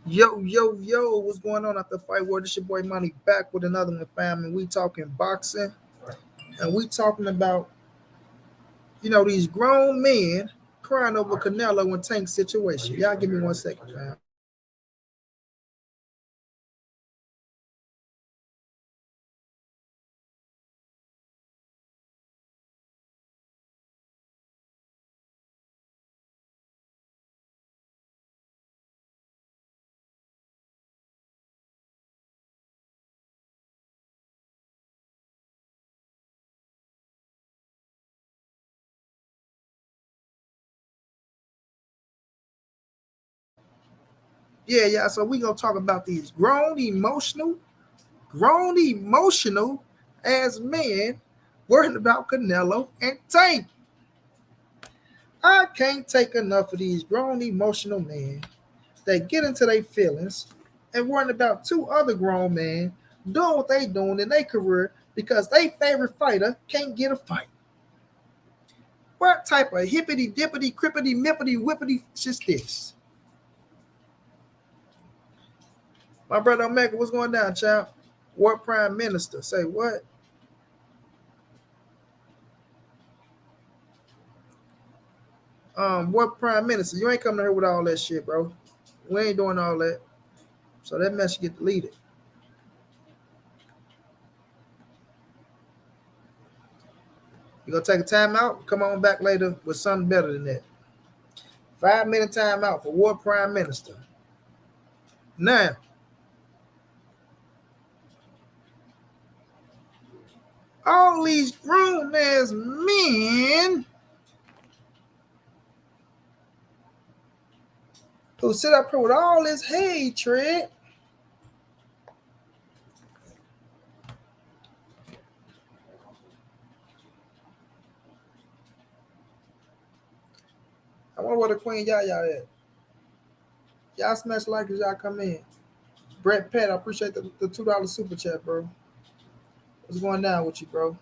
Yo, what's going on at the fight world? This your boy Money back with another one, fam. And we talking boxing, and we talking about, these grown men crying over Canelo and Tank situation. Y'all give me 1 second, fam. Yeah. So we gonna talk about these grown emotional as men worrying about Canelo and Tank. I can't take enough of these grown emotional men that get into their feelings and worrying about two other grown men doing what they doing in their career because their favorite fighter can't get a fight. What type of hippity dippity crippity mippity whippity is this? My brother Omega, what's going down, child? What prime minister? Say what? What prime minister? You ain't coming here with all that shit, bro. We ain't doing all that. So that message get deleted. You gonna take a time out? Come on back later with something better than that. 5 minute time out for war prime minister. Now, all these grown ass men who sit up here with all this hatred. I wonder where the Queen Yaya at. Y'all smash like as y'all come in. Brett Pett, I appreciate the $2 super chat, bro. What's going down with you, bro?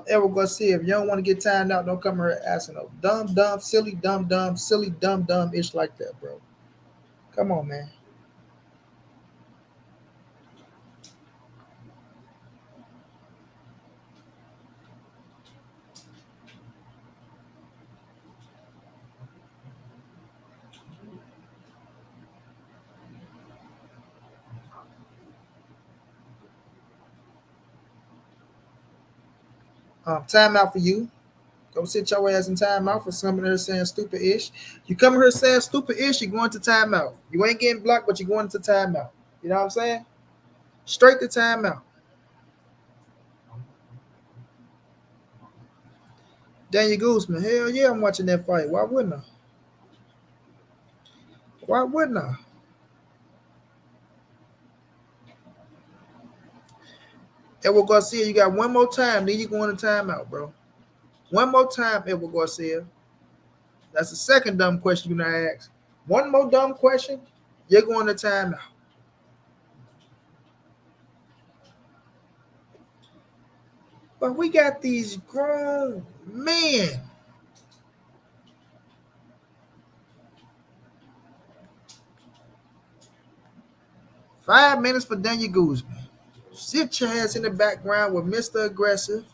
Edward Garcia, if you don't want to get timed out, don't come here asking no dumb, silly, dumb, ish like that, bro. Come on, man. Time out for you. Go sit your ass in timeout for coming here saying stupid ish. You come here saying stupid ish, you're going to timeout. You ain't getting blocked, but you're going to timeout. You know what I'm saying? Straight to timeout. Daniel Guzman, hell yeah, I'm watching that fight. Why wouldn't I? Why wouldn't I? Edward Garcia, you got one more time, then you going to timeout, bro. One more time, Edward Garcia. That's the second dumb question you're gonna ask. One more dumb question, you're going to timeout. But we got these grown men. $5 minutes for Daniel Guzman. Sit your ass in the background with Mr. Aggressive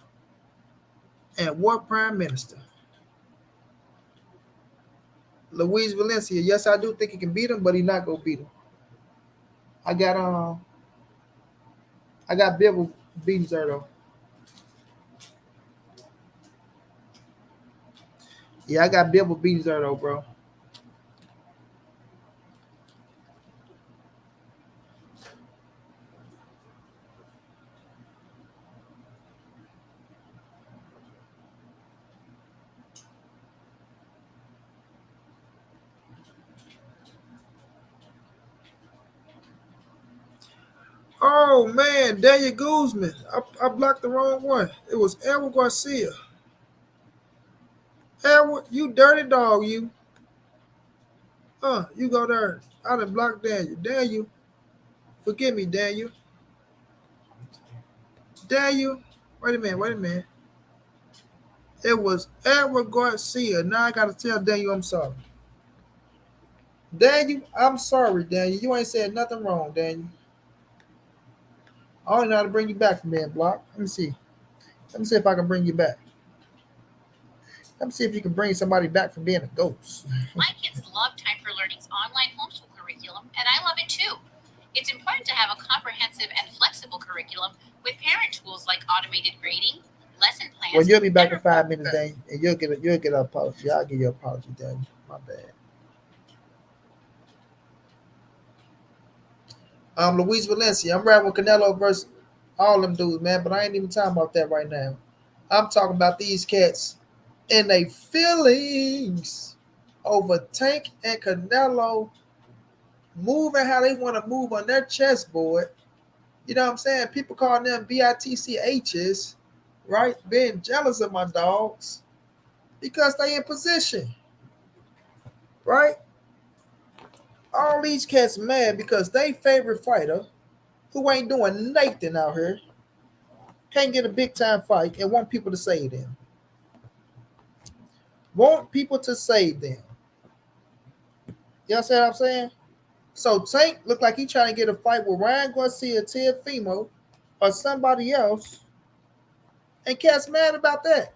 and War Prime Minister. Luis Valencia. Yes, I do think he can beat him, but he's not gonna beat him. I got Bill beating Zerto. Yeah, I got Bill beating Zerto, bro. Oh man, Daniel Guzman. I blocked the wrong one. It was Edward Garcia. Edward, you dirty dog, you. You go there. I done blocked Daniel. Daniel, forgive me, Daniel. Daniel, wait a minute. It was Edward Garcia. Now I gotta tell Daniel I'm sorry. Daniel, I'm sorry, Daniel. You ain't said nothing wrong, Daniel. I only know how to bring you back from being blocked. Let me see. Let me see if I can bring you back. Let me see if you can bring somebody back from being a ghost. My kids love Time for Learning's online homeschool curriculum, and I love it too. It's important to have a comprehensive and flexible curriculum with parent tools like automated grading, lesson Well, plans, you'll be back and in 5 minutes, Daniel, and you'll get an apology. I'll give you an apology, Daniel. My bad. Luis Valencia. I'm rapping with Canelo versus all them dudes, man. But I ain't even talking about that right now. I'm talking about these cats and they feelings over Tank and Canelo moving how they want to move on their chessboard. You know what I'm saying? People calling them BITCHs, right? Being jealous of my dogs because they in position, right? All these cats mad because they favorite fighter who ain't doing nothing out here can't get a big time fight and want people to save them. Want people to save them. You understand what I'm saying? So Tank looked like he trying to get a fight with Ryan Garcia, Teofimo, or somebody else, and Cat's mad about that.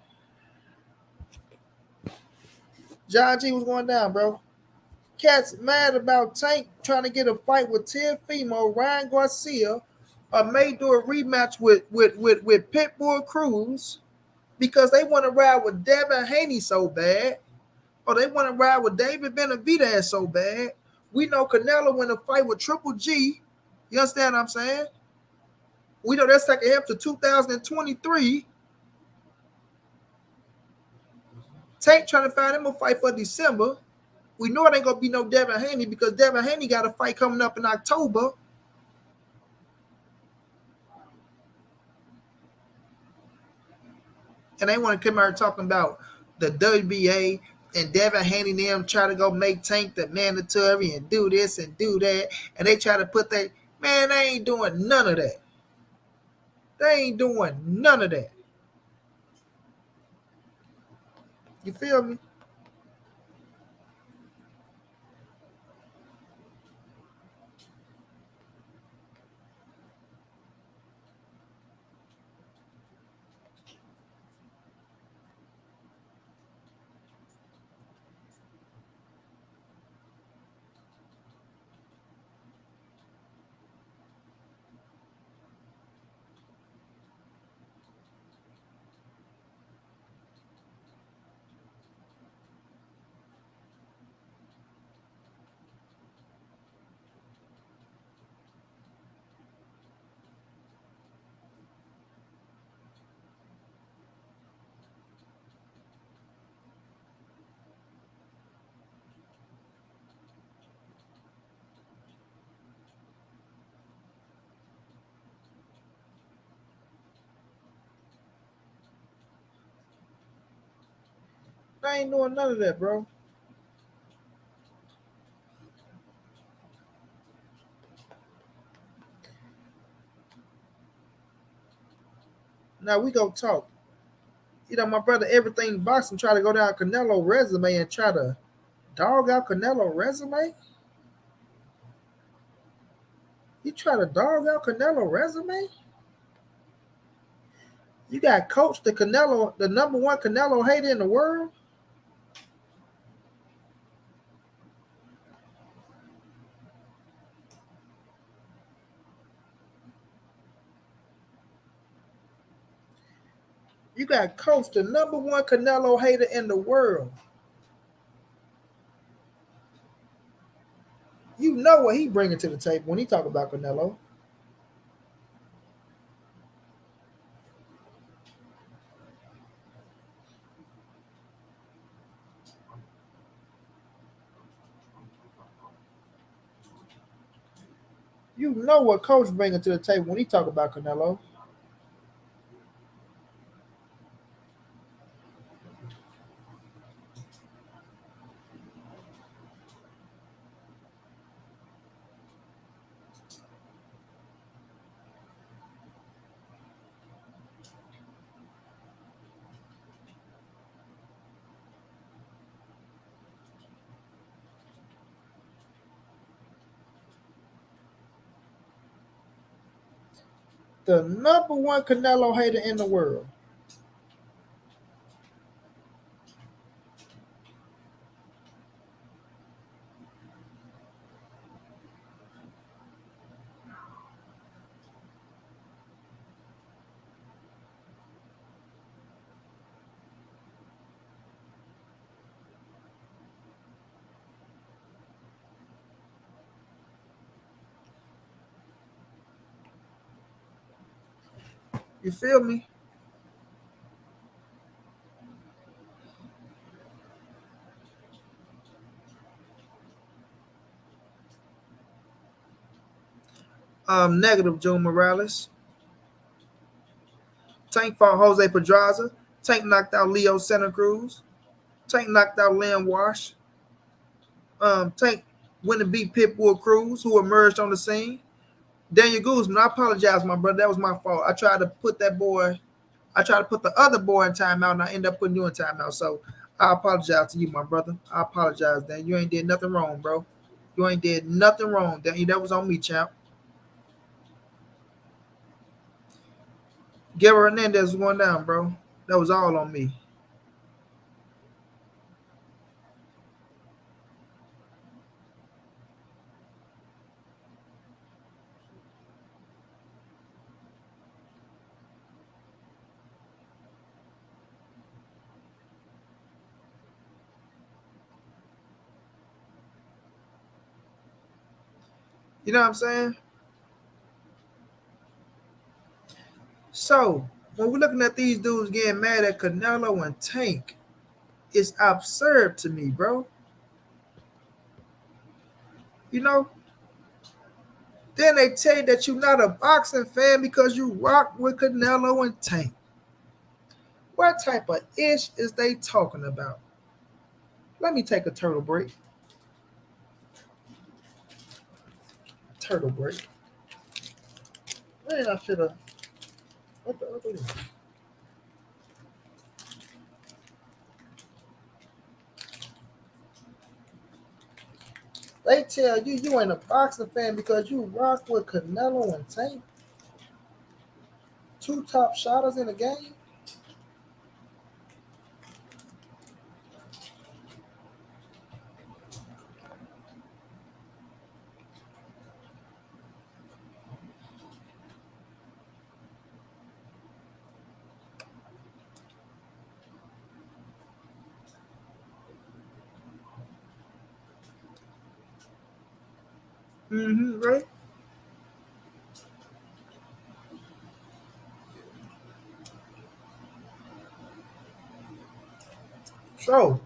John G was going down, bro. Cat's mad about Tank trying to get a fight with Teofimo, Ryan Garcia, or may do a rematch with Pitbull Cruz because they want to ride with Devin Haney so bad, or they want to ride with David Benavidez so bad. We know Canelo win a fight with Triple G. You understand what I'm saying? We know that's second half to 2023. Tank trying to find him a fight for December. We know it ain't gonna be no Devin Haney because Devin Haney got a fight coming up in October. And they want to come out talking about the WBA and Devin Haney and them try to go make Tank the mandatory and do this and do that. And they try to put that, man, they ain't doing none of that. They ain't doing none of that. You feel me? They ain't doing none of that, bro. Now we go talk. You know, my brother, everything boxing try to go down Canelo resume and try to dog out Canelo resume. You try to dog out Canelo resume. You got coach the Canelo, the number one Canelo hater in the world. You got coach the number one Canelo hater in the world. You know what he bringing to the table when he talk about Canelo. You know what coach bringing to the table when he talk about Canelo. The number one Canelo hater in the world. You feel me? Negative June Morales. Tank fought Jose Pedraza. Tank knocked out Leo Santa Cruz. Tank knocked out Len Wash. Tank went and beat Pitbull Cruz, who emerged on the scene. Daniel Guzman, I apologize, my brother. That was my fault. I tried to put the other boy in timeout, and I ended up putting you in timeout. So I apologize to you, my brother. I apologize, Dan. You ain't did nothing wrong, bro. You ain't did nothing wrong, Dan. That was on me, champ. Gary Hernandez was going down, bro. That was all on me. You know what I'm saying? So when we're looking at these dudes getting mad at Canelo and Tank, it's absurd to me, bro. You know, then they tell you that you're not a boxing fan because you rock with Canelo and Tank. What type of ish is they talking about? Let me take a turtle break. Turtle break. Man, I should have. What the other one? They tell you you ain't a boxing fan because you rock with Canelo and Tank. Two top shotters in the game. Right? So,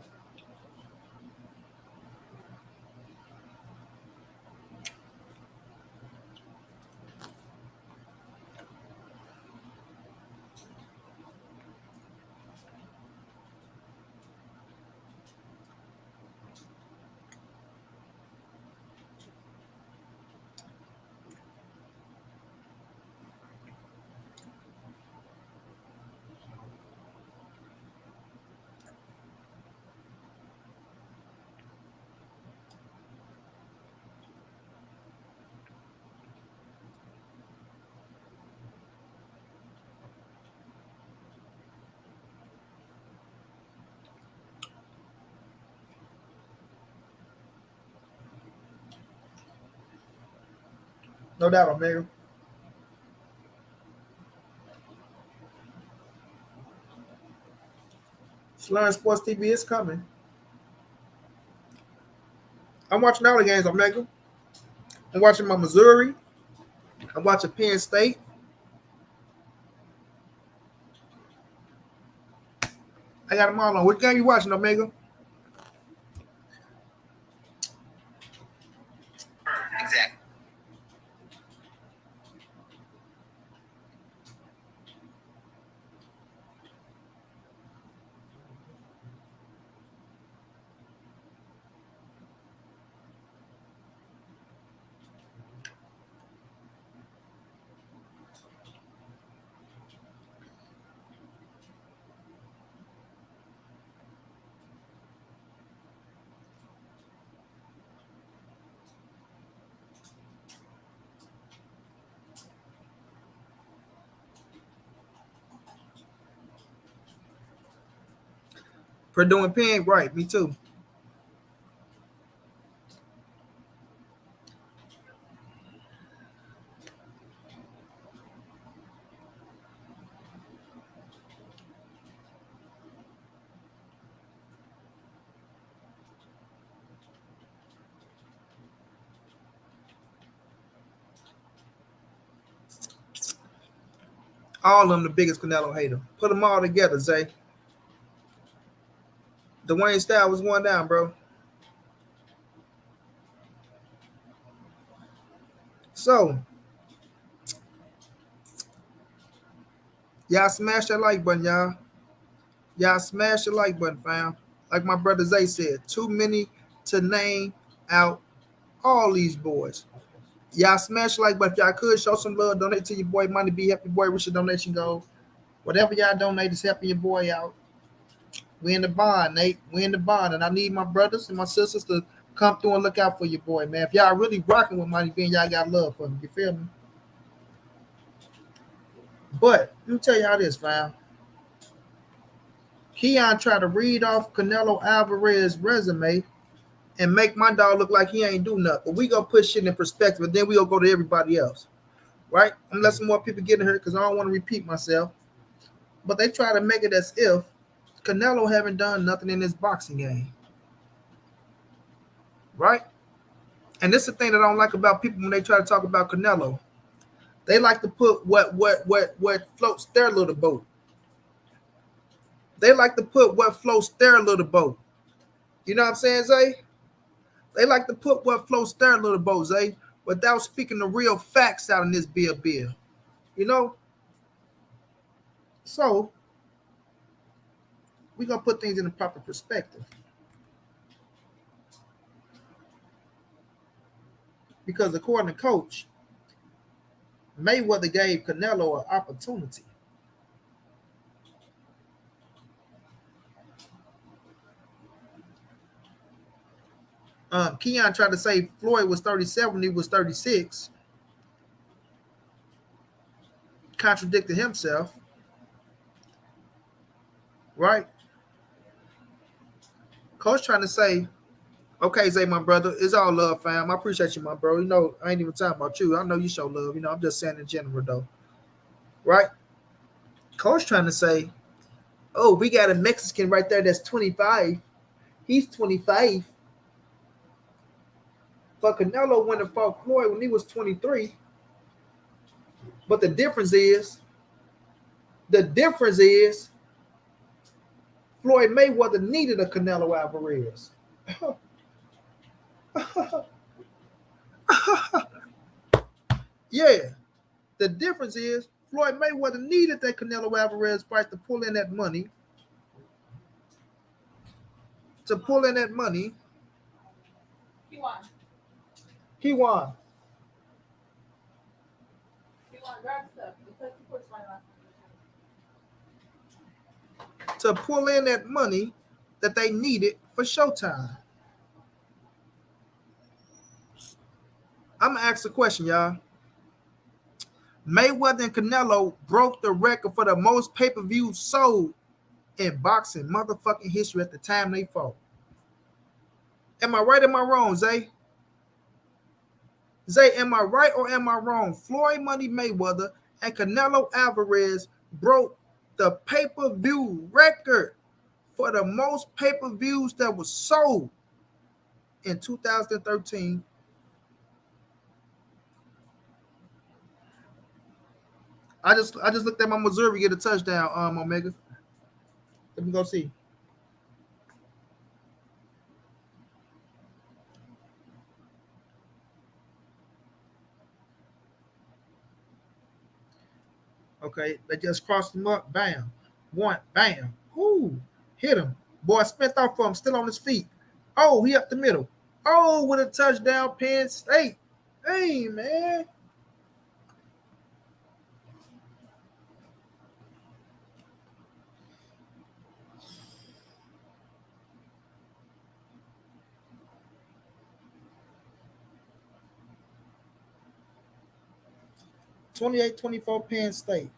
no doubt, Omega. Slurring Sports TV is coming. I'm watching all the games, Omega. I'm watching my Missouri. I'm watching Penn State. I got them all on. Which game you watching, Omega? Exactly. Purdue and Penn, right? Me too. All of them the biggest Canelo hater. Put them all together, Zay. Dwayne Style was going down, bro. So, y'all smash that like button, y'all. Y'all smash the like button, fam. Like my brother Zay said, too many to name out all these boys. Y'all smash the like button. If y'all could show some love, donate to your boy. Money be happy boy. Where your donation go? Whatever y'all donate is helping your boy out. We in the bond, Nate. We in the bond. And I need my brothers and my sisters to come through and look out for your boy, man. If y'all really rocking with Money Bean, y'all got love for him. You feel me? But let me tell you how this, fam. Keon tried to read off Canelo Alvarez's resume and make my dog look like he ain't do nothing. But we gonna put shit in perspective, and then we gonna go to everybody else, right? Unless some more people get in here, because I don't want to repeat myself. But they try to make it as if Canelo haven't done nothing in his boxing game, right? And this is the thing that I don't like about people when they try to talk about Canelo. They like to put what floats their little boat. They like to put what floats their little boat. You know what I'm saying, Zay? They like to put what floats their little boat, Zay, without speaking the real facts out in this bill. You know? So, we're going to put things in the proper perspective. Because according to Coach, Mayweather gave Canelo an opportunity. Keon tried to say Floyd was 37, he was 36. Contradicted himself. Right? Coach trying to say, okay, Zay, my brother, it's all love, fam. I appreciate you, my bro. You know, I ain't even talking about you. I know you show love. You know, I'm just saying in general, though. Right? Coach trying to say, oh, we got a Mexican right there that's 25. He's 25. But Canelo went and fought Floyd when he was 23. But the difference is Floyd Mayweather needed a Canelo Alvarez. Yeah. The difference is Floyd Mayweather needed that Canelo Alvarez fight to pull in that money. He won. He won. Grab stuff. To pull in that money that they needed for Showtime. I'm gonna ask the question, y'all. Mayweather and Canelo broke the record for the most pay-per-views sold in boxing motherfucking history at the time they fought. Am I right or am I wrong, Zay? Zay, am I right or am I wrong? Floyd Money Mayweather and Canelo Alvarez broke the pay-per-view record for the most pay-per-views that was sold in 2013. I just looked at my Missouri get a touchdown, Omega. Let me go see. Okay, they just crossed him up. Bam. One. Bam. Ooh. Hit him. Boy, spent off for him. Still on his feet. Oh, he up the middle. Oh, with a touchdown, Penn State. Hey, man. (28-24) Penn State.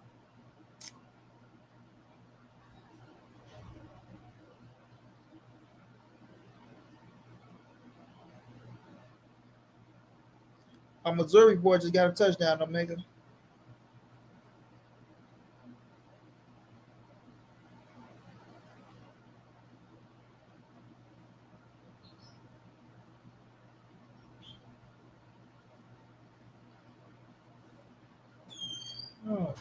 A Missouri boy just got a touchdown, Omega. Oh.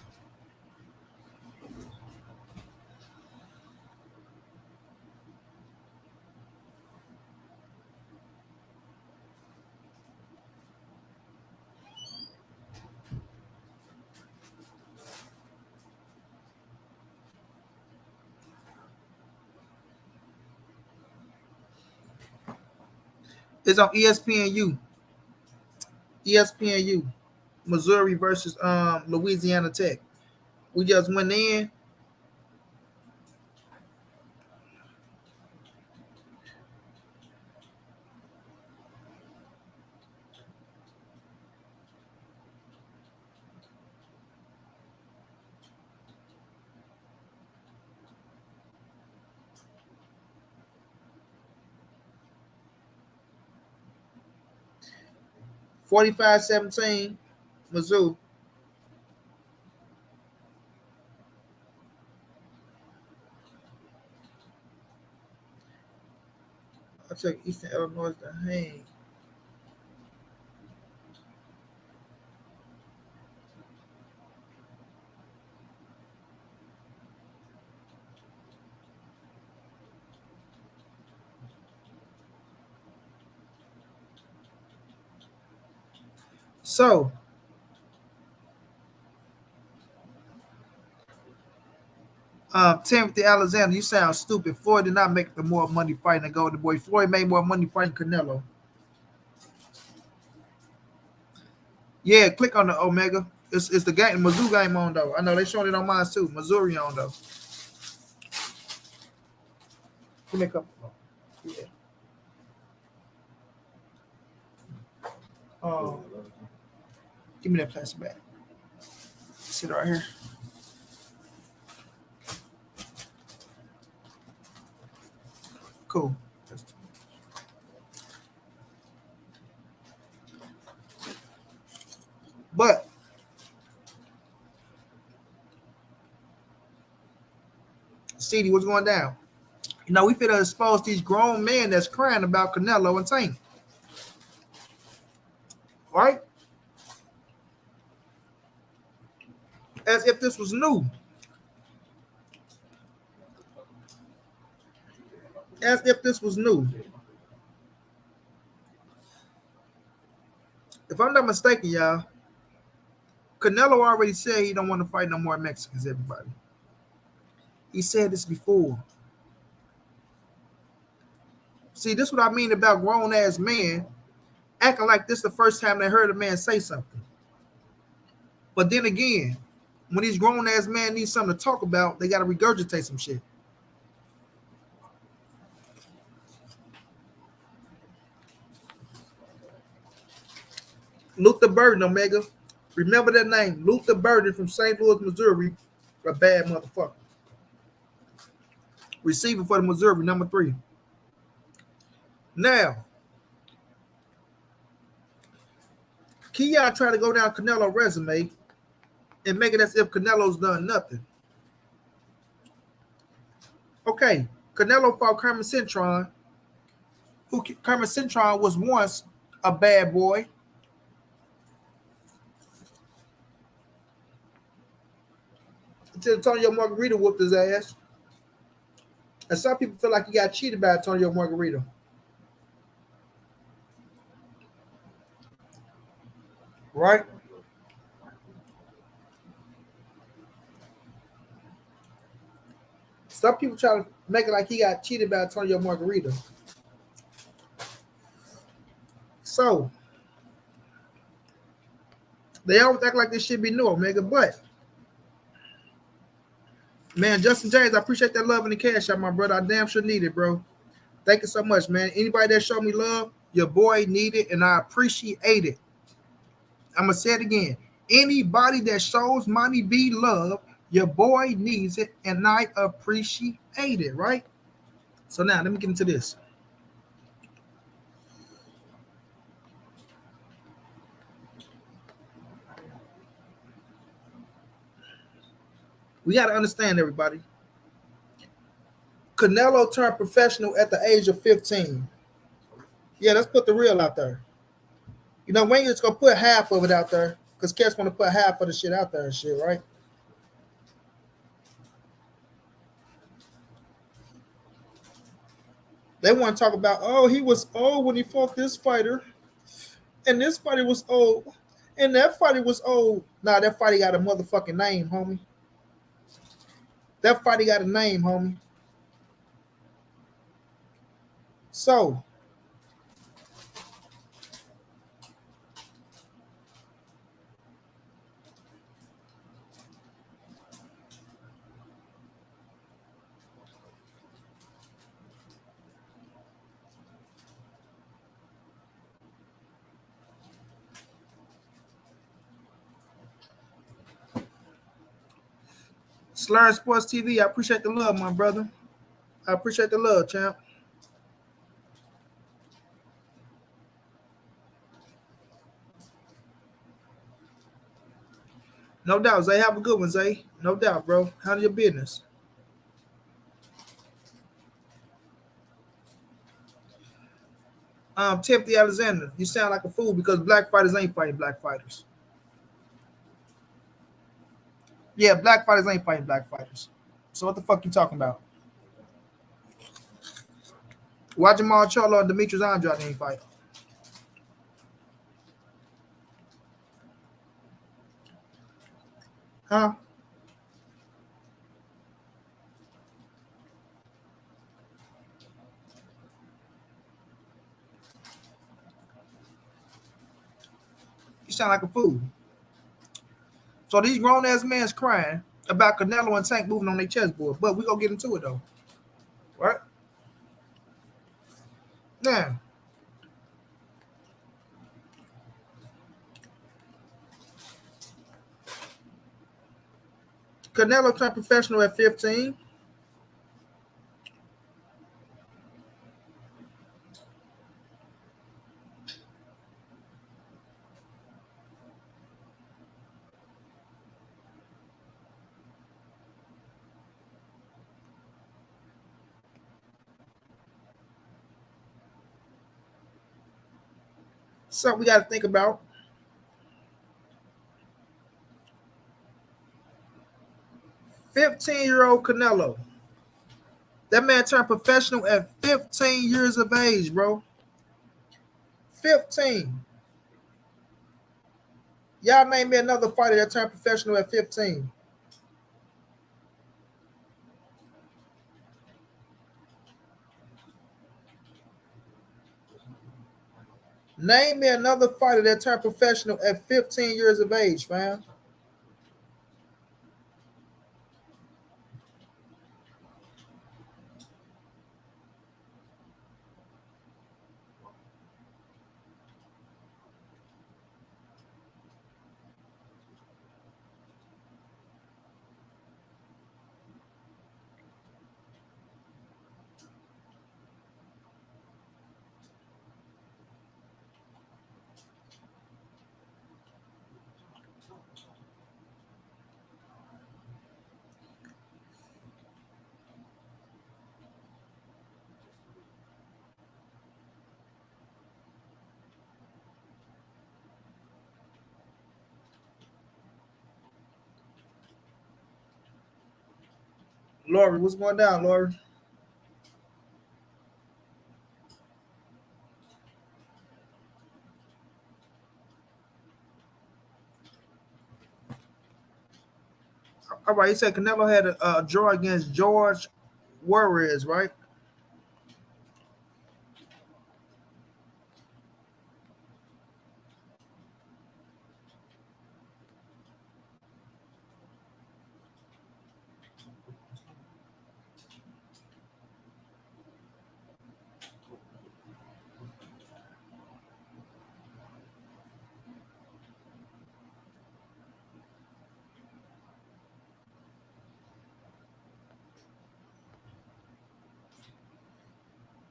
It's on ESPNU. ESPNU. Missouri versus Louisiana Tech. We just went in. $45-17, Mizzou. I took Eastern Illinois to hang. So, Timothy Alexander, you sound stupid. Floyd did not make the more money fighting the Golden Boy. Floyd made more money fighting Canelo. Yeah, click on the Omega. It's the game, Mizzou game on though. I know they showing it on mine too. Missouri on though. Give me a couple. Yeah. Give me that plastic bag. Sit right here. Cool. But CD, what's going down? You know, we finna expose these grown men that's crying about Canelo and Tank. Right? As if this was new. As if this was new. If I'm not mistaken, y'all, Canelo already said he don't want to fight no more Mexicans, everybody. He said this before. See, this is what I mean about grown-ass men acting like this the first time they heard a man say something. But then again, when these grown-ass men need something to talk about, they got to regurgitate some shit. Luther Burden, Omega. Remember that name, Luther Burden from St. Louis, Missouri. A bad motherfucker. Receiver for the Missouri, number 3. Now, Keon tried to go down Canelo's resume and make it as if Canelo's done nothing. Okay, Canelo fought Kermit Cintron. Kermit Cintron was once a bad boy. Until Antonio Margarita whooped his ass. And some people feel like he got cheated by Antonio Margarita. Right? Some people try to make it like he got cheated by Antonio Margarita. So, they always act like this should be new, Omega, but man, Justin James, I appreciate that love and the cash out, my brother. I damn sure need it, bro. Thank you so much, man. Anybody that showed me love, your boy need it, and I appreciate it. I'm going to say it again. Anybody that shows Money B love, your boy needs it, and I appreciate it, right? So now, let me get into this. We got to understand, everybody. Canelo turned professional at the age of 15. Yeah, let's put the real out there. You know, when you're just gonna put half of it out there, because cats want to put half of the shit out there and shit, right? They want to talk about, oh, he was old when he fought this fighter, and this fighter was old, and that fighter was old. Nah, that fighter got a motherfucking name, homie. That fighter got a name, homie. So, Slur Sports TV, I appreciate the love, my brother. I appreciate the love, champ. No doubt, Zay. Have a good one, Zay. No doubt, bro. Handle your business. Timothy Alexander, you sound like a fool because black fighters ain't fighting black fighters. Yeah, black fighters ain't fighting black fighters. So what the fuck you talking about? Why Jamal Charlo and Demetrius Andrade ain't fight? Huh? You sound like a fool. So these grown ass men's crying about Canelo and Tank moving on their chessboard, but we gonna get into it though, right? Now, Canelo turned professional at 15. Something we got to think about. 15-year-old Canelo. That man turned professional at 15 years of age, bro. 15. Y'all name me another fighter that turned professional at 15. Name me another fighter that turned professional at 15 years of age, fam. Lori, what's going down, Lori? All right, you said Canelo had a draw against George Warriors, right?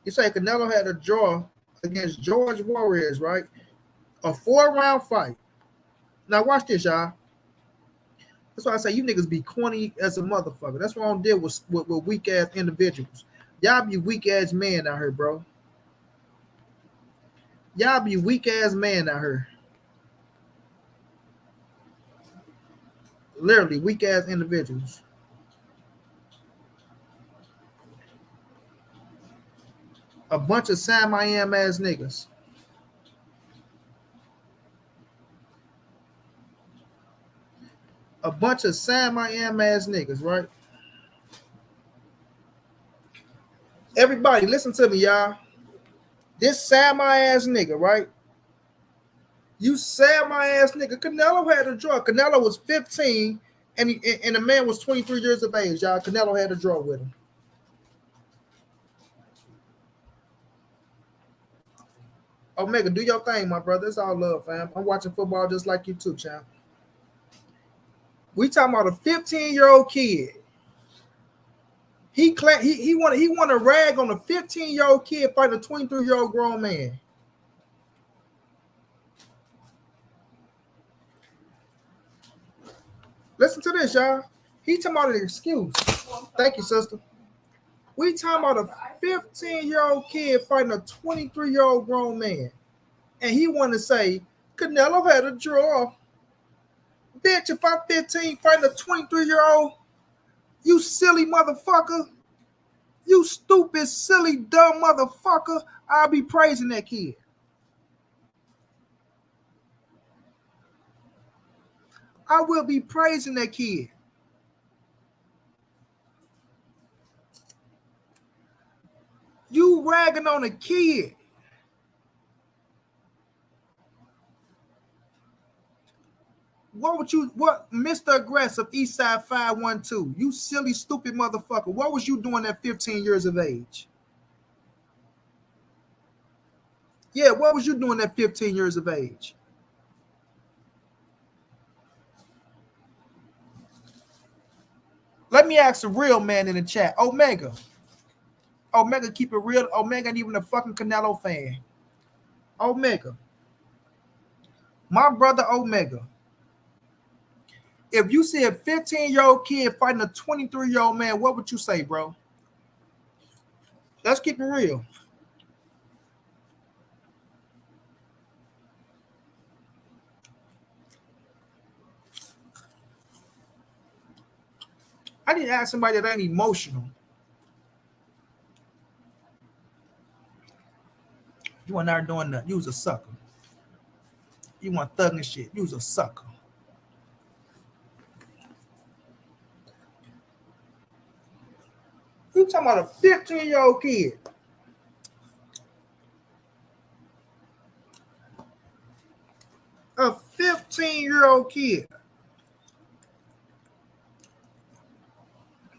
You say Canelo had a draw against George Warriors, right? A 4-round fight. Now watch this, y'all. That's why I say you niggas be corny as a motherfucker. That's why I don't deal with weak ass individuals. Y'all be weak ass men out here, bro. Y'all be weak ass man out here. Literally weak ass individuals. A bunch of Sam I am ass niggas. A bunch of Sam I am ass niggas, right? Everybody, listen to me, y'all. This Sam I ass nigga, right? You Sam I ass nigga. Canelo had a draw. Canelo was 15 and the man was 23 years of age, y'all. Canelo had a draw with him. Omega, do your thing, my brother. It's all love, fam. I'm watching football just like you too, champ. We talking about a 15-year-old kid. He want to rag on a 15-year-old kid fighting a 23-year-old grown man. Listen to this, y'all. He talking about an excuse. Thank you, sister. We talking about a 15-year-old kid fighting a 23-year-old grown man. And he want to say, Canelo had a draw. Bitch, if I'm 15 fighting a 23-year-old, you silly motherfucker. You stupid, silly, dumb motherfucker. I'll be praising that kid. I will be praising that kid. You ragging on a kid. What Mr. Aggressive Eastside 512, you silly, stupid motherfucker. What was you doing at 15 years of age? Yeah, what was you doing at 15 years of age? Let me ask a real man in the chat. Omega, keep it real. Omega ain't even a fucking Canelo fan. Omega, my brother Omega. If you see a 15-year-old kid fighting a 23-year-old man, what would you say, bro? Let's keep it real. I need to ask somebody that ain't emotional. You weren't out doing nothing. You was a sucker. You want thugging shit. You was a sucker. You talking about a 15-year-old kid. A 15-year-old kid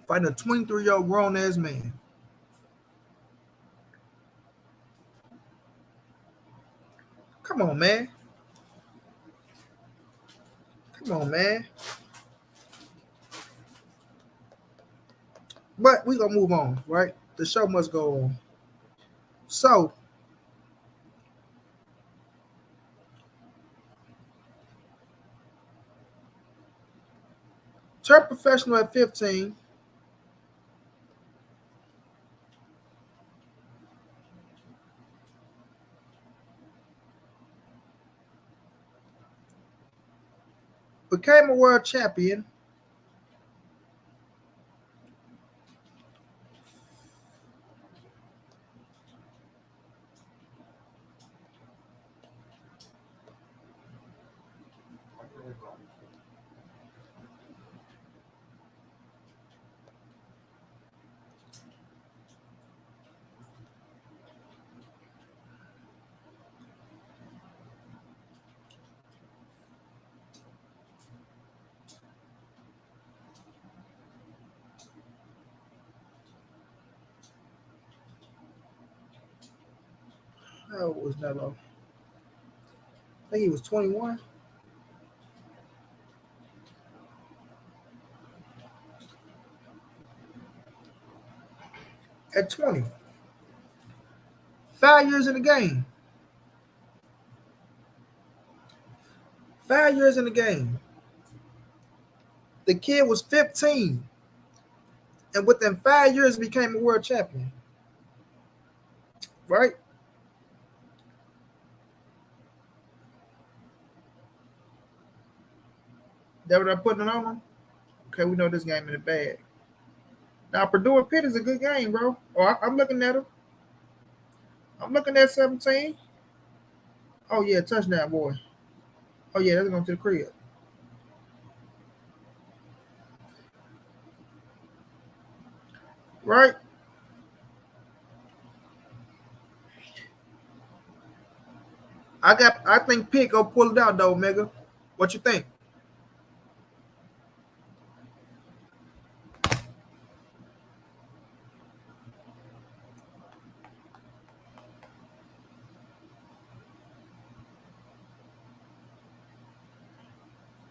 fighting a 23-year-old grown-ass man. Come on, man. Come on, man. But we gonna move on, right? The show must go on. So, turned professional at 15. Became a world champion. How old was Nello? I think he was 21. At 20. 5 years in the game. 5 years in the game. The kid was 15, and within 5 years became a world champion. Right? That what I'm putting it on him? Okay, we know this game in the bag. Now Purdue and Pitt is a good game, bro. Oh, I'm looking at him. I'm looking at 17. Oh yeah, touchdown, boy. Oh yeah, that's going to the crib. Right? I think Pitt go pull it out though, Mega. What you think?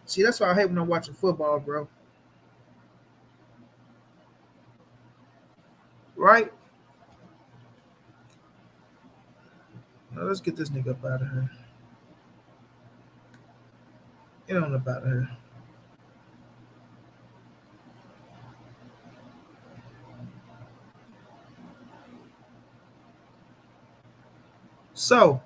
See, that's why I hate when I'm watching football, bro. Right? Now let's get this nigga up out of here. Get on up out of here. So,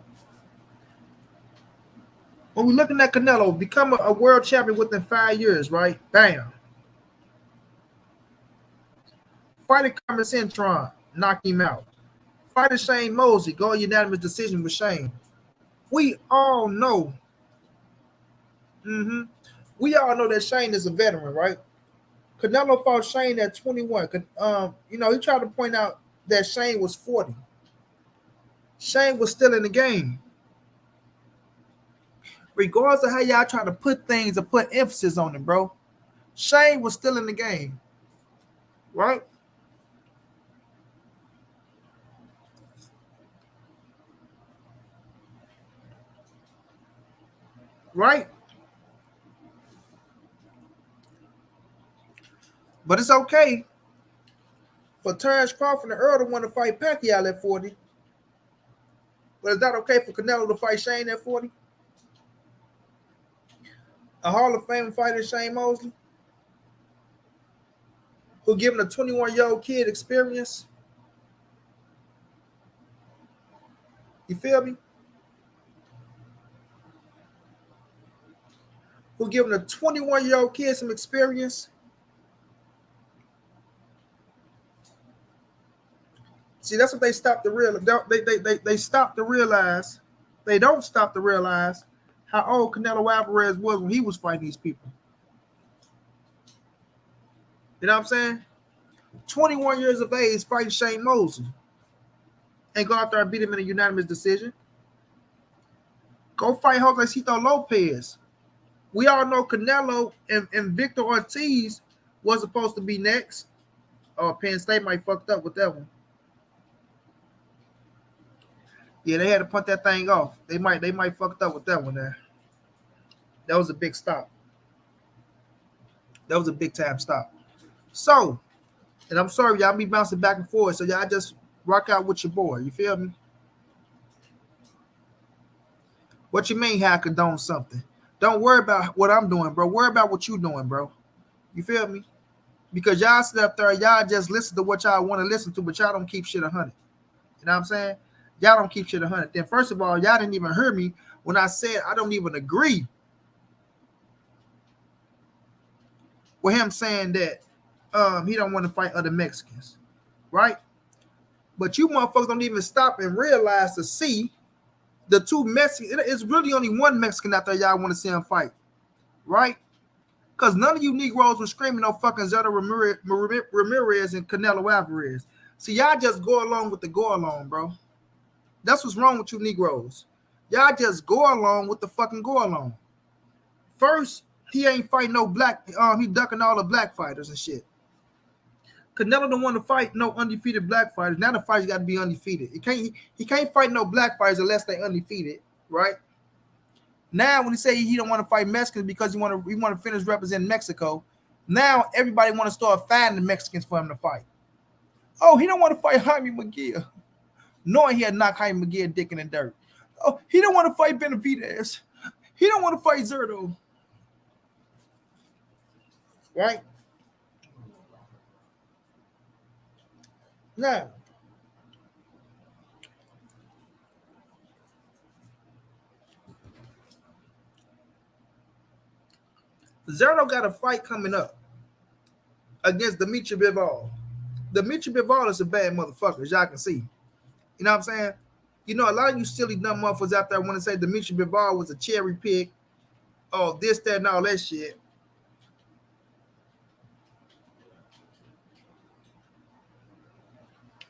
when we're looking at Canelo, become a world champion within 5 years, right? Bam. Fighter Carmen Cintron, knock him out. Fighter Shane Mosley, go unanimous decision with Shane. We all know. Mm-hmm. We all know that Shane is a veteran, right? Canelo fought Shane at 21. He tried to point out that Shane was 40. Shane was still in the game. Regardless of how y'all try to put things or put emphasis on him, bro. Shane was still in the game. Right? Right? But it's okay for Terrence Crawford and Earl to want to fight Pacquiao at 40. But is that okay for Canelo to fight Shane at 40? A Hall of Fame fighter, Shane Mosley, who giving a 21-year-old kid experience. You feel me? Who giving a 21-year-old kid some experience. See, that's what they stopped to realize. They stopped to realize. They don't stop to realize how old Canelo Alvarez was when he was fighting these people. You know what I'm saying? 21 years of age fighting Shane Mosley. And go out there and beat him in a unanimous decision. Go fight Josecito Lopez. We all know Canelo and Victor Ortiz was supposed to be next. Oh, Penn State might fucked up with that one. Yeah, they had to punt that thing off. They might fucked up with that one there. That was a big stop. That was a big time stop. So, and I'm sorry, y'all be bouncing back and forth. So y'all just rock out with your boy. You feel me? What you mean how I condone something? Don't worry about what I'm doing, bro. Worry about what you doing, bro. You feel me? Because y'all sit up there, y'all just listen to what y'all want to listen to, but y'all don't keep shit 100. You know what I'm saying? Y'all don't keep shit 100. Then first of all, y'all didn't even hear me when I said I don't even agree with him saying that he don't want to fight other Mexicans, right? But you motherfuckers don't even stop and realize to see the two Mexicans. It's really only one Mexican out there y'all want to see him fight, right? Because none of you Negroes were screaming no fucking Zeta Ramirez and Canelo Alvarez. See, y'all just go along with the go along, bro. That's what's wrong with you Negroes. Y'all just go along with the fucking go along. First, he ain't fighting no black. He ducking all the black fighters and shit. Canelo don't want to fight no undefeated black fighters. Now the fighters got to be undefeated. He can't fight no black fighters unless they undefeated, right? Now when he say he don't want to fight Mexicans because he want to finish representing Mexico, now everybody want to start finding Mexicans for him to fight. Oh, he don't want to fight Jaime McGill, knowing he had knocked Jaime McGill dick in the dirt. Oh, he don't want to fight Benavidez. He don't want to fight Zerto. right? Now, Zerto got a fight coming up against Dimitri Bivol. Dimitri Bivol is a bad motherfucker, as y'all can see. You know what I'm saying? You know, a lot of you silly dumb motherfuckers out there want to say Dimitri Bivol was a cherry pick, oh, this, that, and all that shit.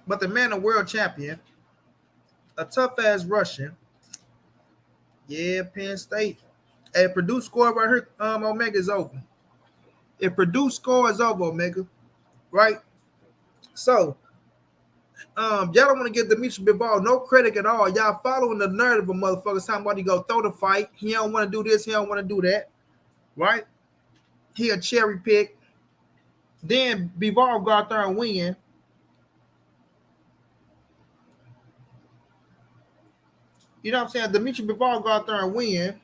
But the man, a world champion, a tough ass Russian, yeah, Penn State. Hey, Purdue score right here, Omega is over. If Purdue score is over, Omega, right? So, y'all don't want to give Dimitri Bivol no credit at all. Y'all following the narrative of motherfuckers talking about he go throw the fight. He don't want to do this. He don't want to do that, right? He a cherry pick. Then Bivol go out there and win. You know what I'm saying? Dimitri Bivol go out there and win.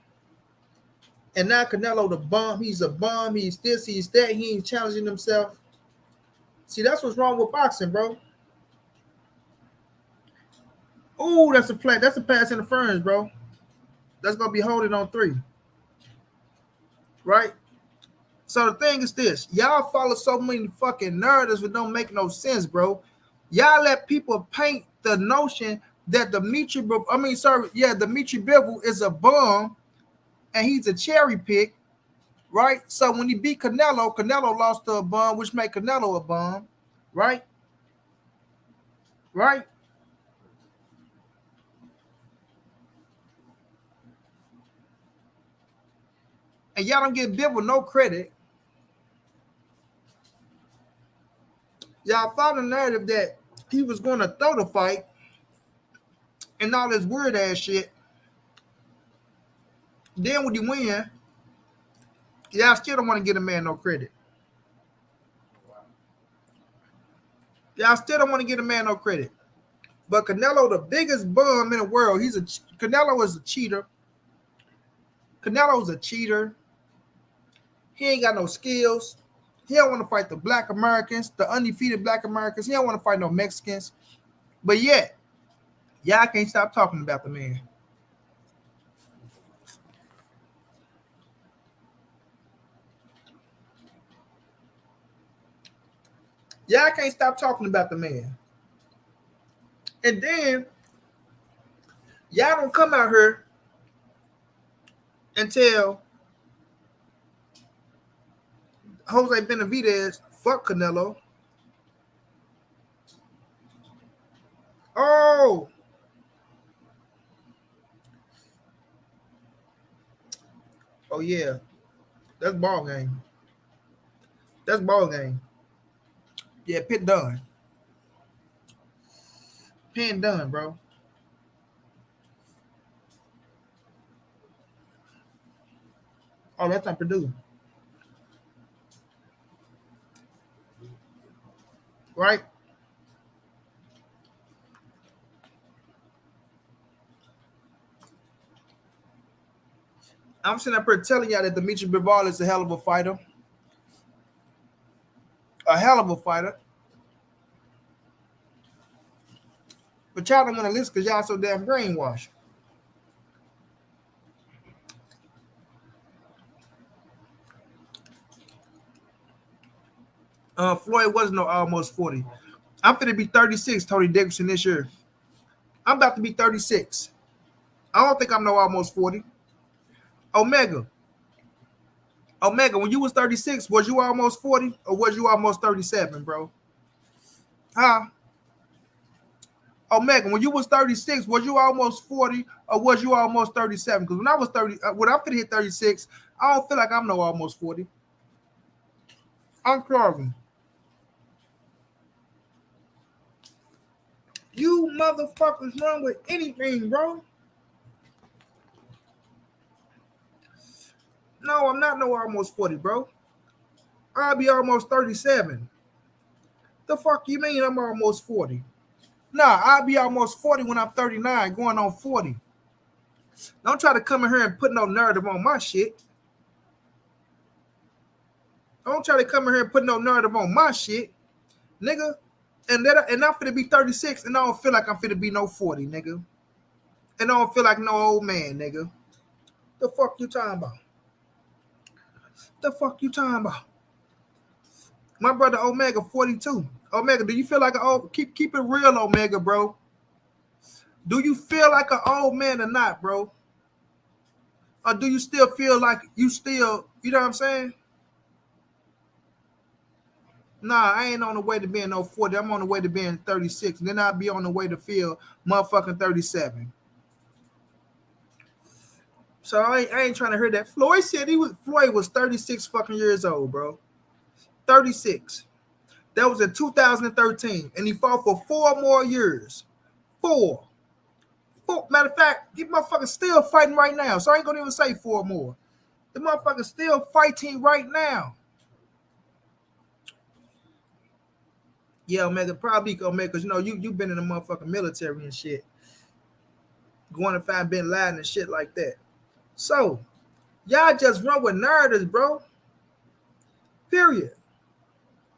And now Canelo the bum. He's a bum. He's this. He's that. He ain't challenging himself. See, that's what's wrong with boxing, bro. Ooh, that's a play. That's a pass interference, bro. That's gonna be holding on 3, right? So the thing is this: y'all follow so many fucking narratives that don't make no sense, bro. Y'all let people paint the notion that Dimitri Bivol is a bum and he's a cherry pick, right? So when he beat Canelo, Canelo lost to a bum, which made Canelo a bum, right? Right? And y'all don't give Bivol no credit. Y'all found the narrative that he was going to throw the fight and all this weird ass shit. Then when he win, y'all still don't want to give the man no credit. Y'all still don't want to give the man no credit. But Canelo, the biggest bum in the world, Canelo is a cheater. Canelo's a cheater. He ain't got no skills. He don't want to fight the black Americans, the undefeated black Americans. He don't want to fight no Mexicans. But yet, y'all can't stop talking about the man. Y'all can't stop talking about the man. And then, y'all don't come out here and tell Jose Benavidez, fuck Canelo. Oh, yeah, that's ball game. That's ball game. Yeah, Pitt done. Pen done, bro. Oh, that's not Purdue. Right? I'm sitting up here telling y'all that Dimitri Bivol is a hell of a fighter. A hell of a fighter. But y'all don't want to listen because y'all so damn brainwashed. Floyd wasn't no almost 40. I'm finna be 36, Tony Dickerson, this year. I'm about to be 36. I don't think I'm no almost 40. Omega, when you was 36, was you almost 40 or was you almost 37, bro? Huh? Omega, when you was 36, was you almost 40 or was you almost 37? Because when I was 30, when I'm finna hit 36, I don't feel like I'm no almost 40. I'm Clarvin. You motherfuckers run with anything, bro. No, I'm not no almost 40, bro. I'll be almost 37. The fuck you mean I'm almost 40? Nah, I'll be almost 40 when I'm 39, going on 40. Don't try to come in here and put no narrative on my shit. Don't try to come in here and put no narrative on my shit, nigga. And I'm finna be 36, and I don't feel like I'm finna be no 40, nigga. And I don't feel like no old man, nigga. The fuck you talking about? The fuck you talking about? My brother Omega 42. Omega, do you feel like an old? Keep it real, Omega, bro. Do you feel like an old man or not, bro? Or do you still feel like you still, you know what I'm saying? Nah, I ain't on the way to being no 40. I'm on the way to being 36. And then I'll be on the way to feel motherfucking 37. So I ain't trying to hear that. Floyd was 36 fucking years old, bro. 36. That was in 2013. And he fought for 4 more years. 4. Matter of fact, he motherfucker's still fighting right now. So I ain't gonna even say 4 more. The motherfucker's still fighting right now. Yeah, Omega, probably Omega, because you know you've been in the motherfucking military and shit. Going to find Bin Laden and shit like that. So y'all just run with narratives, bro. Period.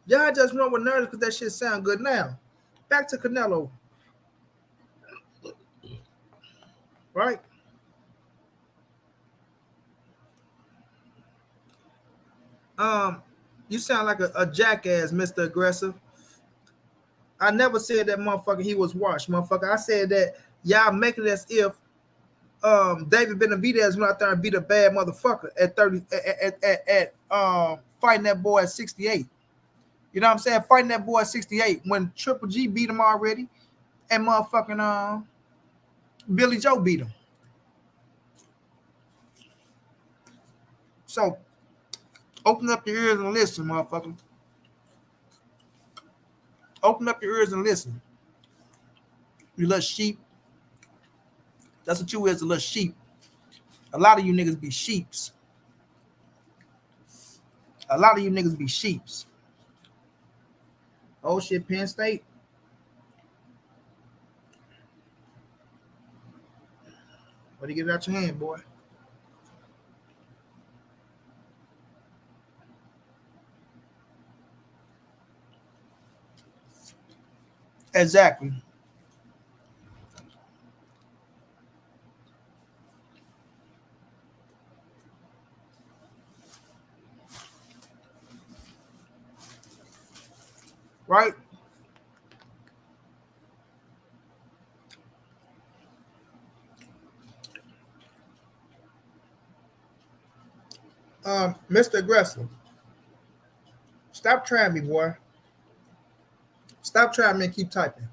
Y'all just run with narratives because that shit sound good now. Back to Canelo. Right? You sound like a jackass, Mr. Aggressive. I never said that motherfucker he was washed, motherfucker. I said that y'all make it as if David Benavidez went out there and beat a bad motherfucker at 30 at fighting that boy at 68. You know what I'm saying? Fighting that boy at 68 when Triple G beat him already and motherfucking Billy Joe beat him. So open up your ears and listen, motherfucker. Open up your ears and listen. You little sheep. That's what you is, a little sheep. A lot of you niggas be sheeps. A lot of you niggas be sheeps. Oh shit, Penn State. What do you get it out your hand, boy? Exactly. Right? Mr. Aggressive. Stop trying me, boy. Stop trying me and keep typing.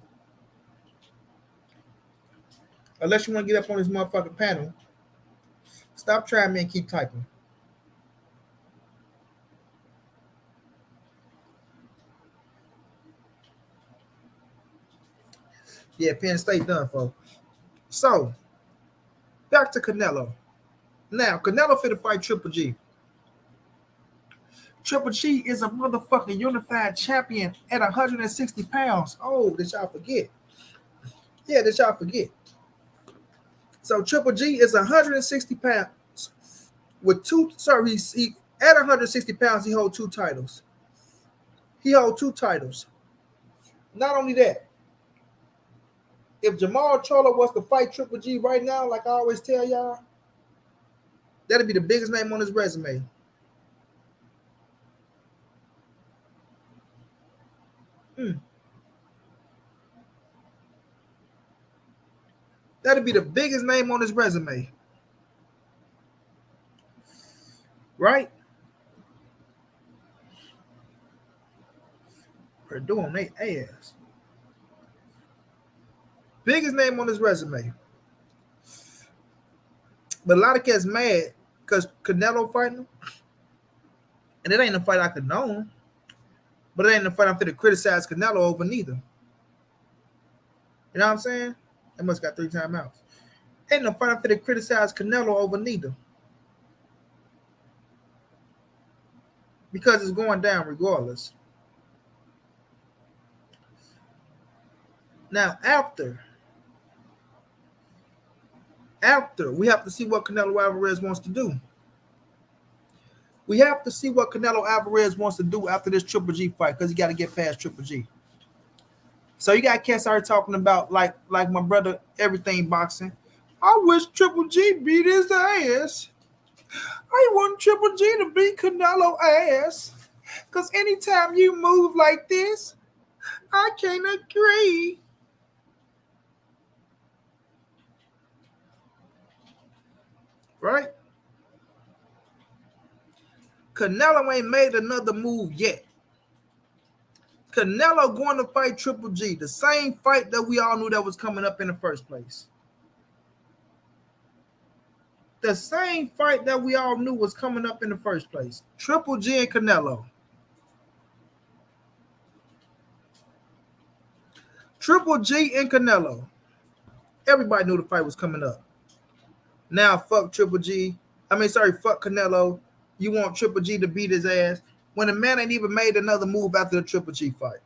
Unless you want to get up on this motherfucking panel, stop trying me and keep typing. Yeah, Penn State done, folks. So, back to Canelo. Now, Canelo finna fight Triple G. Triple G is a motherfucking unified champion at 160 pounds. Oh, did y'all forget? Yeah, did y'all forget? So Triple G is 160 pounds with two. Sorry, he at 160 pounds he holds 2 titles. He holds 2 titles. Not only that, if Jamal Charlo was to fight Triple G right now, like I always tell y'all, that'd be the biggest name on his resume. That'd be the biggest name on his resume. Right? Purdue on their ass. Biggest name on his resume. But a lot of cats mad because Canelo fighting him. And it ain't a fight I condone. But it ain't a fight I'm finna criticize Canelo over neither. You know what I'm saying? That must got 3 timeouts. Ain't no fight I'm finna criticize Canelo over neither. Because it's going down regardless. Now, after we have to see what Canelo Alvarez wants to do. We have to see what Canelo Alvarez wants to do after this Triple G fight because he got to get past Triple G. So you got cats out talking about like my brother, everything boxing. I wish Triple G beat his ass. I want Triple G to beat Canelo ass. Because anytime you move like this, I can't agree. Right? Canelo ain't made another move yet. Canelo going to fight Triple G, the same fight that we all knew that was coming up in the first place. The same fight that we all knew was coming up in the first place. Triple G and Canelo. Triple G and Canelo. Everybody knew the fight was coming up. Now fuck Triple G. Fuck Canelo. You want Triple G to beat his ass when the man ain't even made another move after the Triple G fight.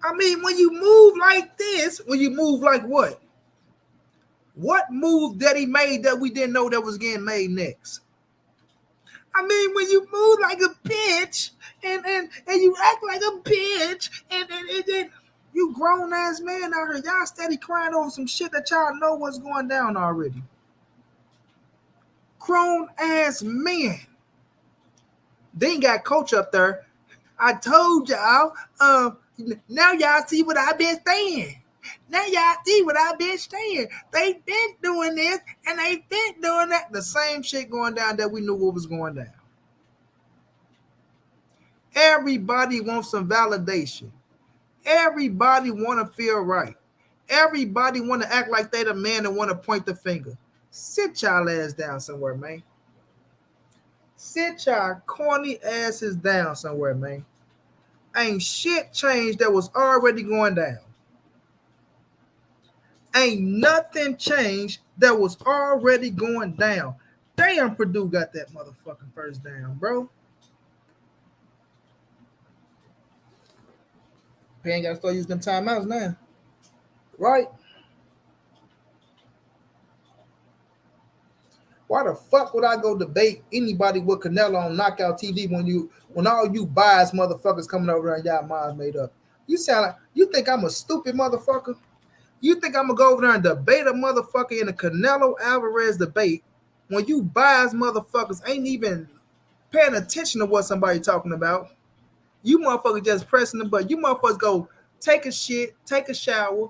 I mean, when you move like this, when you move like what? What move that he made that we didn't know that was getting made next? I mean, when you move like a bitch and you act like a bitch and then you grown ass man out here, y'all steady crying over some shit that y'all know what's going down already. Grown ass men. They ain't got coach up there. I told y'all, now y'all see what I've been saying. Now y'all see what I've been saying. They've been doing this and they've been doing that. The same shit going down that we knew what was going down. Everybody wants some validation. Everybody want to feel right. Everybody want to act like they the man and want to point the finger. Sit y'all ass down somewhere, man. Sit y'all corny asses down somewhere, man. Ain't shit changed that was already going down. Ain't nothing changed that was already going down. Damn, Purdue got that motherfucking first down, bro. Pan got to start using them timeouts now. Right? Why the fuck would I go debate anybody with Canelo on Knockout TV when all you biased motherfuckers coming over there and y'all minds made up? You think I'm a stupid motherfucker? You think I'm gonna go over there and debate a motherfucker in a Canelo Alvarez debate when you biased motherfuckers ain't even paying attention to what somebody talking about? You motherfuckers just pressing the button. You motherfuckers go take a shit, take a shower,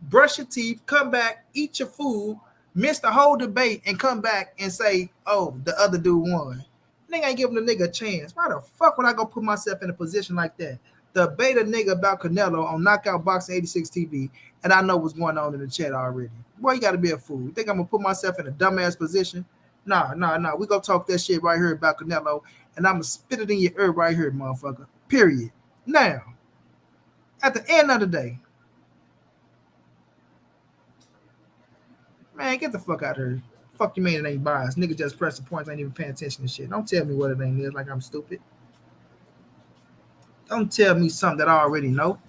brush your teeth, come back, eat your food, miss the whole debate, and come back and say, oh, the other dude won. Nigga ain't giving the nigga a chance. Why the fuck would I go put myself in a position like that? Debate a nigga about Canelo on Knockout Boxing 86 TV, and I know what's going on in the chat already. Boy, you gotta be a fool. You think I'm gonna put myself in a dumbass position? Nah. We gonna talk that shit right here about Canelo, and I'm gonna spit it in your ear right here, motherfucker. Period. Now, at the end of the day, man, get the fuck out of here. Fuck you, man, it ain't biased. Nigga just pressing points, ain't even paying attention to shit. Don't tell me what it ain't is like I'm stupid. Don't tell me something that I already know.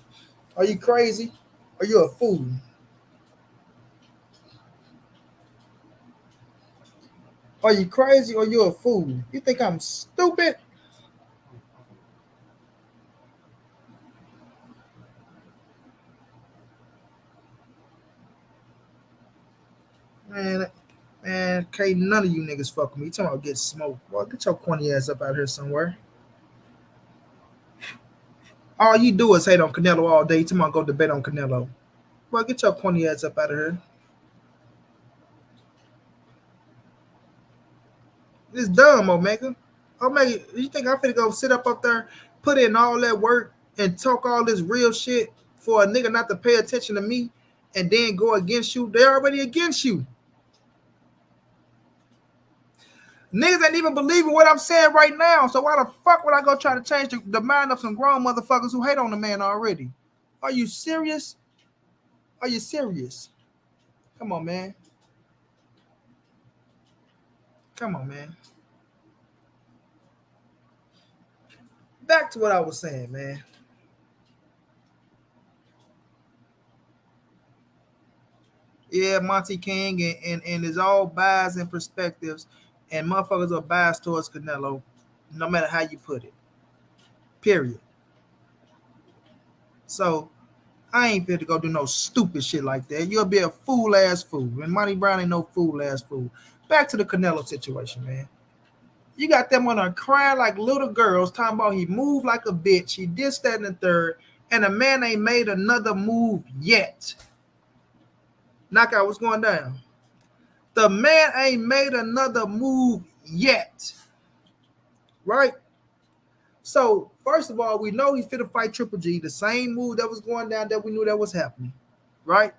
Are you crazy? Are you a fool? Are you crazy or you a fool? You think I'm stupid? Man, can't none of you niggas fuck with me. You talking about get smoked. Boy, get your corny ass up out here somewhere. All you do is hate on Canelo all day. You talking about go debate on Canelo. Boy, get your corny ass up out of here. It's dumb, Omega. Omega, you think I'm finna go sit up there, put in all that work, and talk all this real shit for a nigga not to pay attention to me and then go against you? They're already against you. Niggas ain't even believing what I'm saying right now. So why the fuck would I go try to change the mind of some grown motherfuckers who hate on the man already? Are you serious? Are you serious? Come on, man. Come on, man. Back to what I was saying, man. Yeah, Monty King and it's all bias and perspectives, and motherfuckers are biased towards Canelo, no matter how you put it. Period. So I ain't fit to go do no stupid shit like that. You'll be a fool ass fool. And Monty Brown ain't no fool ass fool. Back to the Canelo situation, man. You got them on there crying like little girls, talking about he moved like a bitch. He did that in the third, and the man ain't made another move yet. Knockout, what's going down? The man ain't made another move yet. Right? So, first of all, we know he's fit to fight Triple G, the same move that was going down that we knew that was happening. Right?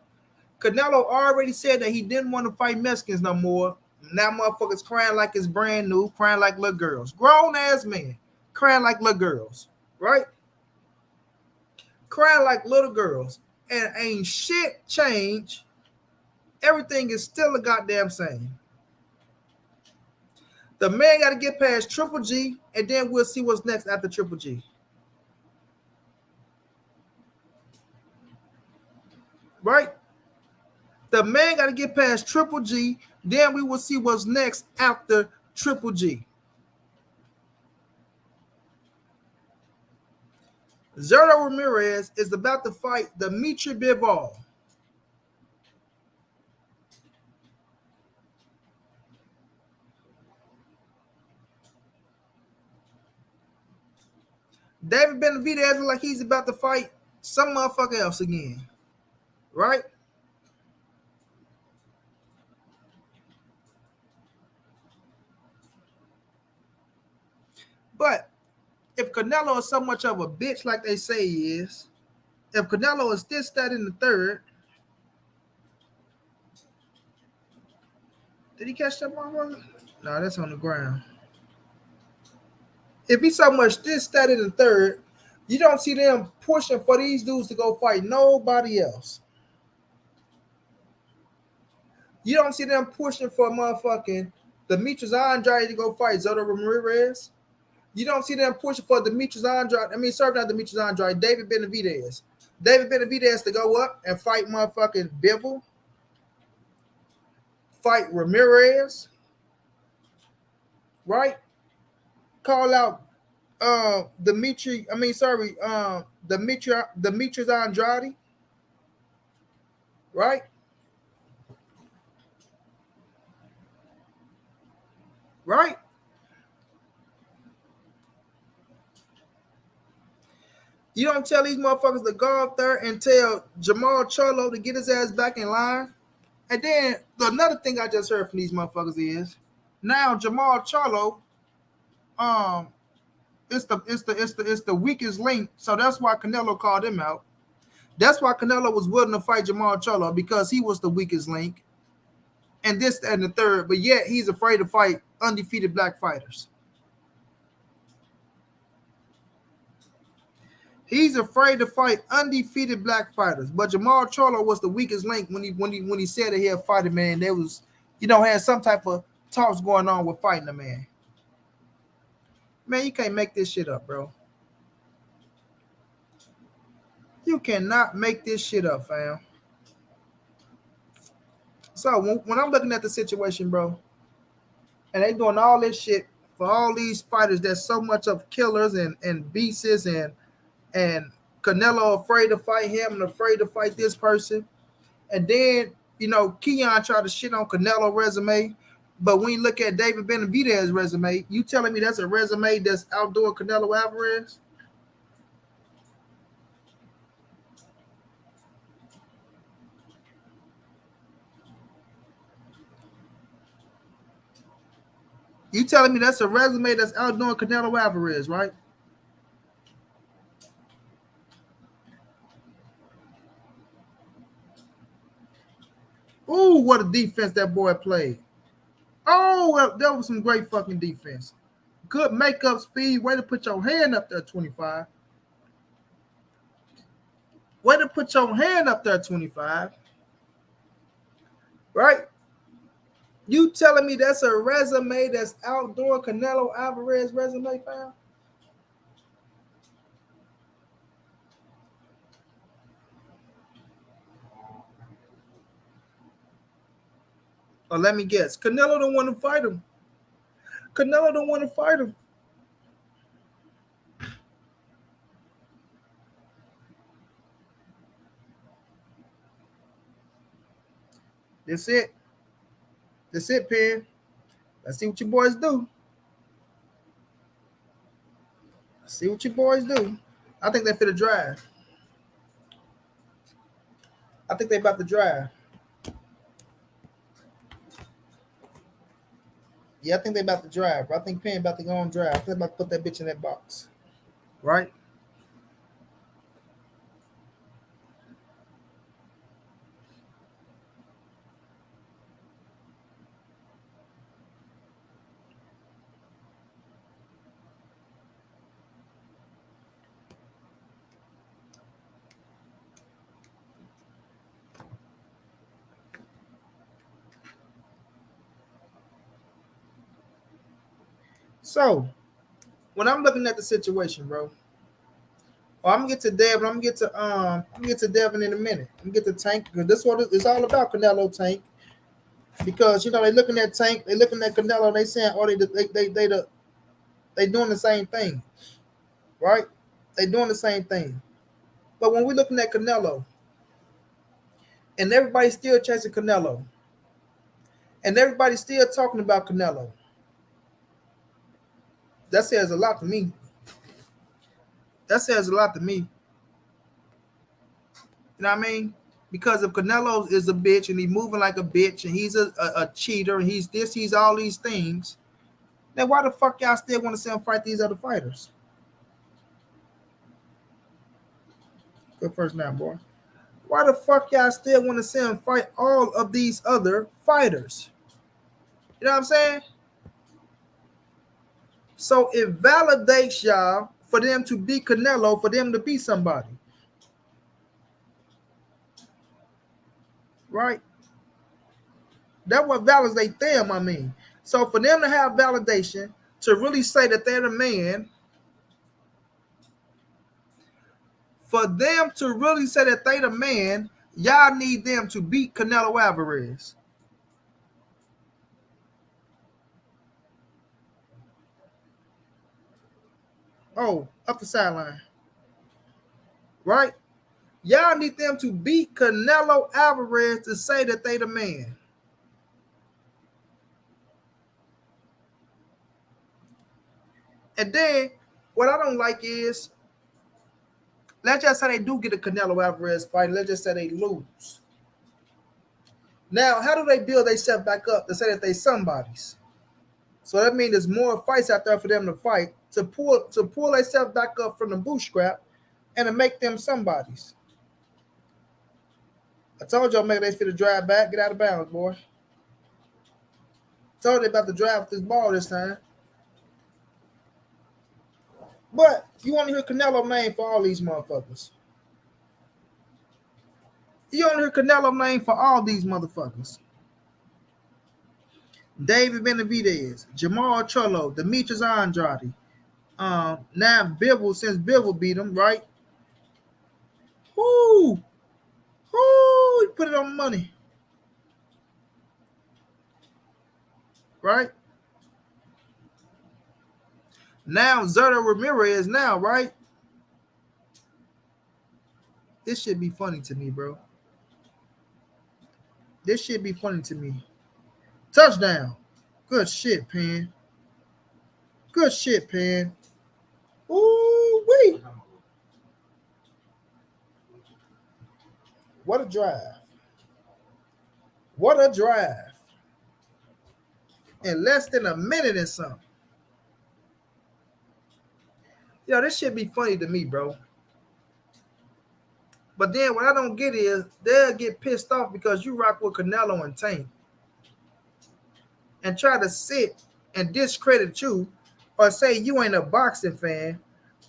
Canelo already said that he didn't want to fight Mexicans no more. Now motherfuckers crying like it's brand new, crying like little girls. Grown ass men crying like little girls. Right? Crying like little girls. And ain't shit changed. Everything is still a goddamn same. The man got to get past Triple G, and then we'll see what's next after Triple G. Right? The man got to get past Triple G, then we will see what's next after Triple G. Zerto Ramirez is about to fight Dimitri Bivol. David Benavidez looks like he's about to fight some motherfucker else again. Right? But if Canelo is so much of a bitch like they say he is, if Canelo is this, that, in the third, did he catch that motherfucker? No, that's on the ground. If he's so much this, that, in the third, you don't see them pushing for these dudes to go fight nobody else. You don't see them pushing for motherfucking Demetrius Andrade to go fight Zerto Ramirez. You don't see them pushing for Demetrius Andrade. Not Demetrius Andrade, David Benavidez. David Benavidez to go up and fight motherfucking Bivol. Fight Ramirez. Right? Call out Demetrius Andrade. Right? Right? You don't tell these motherfuckers to go up there and tell Jamal Charlo to get his ass back in line. And then another thing I just heard from these motherfuckers is now Jamal Charlo, it's the weakest link. So that's why Canelo called him out. That's why Canelo was willing to fight Jamal Charlo, because he was the weakest link. And this and the third, but yet he's afraid to fight undefeated black fighters. He's afraid to fight undefeated black fighters. But Jamal Charlo was the weakest link when he said that he'll fight a man. There was, had some type of talks going on with fighting a man. Man, you can't make this shit up, bro. You cannot make this shit up, fam. So when I'm looking at the situation, bro, and they doing all this shit for all these fighters that's so much of killers and beasts and Canelo afraid to fight him and afraid to fight this person. And then, Keon tried to shit on Canelo resume. But when you look at David Benavidez's resume, you telling me that's a resume that's outdoing Canelo Alvarez? You telling me that's a resume that's outdoing Canelo Alvarez, right? Ooh, what a defense that boy played. Oh, well, that was some great fucking defense. Good makeup speed. Way to put your hand up there, 25. Way to put your hand up there, 25. Right? You telling me that's a resume that's outdoing Canelo Alvarez resume, fam? Or let me guess, Canelo don't want to fight him. Canelo don't want to fight him. That's it. That's it, Pen. Let's see what your boys do. Let's see what your boys do. I think they fit a drive. I think they about to drive. Yeah, I think they about to drive. I think Penn about to go on drive. I think they about to put that bitch in that box. Right? So when I'm looking at the situation, bro, I'm gonna get to Devin. I'm gonna get to Devin in a minute. I'm gonna get to Tank because this what it's all about, Canelo Tank. Because you know they looking at Tank, they looking at Canelo, they saying, oh, they doing the same thing, right? They doing the same thing. But when we looking at Canelo, and everybody's still chasing Canelo, and everybody's still talking about Canelo, that says a lot to me. That says a lot to me. You know what I mean? Because if Canelo is a bitch and he's moving like a bitch and he's a cheater and he's this, he's all these things, then why the fuck y'all still want to see him fight these other fighters? Good first now, boy. Why the fuck y'all still want to see him fight all of these other fighters? You know what I'm saying? So it validates y'all for them to beat Canelo, for them to be somebody. Right? That's what validates them, I mean. So for them to have validation, to really say that they're the man, for them to really say that they the man, y'all need them to beat Canelo Alvarez. Oh, up the sideline. Right? Y'all need them to beat Canelo Alvarez to say that they the man. And then what I don't like is, let's just say they do get a Canelo Alvarez fight. Let's just say they lose. Now, how do they build themselves back up to say that they somebodies? So that means there's more fights out there for them to fight to pull themselves back up from the bootstrap and to make them somebodies. I told y'all maybe they fit to drive back, get out of bounds, boy. Told you about to drive with this ball this time. But you want to hear Canelo name for all these motherfuckers. You want to hear Canelo name for all these motherfuckers. David Benavidez, Jamal Charlo, Demetrius Andrade. Now Bivol, since Bivol beat him, right? Woo! Woo! He put it on money. Right? Now Zerto Ramirez now, right? This should be funny to me, bro. This should be funny to me. Touchdown. Good shit, Penn. Good shit, Penn. Ooh, wait. What a drive. What a drive. In less than a minute and something. Yo, this should be funny to me, bro. But then what I don't get is they'll get pissed off because you rock with Canelo and Tank and try to sit and discredit you or say you ain't a boxing fan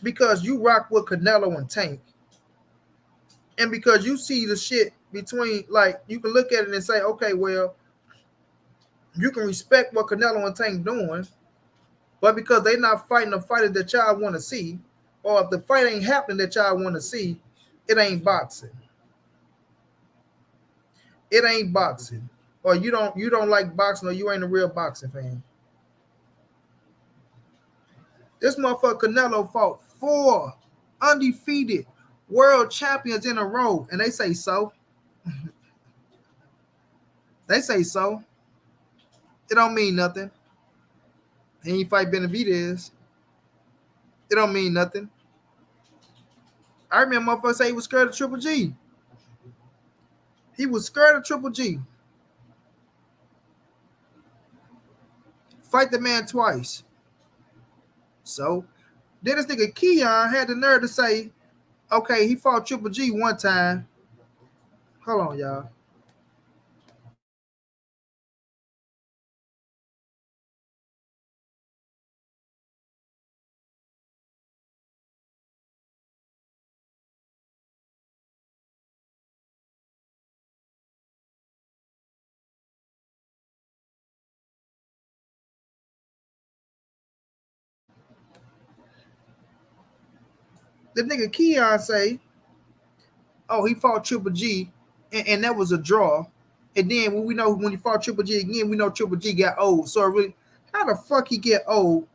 because you rock with Canelo and Tank. And because you see the shit between, like, you can look at it and say, okay, well, you can respect what Canelo and Tank doing, but because they not fighting the fighters that y'all want to see, or if the fight ain't happening that y'all want to see, it ain't boxing. It ain't boxing. or you don't like boxing, or you ain't a real boxing fan. This motherfucker Canelo fought 4 undefeated world champions in a row, and they say so. They say so. It don't mean nothing. And he fight Benavidez. It don't mean nothing. I remember motherfucker say he was scared of Triple G. He was scared of Triple G. Fight the man twice. So then this nigga Keon had the nerve to say, okay, he fought Triple G one time. Hold on, y'all. The nigga Keon say, oh, he fought Triple G, and that was a draw. And then when we know when he fought Triple G again, we know Triple G got old. So really, how the fuck he get old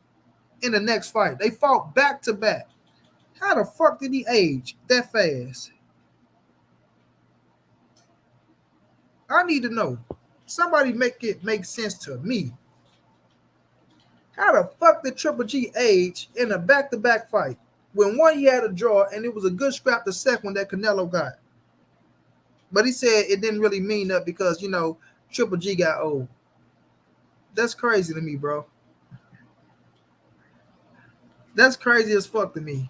in the next fight? They fought back to back. How the fuck did he age that fast? I need to know. Somebody make it make sense to me. How the fuck did Triple G age in a back-to-back fight? When one he had a draw and it was a good scrap the second one that Canelo got. But he said it didn't really mean that because, Triple G got old. That's crazy to me, bro. That's crazy as fuck to me.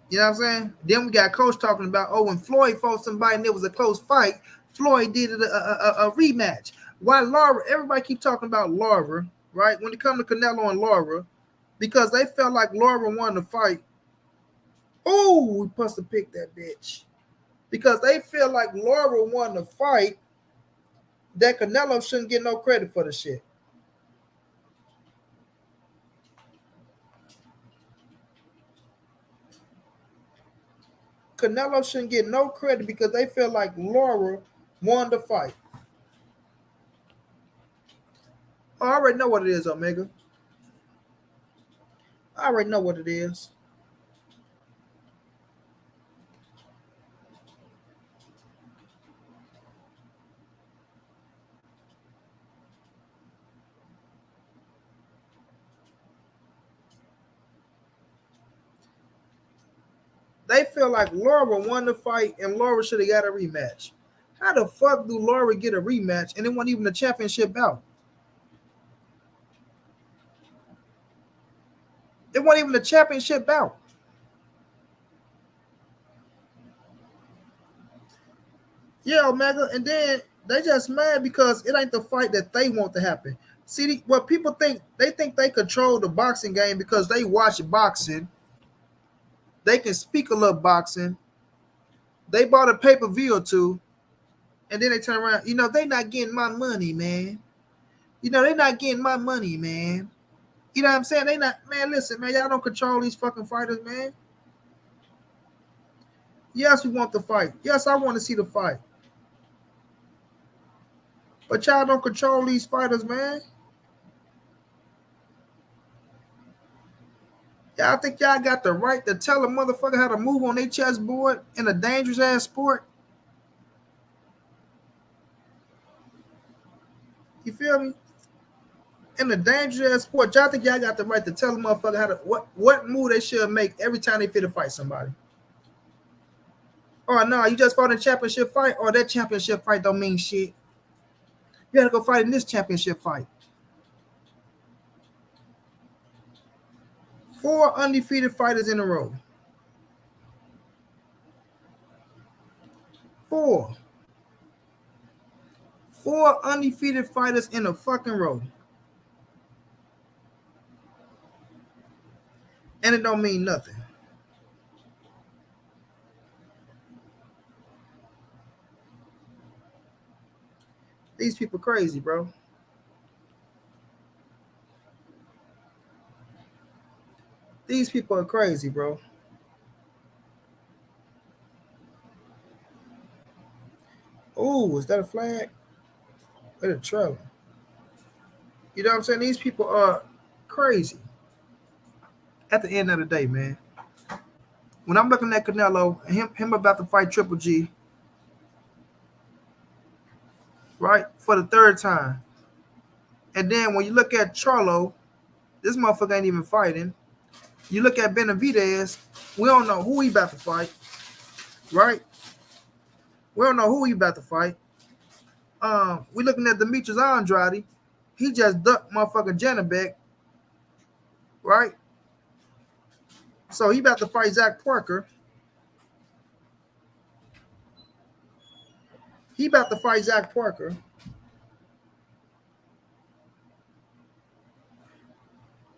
You know what I'm saying? Then we got Coach talking about, when Floyd fought somebody and it was a close fight, Floyd did a rematch. Why Lara? Everybody keep talking about Lara, right? When it comes to Canelo and Lara, because they felt like Lara won the fight. Oh, we supposed to pick that bitch. Because they feel like Lara won the fight, that Canelo shouldn't get no credit for the shit. Canelo shouldn't get no credit because they feel like Lara won the fight. Oh, I already know what it is, Omega. I already know what it is. They feel like Lara won the fight and Lara should have got a rematch. How the fuck do Lara get a rematch and it wasn't even a championship bout? It wasn't even a championship bout. Yeah, Omega, and then they just mad because it ain't the fight that they want to happen. See, what people think, they think they control the boxing game because they watch boxing. They can speak a little boxing. They bought a pay-per-view or two, and then they turn around. They not getting my money, man. They not getting my money, man. You know what I'm saying? They not, man, listen, man, y'all don't control these fucking fighters, man. Yes, we want the fight. Yes, I want to see the fight. But y'all don't control these fighters, man. Y'all think y'all got the right to tell a motherfucker how to move on their chessboard in a dangerous ass sport? You feel me? In a dangerous ass sport, y'all think y'all got the right to tell a motherfucker how to what move they should make every time they fit to fight somebody? Oh no, you just fought in a championship fight, or that championship fight don't mean shit. You gotta go fight in this championship fight. 4 undefeated fighters in a row. 4. 4 undefeated fighters in a fucking row. And it don't mean nothing. These people crazy, bro. These people are crazy, bro. Oh, is that a flag? It's a trailer. You know what I'm saying? These people are crazy. At the end of the day, man. When I'm looking at Canelo, him about to fight Triple G, right, for the third time. And then when you look at Charlo, this motherfucker ain't even fighting. You look at Benavidez, we don't know who he about to fight, right? We don't know who he about to fight. We looking at Demetrius Andrade. He just ducked motherfucker Janabek, right? So he about to fight Zach Parker. He about to fight Zach Parker.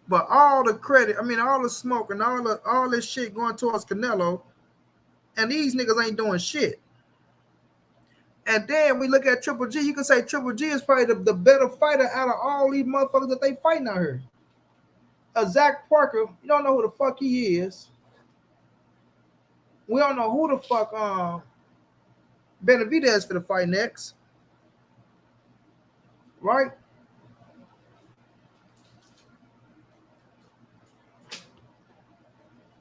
But all the credit, I mean, all the smoke and all this shit going towards Canelo, and these niggas ain't doing shit. And then we look at Triple G. You can say Triple G is probably the better fighter out of all these motherfuckers that they fighting out here. Zach Parker, you don't know who the fuck he is. We don't know who the fuck Benavidez for the fight next. Right?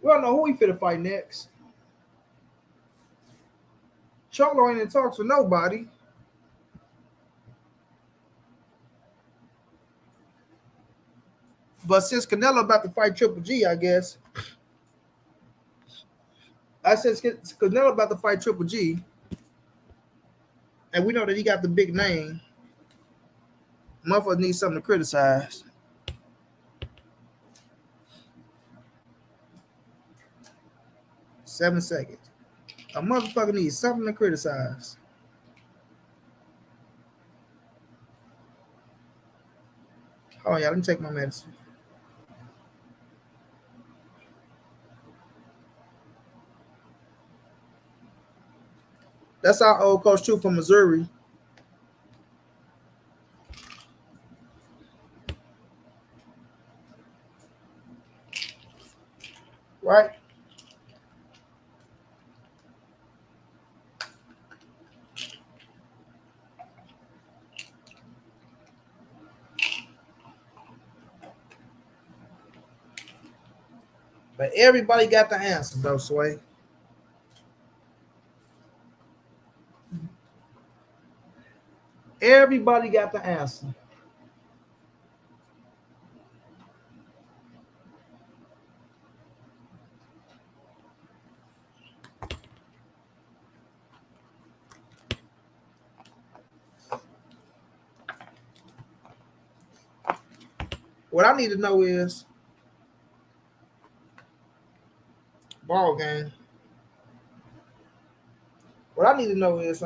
We don't know who he finna fight next. Charlo ain't in talks with nobody. But since Canelo about to fight Triple G, I guess. I said Canelo about to fight Triple G. And we know that he got the big name. Motherfuckers need something to criticize. Seven seconds. A motherfucker needs something to criticize. Oh yeah, let me take my medicine. That's our old coach too from Missouri. Right? But everybody got the answer, though, Sway. Everybody got the answer. What I need to know is ball game. What I need to know is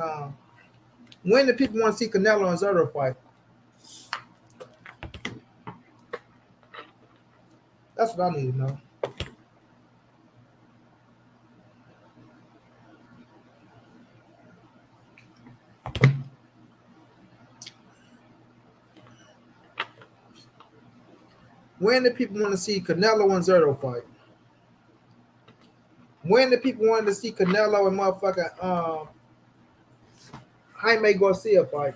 when do people want to see Canelo and Zerto fight? That's what I need to know. When do people want to see Canelo and Zerto fight? When do people want to see Canelo and motherfucker Jaime Garcia fight?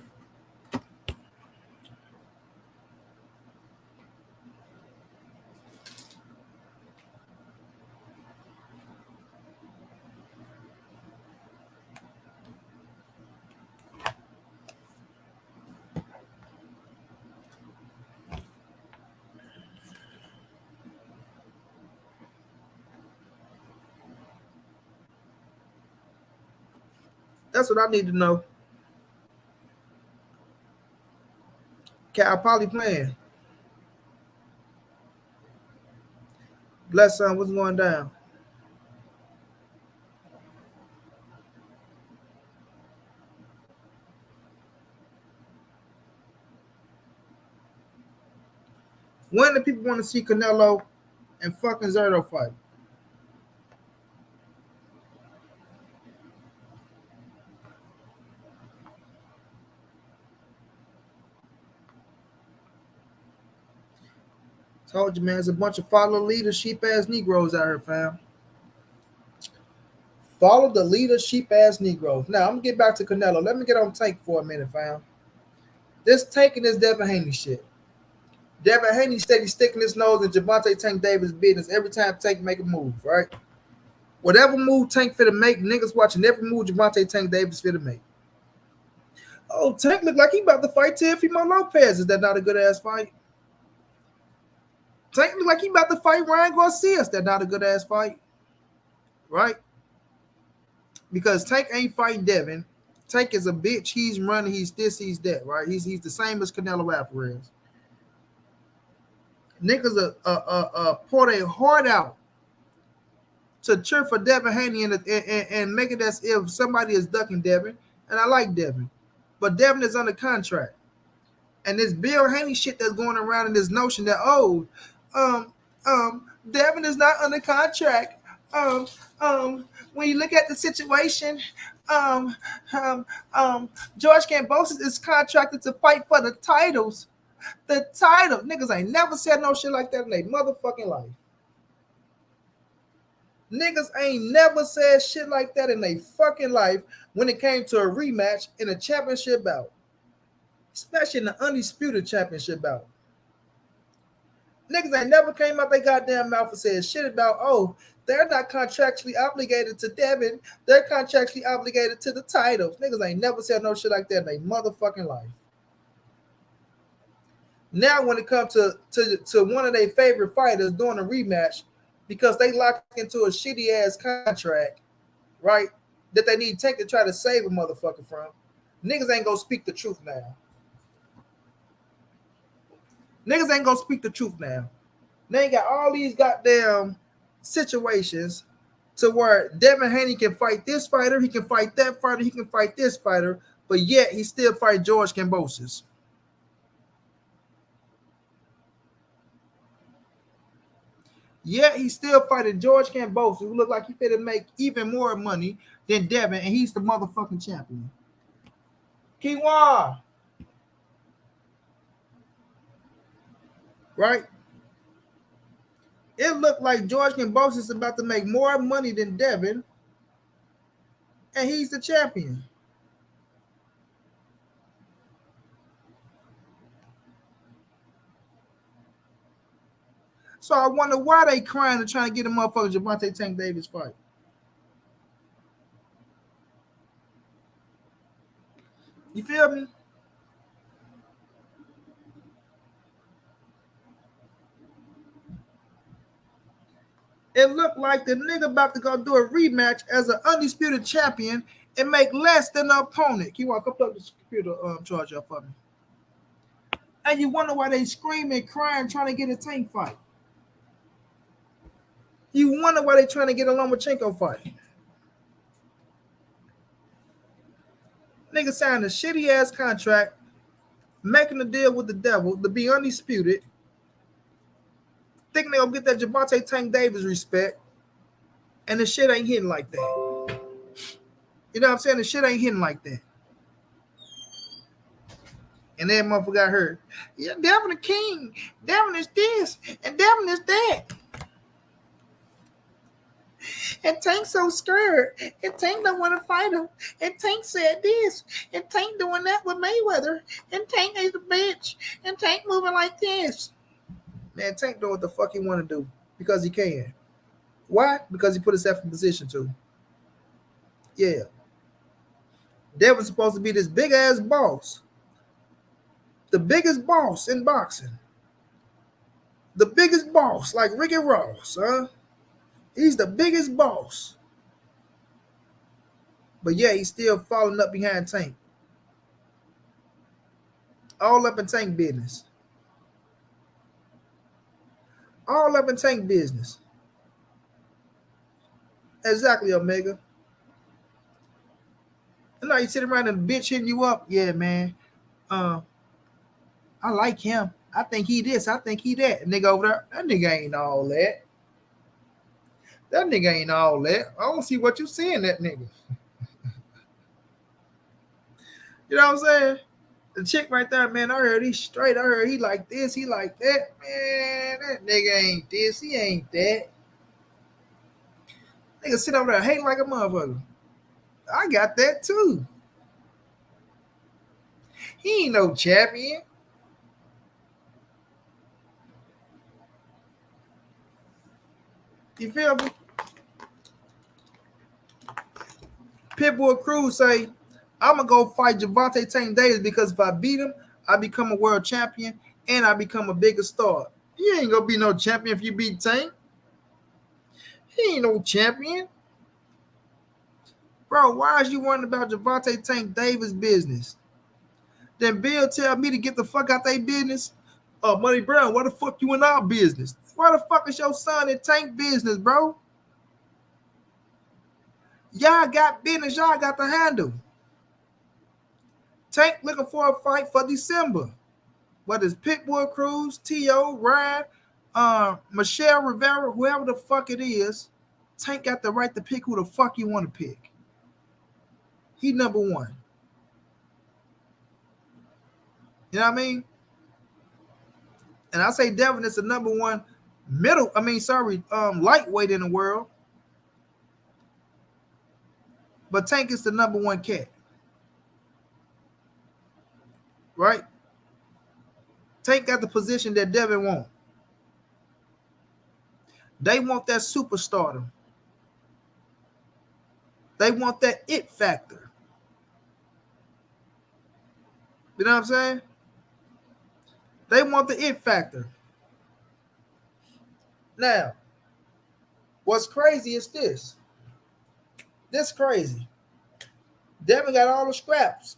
That's what I need to know. Cal Poly playing. Bless son, what's going down? When do people want to see Canelo and fucking Zerto fight? Told you, man, there's a bunch of follow leader sheep ass Negroes out here, fam. Follow the leader, sheep ass Negroes. Now, I'm going to get back to Canelo. Let me get on Tank for a minute, fam. This Tank and this Devin Haney shit. Devin Haney steady sticking his nose in Gervonta Tank Davis' business every time Tank make a move, right? Whatever move Tank finna make, niggas watching every move Gervonta Tank Davis finna make. Oh, Tank look like he about to fight Teofimo Lopez. Is that not a good ass fight? Tank look like he about to fight Ryan Garcia. Is that not a good ass fight? Right? Because Tank ain't fighting Devin. Tank is a bitch. He's running. He's this. He's that. Right? He's the same as Canelo Alvarez. Niggas pour their heart out to cheer for Devin Haney and make it as if somebody is ducking Devin. And I like Devin. But Devin is under contract. And this Bill Haney shit that's going around in this notion that, Devin is not under contract. When you look at the situation, George Kambosos is contracted to fight for the titles. The title. Niggas ain't never said no shit like that in their motherfucking life. Niggas ain't never said shit like that in their fucking life when it came to a rematch in a championship bout. Especially in the undisputed championship bout. Niggas ain't never came out their goddamn mouth and said shit about, they're not contractually obligated to Devin. They're contractually obligated to the titles. Niggas ain't never said no shit like that in their motherfucking life. Now when it comes to one of their favorite fighters doing a rematch because they locked into a shitty ass contract, right, that they need to take to try to save a motherfucker from, niggas ain't gonna speak the truth now. Niggas ain't gonna speak the truth now. They got all these goddamn situations to where Devin Haney can fight this fighter, he can fight that fighter, he can fight this fighter, but yet he still fight George Kambosos. Yet he's still fighting George Kambosos, who look like he finna make even more money than Devin, and he's the motherfucking champion. Kiwan. Right? It looked like George Kambosos is about to make more money than Devin, and he's the champion. So I wonder why they crying and trying to get a motherfucker Gervonta Tank Davis fight. You feel me? It looked like the nigga about to go do a rematch as an undisputed champion and make less than the opponent. Can you walk up the computer charge up for me? And you wonder why they screaming, crying, trying to get a Tank fight. You wonder why they trying to get a Lomachenko fight. Nigga signed a shitty ass contract, making a deal with the devil to be undisputed, thinking they'll get that Gervonta Tank Davis respect, and the shit ain't hitting like that. You know what I'm saying? The shit ain't hitting like that. And that motherfucker got hurt. Yeah, Devin the king. Devin is this, and Devin is that. And Tank so scared. And Tank don't want to fight him. And Tank said this. And Tank doing that with Mayweather. And Tank is a bitch. And Tank moving like this. Man, Tank doing what the fuck he want to do. Because he can. Why? Because he put himself in position to. Yeah. Devin's supposed to be this big ass boss. The biggest boss in boxing. The biggest boss, like Ricky Ross, huh? He's the biggest boss. But yeah, he's still falling up behind Tank. All up in Tank business. All up in Tank business. Exactly, Omega. And now you sit around and bitch hitting you up. Yeah, man. I like him. I think he this. I think he that. Nigga over there. That nigga ain't all that. That nigga ain't all that. I don't see what you see in that nigga. You know what I'm saying? The chick right there, man, I heard he straight. I heard he like this, he like that. Man, that nigga ain't this, he ain't that. Nigga sit over there hating like a motherfucker. I got that too. He ain't no champion. You feel me? Pitbull Cruz say, I'm gonna go fight Gervonta Tank Davis because if I beat him, I become a world champion and I become a bigger star. You ain't gonna be no champion if you beat Tank. He ain't no champion. Bro, why is you worrying about Gervonta Tank Davis business? Then Bill tell me to get the fuck out their business. Montray-Brown, why the fuck you in our business? Why the fuck is your son in Tank business, bro? Y'all got business, y'all got to handle. Tank looking for a fight for December. Whether it's Pitbull Cruz, T.O., Ryan, Michelle Rivera, whoever the fuck it is, Tank got the right to pick who the fuck you want to pick. He number one. You know what I mean? And I say Devin is the number one lightweight in the world. But Tank is the number one cat. Right? Tank got the position that Devin wants. They want that superstardom. They want that it factor. You know what I'm saying? They want the it factor. Now, what's crazy is this. This crazy. Devin got all the scraps,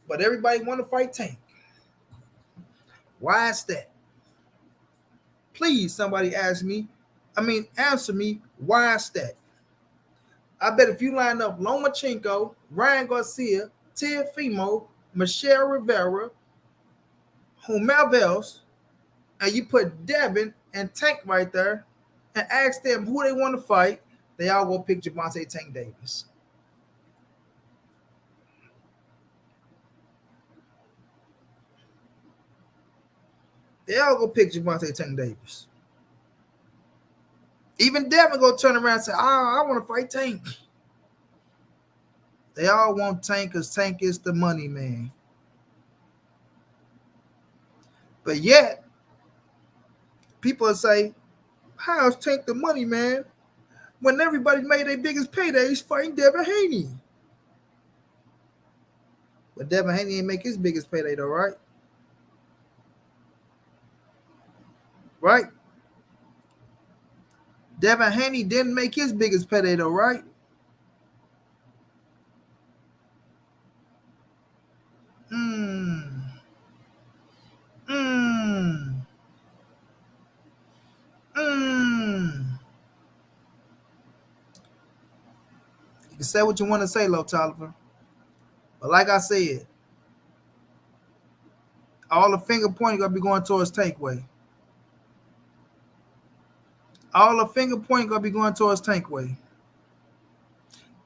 but everybody want to fight Tank. Why is that? Please, somebody answer me, why is that? I bet if you line up Lomachenko, Ryan Garcia, Teofimo, Michelle Rivera, whomever else, and you put Devin and Tank right there and ask them who they want to fight, they all go pick Gervonta Tank Davis. They all go pick Gervonta Tank Davis. Even Devin go turn around and say, I want to fight Tank. They all want Tank because Tank is the money man. But yet, people say, how's Tank the money man when everybody made their biggest paydays fighting Devin Haney? But Devin Haney didn't make his biggest payday though, right? Right? Devin Haney didn't make his biggest payday though, right? You can say what you want to say, Lo Tolliver. But like I said, all the finger pointing gonna be going towards Tank way. All the finger pointing gonna be going towards Tank way.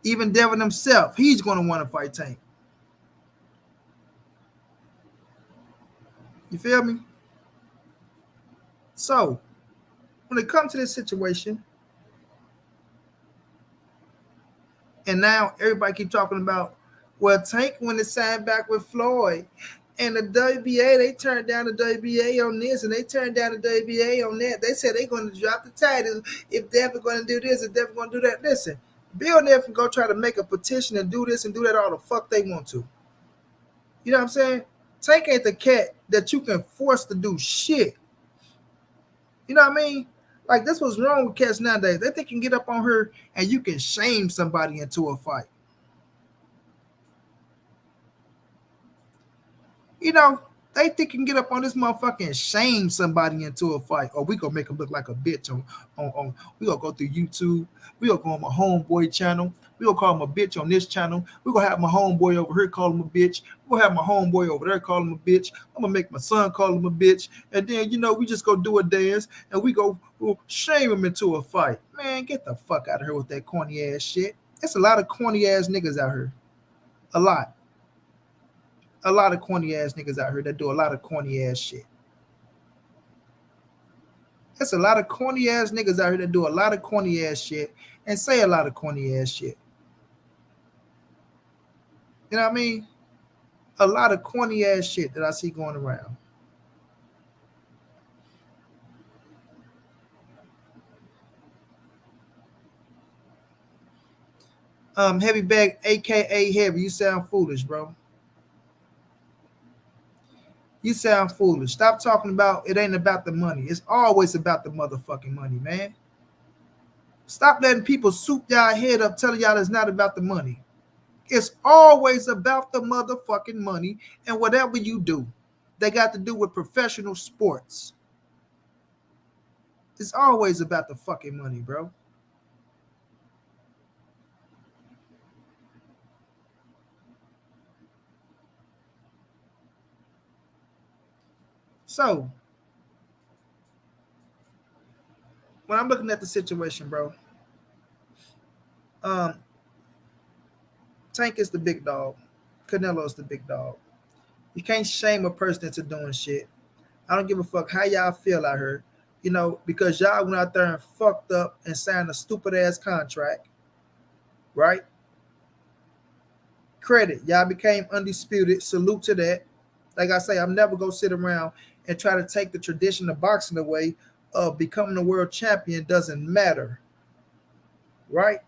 Even Devin himself, he's gonna want to fight Tank. You feel me? So, when it comes to this situation, and now everybody keep talking about, well, Tank when it signed back with Floyd, and the WBA, they turned down the WBA on this, and they turned down the WBA on that. They said they're going to drop the title if Devin going to do this, if Devin going to do that. Listen, Bill and Devin go try to make a petition and do this and do that all the fuck they want to. You know what I'm saying? Tank ain't the cat that you can force to do shit. You know what I mean? Like, this was wrong with cats nowadays. They think you can get up on her and you can shame somebody into a fight. You know, they think you can get up on this motherfucker and shame somebody into a fight. Or we gonna make them look like a bitch on we gonna go through YouTube. We gonna go on my homeboy channel. We gonna call him a bitch on this channel. We gonna have my homeboy over here call him a bitch. We gonna have my homeboy over there call him a bitch. I'm gonna make my son call him a bitch. And then, you know, we just go do a dance and we'll shame him into a fight. Man, get the fuck out of here with that corny ass shit. There's a lot of corny ass niggas out here. A lot of corny ass niggas out here that do a lot of corny ass shit. There's a lot of corny ass niggas out here that do a lot of corny ass shit. and say a lot of corny ass shit. You know what I mean? A lot of corny ass shit that I see going around. Heavy bag, aka heavy. You sound foolish, bro. You sound foolish. Stop talking about it ain't about the money. It's always about the motherfucking money, man. Stop letting people soup y'all head up telling y'all it's not about the money. It's always about the motherfucking money and whatever you do. They got to do with professional sports. It's always about the fucking money, bro. So, when I'm looking at the situation, bro, um, Tank is the big dog. Canelo is the big dog. You can't shame a person into doing shit. I don't give a fuck how y'all feel out here, because y'all went out there and fucked up and signed a stupid ass contract, right? Credit. Y'all became undisputed. Salute to that. Like I say, I'm never gonna sit around and try to take the tradition of boxing away of becoming a world champion. Doesn't matter, right?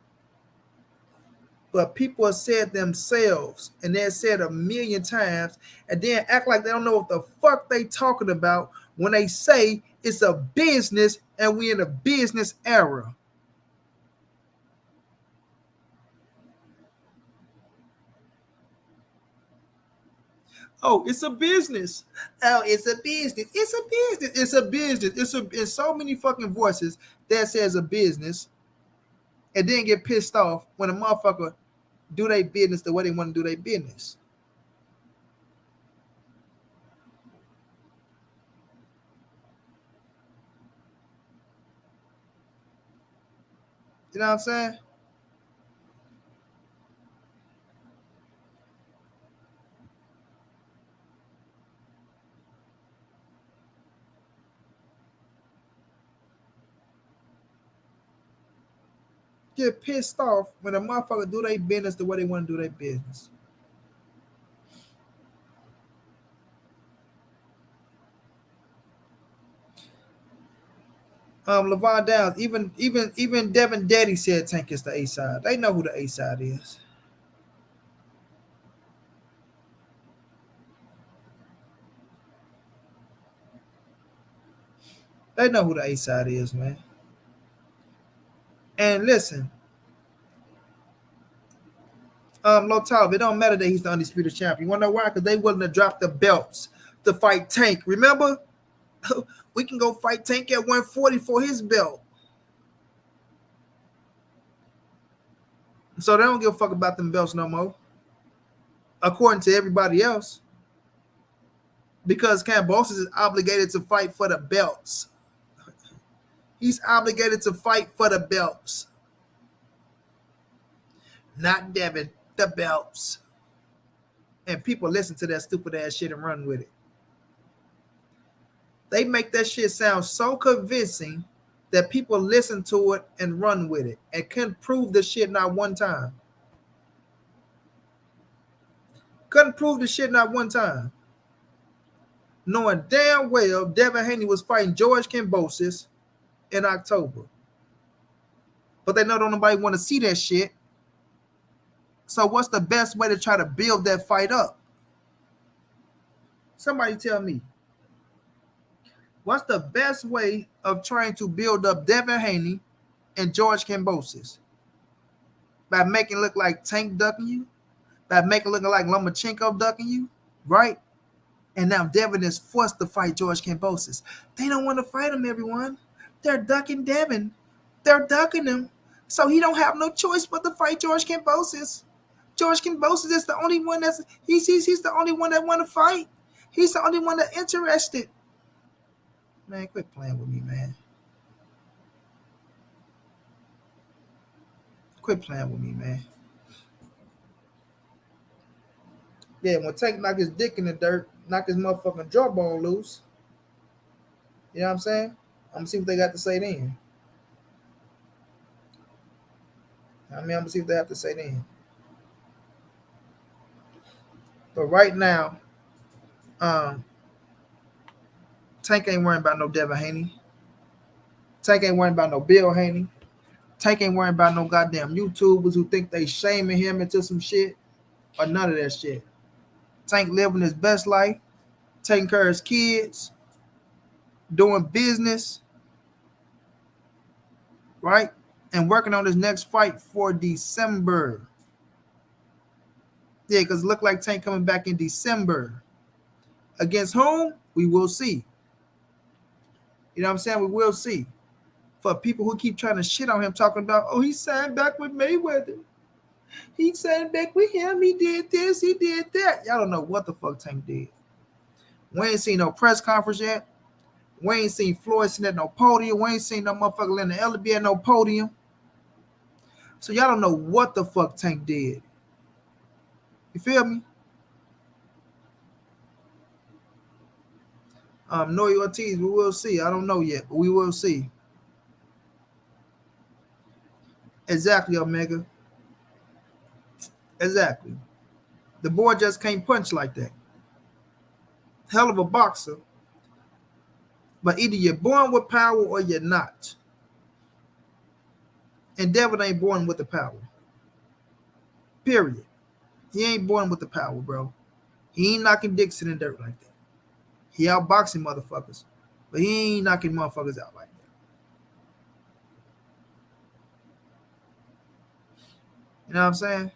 But people have said themselves, and they're said a million times, and then act like they don't know what the fuck they talking about when they say it's a business and we in a business era. Oh, it's a business. Oh, it's a business. It's a business. It's a business. It's so many fucking voices that says a business, and then get pissed off when a motherfucker do their business the way they want to do their business. You know what I'm saying? Get pissed off when a motherfucker do their business the way they want to do their business. Levon Downs, even Devin Daddy said Tank is the A side. They know who the A side is. They know who the A side is, man. And listen, Low Top, it don't matter that he's the undisputed champion. You wanna know why? Because they willing to drop the belts to fight Tank. Remember? We can go fight Tank at 140 for his belt. So they don't give a fuck about them belts no more. According to everybody else. Because Cambosis is obligated to fight for the belts. He's obligated to fight for the belts. Not Devin, the belts. And people listen to that stupid ass shit and run with it. They make that shit sound so convincing that people listen to it and run with it and couldn't prove the shit not one time. Couldn't prove the shit not one time. Knowing damn well Devin Haney was fighting George Kambosos in October. But they know don't nobody want to see that shit. So what's the best way to try to build that fight up? Somebody tell me. What's the best way of trying to build up Devin Haney and George Kambosos? By making it look like Tank ducking you? By making it look like Lomachenko ducking you? Right? And now Devin is forced to fight George Kambosos. They don't want to fight him, everyone. They're ducking Devin. They're ducking him. So he don't have no choice but to fight George Kambosos. George Kambosos is the only one he's the only one that want to fight. He's the only one that's interested. Man, quit playing with me, man. Quit playing with me, man. Yeah, when Tank knock his dick in the dirt, knock his motherfucking jawbone loose. You know what I'm saying? I'm gonna see what they got to say then. I mean, I'm gonna see what they have to say then. But right now, um, Tank ain't worrying about no Devin Haney. Tank ain't worrying about no Bill Haney. Tank ain't worrying about no goddamn YouTubers who think they shaming him into some shit or none of that shit. Tank living his best life, taking care of his kids, doing business, right? And working on his next fight for December. Yeah, because it looked like Tank coming back in December. Against whom? We will see. You know what I'm saying? We will see. For people who keep trying to shit on him, talking about, oh, he signed back with Mayweather. He signed back with him. He did this. He did that. Y'all don't know what the fuck Tank did. We ain't seen no press conference yet. We ain't seen Floyd sitting at no podium. We ain't seen no motherfucker Linda Elder be at no podium. So y'all don't know what the fuck Tank did. You feel me? Noy Ortiz, we will see. I don't know yet, but we will see. Exactly, Omega. Exactly. The boy just can't punch like that. Hell of a boxer. But either you're born with power or you're not. And Devin ain't born with the power. Period. He ain't born with the power, bro. He ain't knocking dicks in the dirt like that. He outboxing motherfuckers. But he ain't knocking motherfuckers out like that. You know what I'm saying?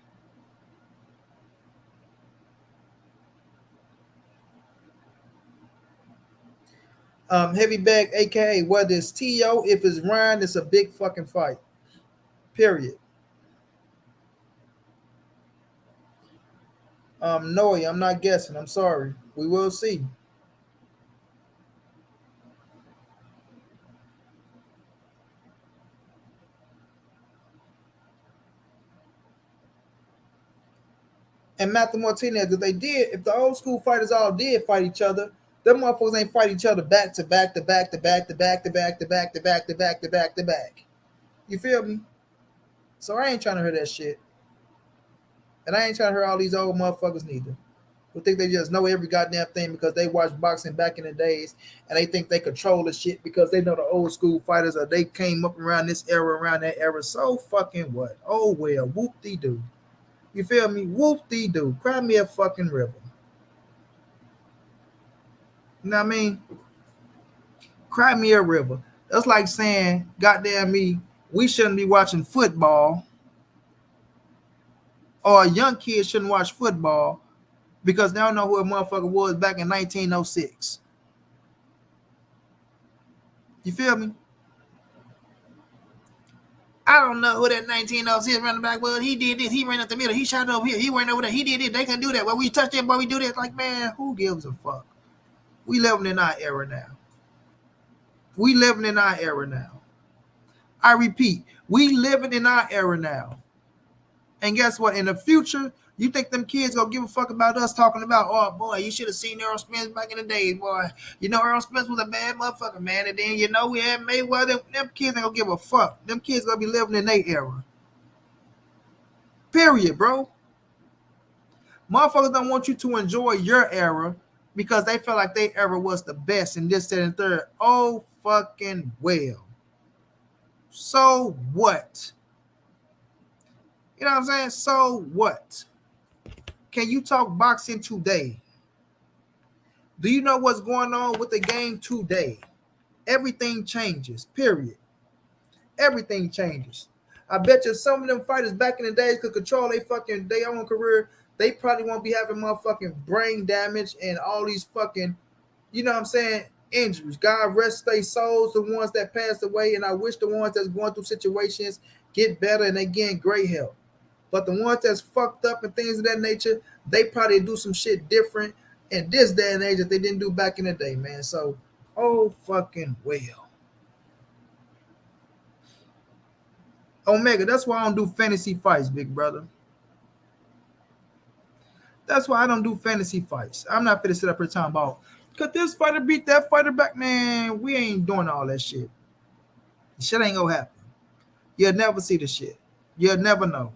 Heavy bag, aka whether it's T.O., if it's Ryan, it's a big fucking fight. Period. Noe, I'm not guessing. I'm sorry. We will see. And Matthew Martinez, if they did, if the old school fighters all did fight each other, them motherfuckers ain't fight each other back to back to back to back to back to back to back to back to back to back to back. You feel me? So I ain't trying to hear that shit. And I ain't trying to hear all these old motherfuckers neither. Who think they just know every goddamn thing because they watched boxing back in the days and they think they control the shit because they know the old school fighters or they came up around this era, around that era. So fucking what? Oh well, whoop-de-doo. You feel me? Whoop-de-doo. Cry me a fucking river. You know what I mean? Cry me a river. That's like saying, goddamn me, we shouldn't be watching football or a young kid shouldn't watch football because they don't know who a motherfucker was back in 1906. You feel me? I don't know who that 1906 running back was. He did this. He ran up the middle. He shot over here. He went over there. He did it. They can do that. Well, we touch that, boy. We do this. Like, man, who gives a fuck? We living in our era now. We living in our era now. I repeat, we living in our era now. And guess what? In the future, you think them kids gonna give a fuck about us talking about, oh boy, you should have seen Errol Spence back in the day, boy. You know Errol Spence was a bad motherfucker, man. And then you know we had Mayweather. Them kids ain't gonna give a fuck. Them kids gonna be living in their era. Period, bro. Motherfuckers don't want you to enjoy your era because they feel like their era was the best and this, that, and third. Oh fucking well. So what? You know what I'm saying? So what? Can you talk boxing today? Do you know what's going on with the game today? Everything changes, period. Everything changes. I bet you some of them fighters back in the days could control their own career. They probably won't be having motherfucking brain damage and all these fucking, you know what I'm saying, injuries. God rest their souls, the ones that passed away, and I wish the ones that's going through situations get better and they gain great health. But the ones that's fucked up and things of that nature, they probably do some shit different in this day and age that they didn't do back in the day, man. So, oh fucking well. Omega, that's why I don't do fantasy fights, big brother. That's why I don't do fantasy fights. I'm not finna sit up here talking about, could this fighter beat that fighter back? Man, we ain't doing all that shit. The shit ain't gonna happen. You'll never see the shit. You'll never know.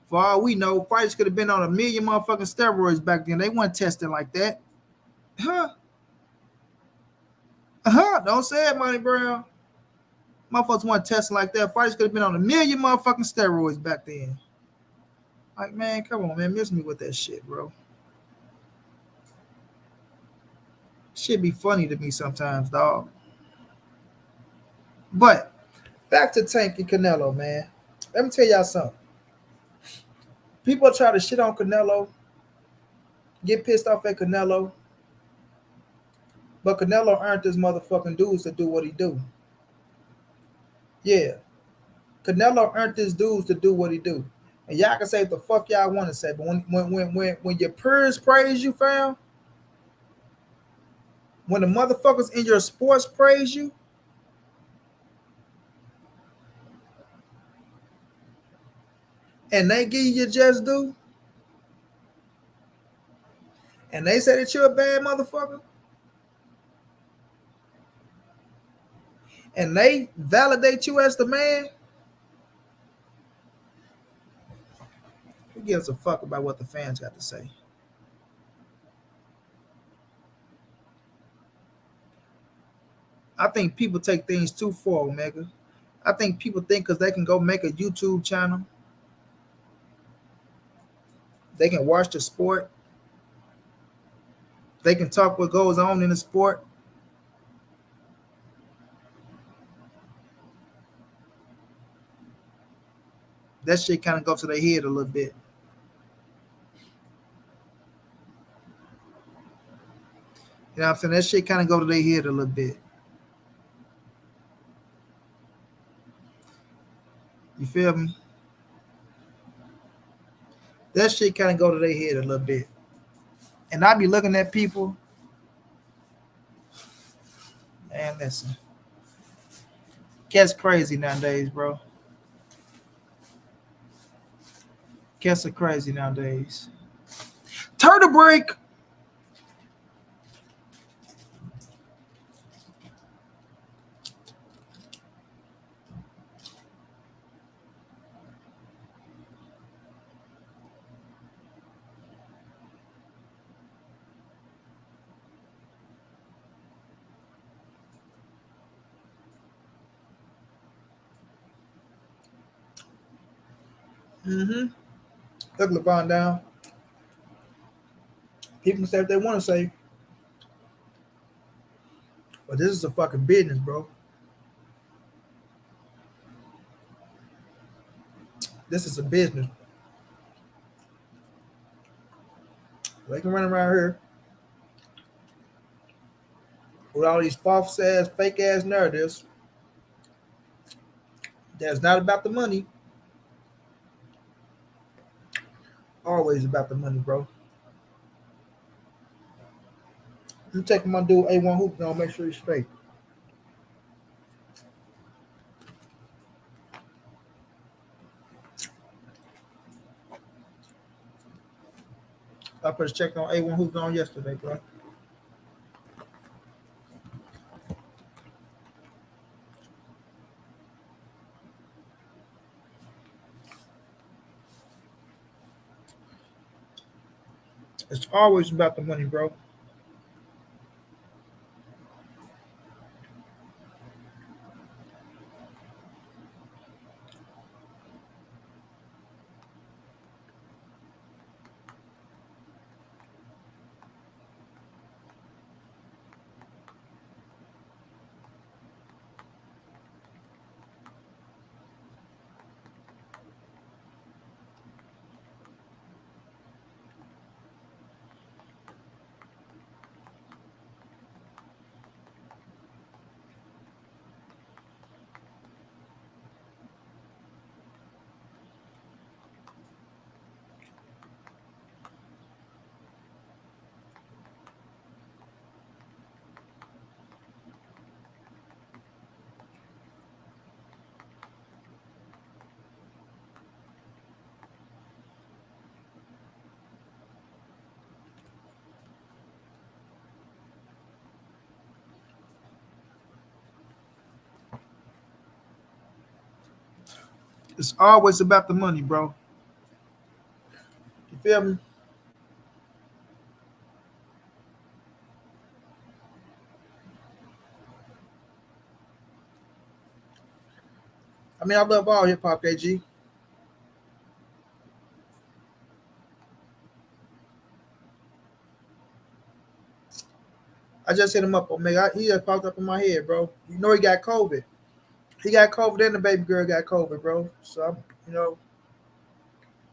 For all we know, fighters could have been on a million motherfucking steroids back then. They weren't testing like that. Huh? Don't say it, Monty Brown. Motherfuckers weren't testing like that. Fighters could have been on a million motherfucking steroids back then. Like, man, come on, man. Miss me with that shit, bro. Shit be funny to me sometimes, dog. But back to Tank and Canelo, man. Let me tell y'all something. People try to shit on Canelo, get pissed off at Canelo, but Canelo earned his motherfucking dues to do what he do. Yeah, Canelo earned his dues to do what he do. And y'all can say what the fuck y'all want to say, but when your peers praise you, fam, when the motherfuckers in your sports praise you, and they give you your just due, and they say that you're a bad motherfucker, and they validate you as the man, who gives a fuck about what the fans got to say? I think people take things too far, Omega. I think people think because they can go make a YouTube channel, they can watch the sport, they can talk what goes on in the sport. That shit kind of goes to their head a little bit. You know what I'm saying? That shit kind of go to their head a little bit. You feel me? That shit kind of go to their head a little bit. And I be looking at people, man, listen. Cats crazy nowadays, bro. Cats are crazy nowadays. Turtle break. Mm-hmm. Look LeBron down. People can say what they want to say, but this is a fucking business, bro. This is a business. They can run around here with all these false ass, fake ass narratives that's not about the money. Always about the money, bro. You take my dude A1 hoop now, make sure he's straight. I put a check on A1 hoop on yesterday, bro. It's always about the money, bro. It's always about the money, bro. You feel me? I mean, I love all hip hop, KG. I just hit him up. He just popped up in my head, bro. You know he got COVID. He got COVID and the baby girl got COVID, bro. So I'm,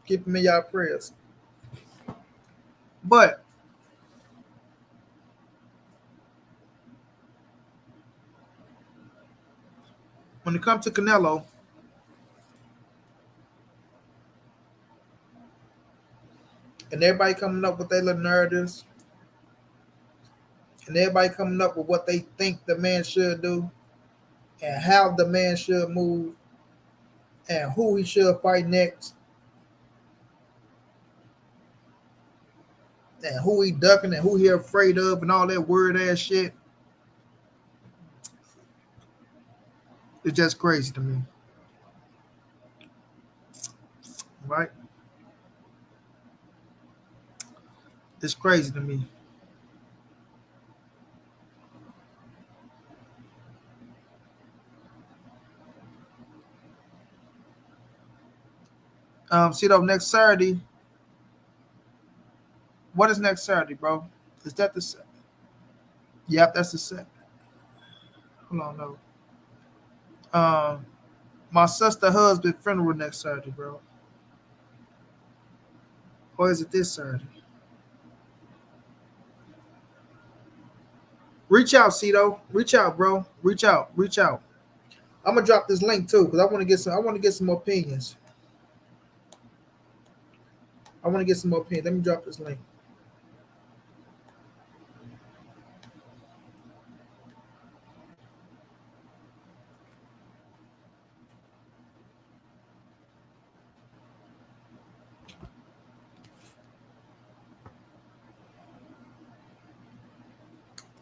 keep him in y'all prayers. But when it comes to Canelo, and everybody coming up with their little narratives, and everybody coming up with what they think the man should do, and how the man should move, and who he should fight next, and who he ducking, and who he afraid of, and all that weird ass shit. It's just crazy to me, right? It's crazy to me. See though, next Saturday. What is next Saturday, bro? Is that the? Yep, that's the set. Hold on, no. My sister husband funeral next Saturday, bro. Or is it this Saturday? Reach out, Cito. Reach out, bro. Reach out. Reach out. I'm gonna drop this link too because I want to get some. I want to get some opinions. I want to get some opinions. Let me drop this link.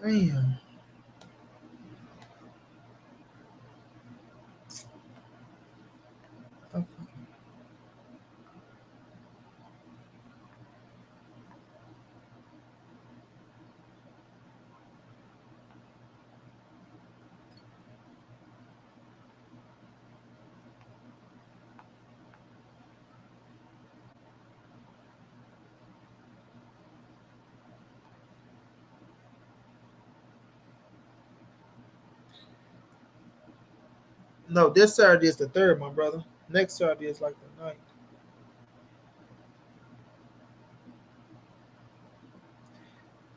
Damn. No, this Saturday is the third, my brother. Next Saturday is like the ninth.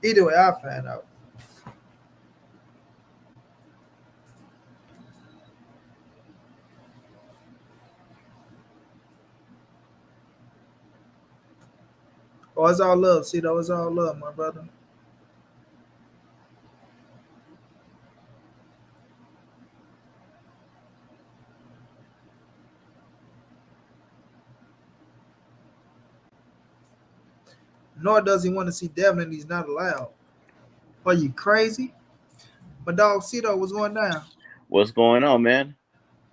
Either way, I'll find out. Oh, it's all love, Cito. It's all love, my brother. Nor does he want to see Devin and he's not allowed. Are you crazy? My dog Cito, what's going down? What's going on, man?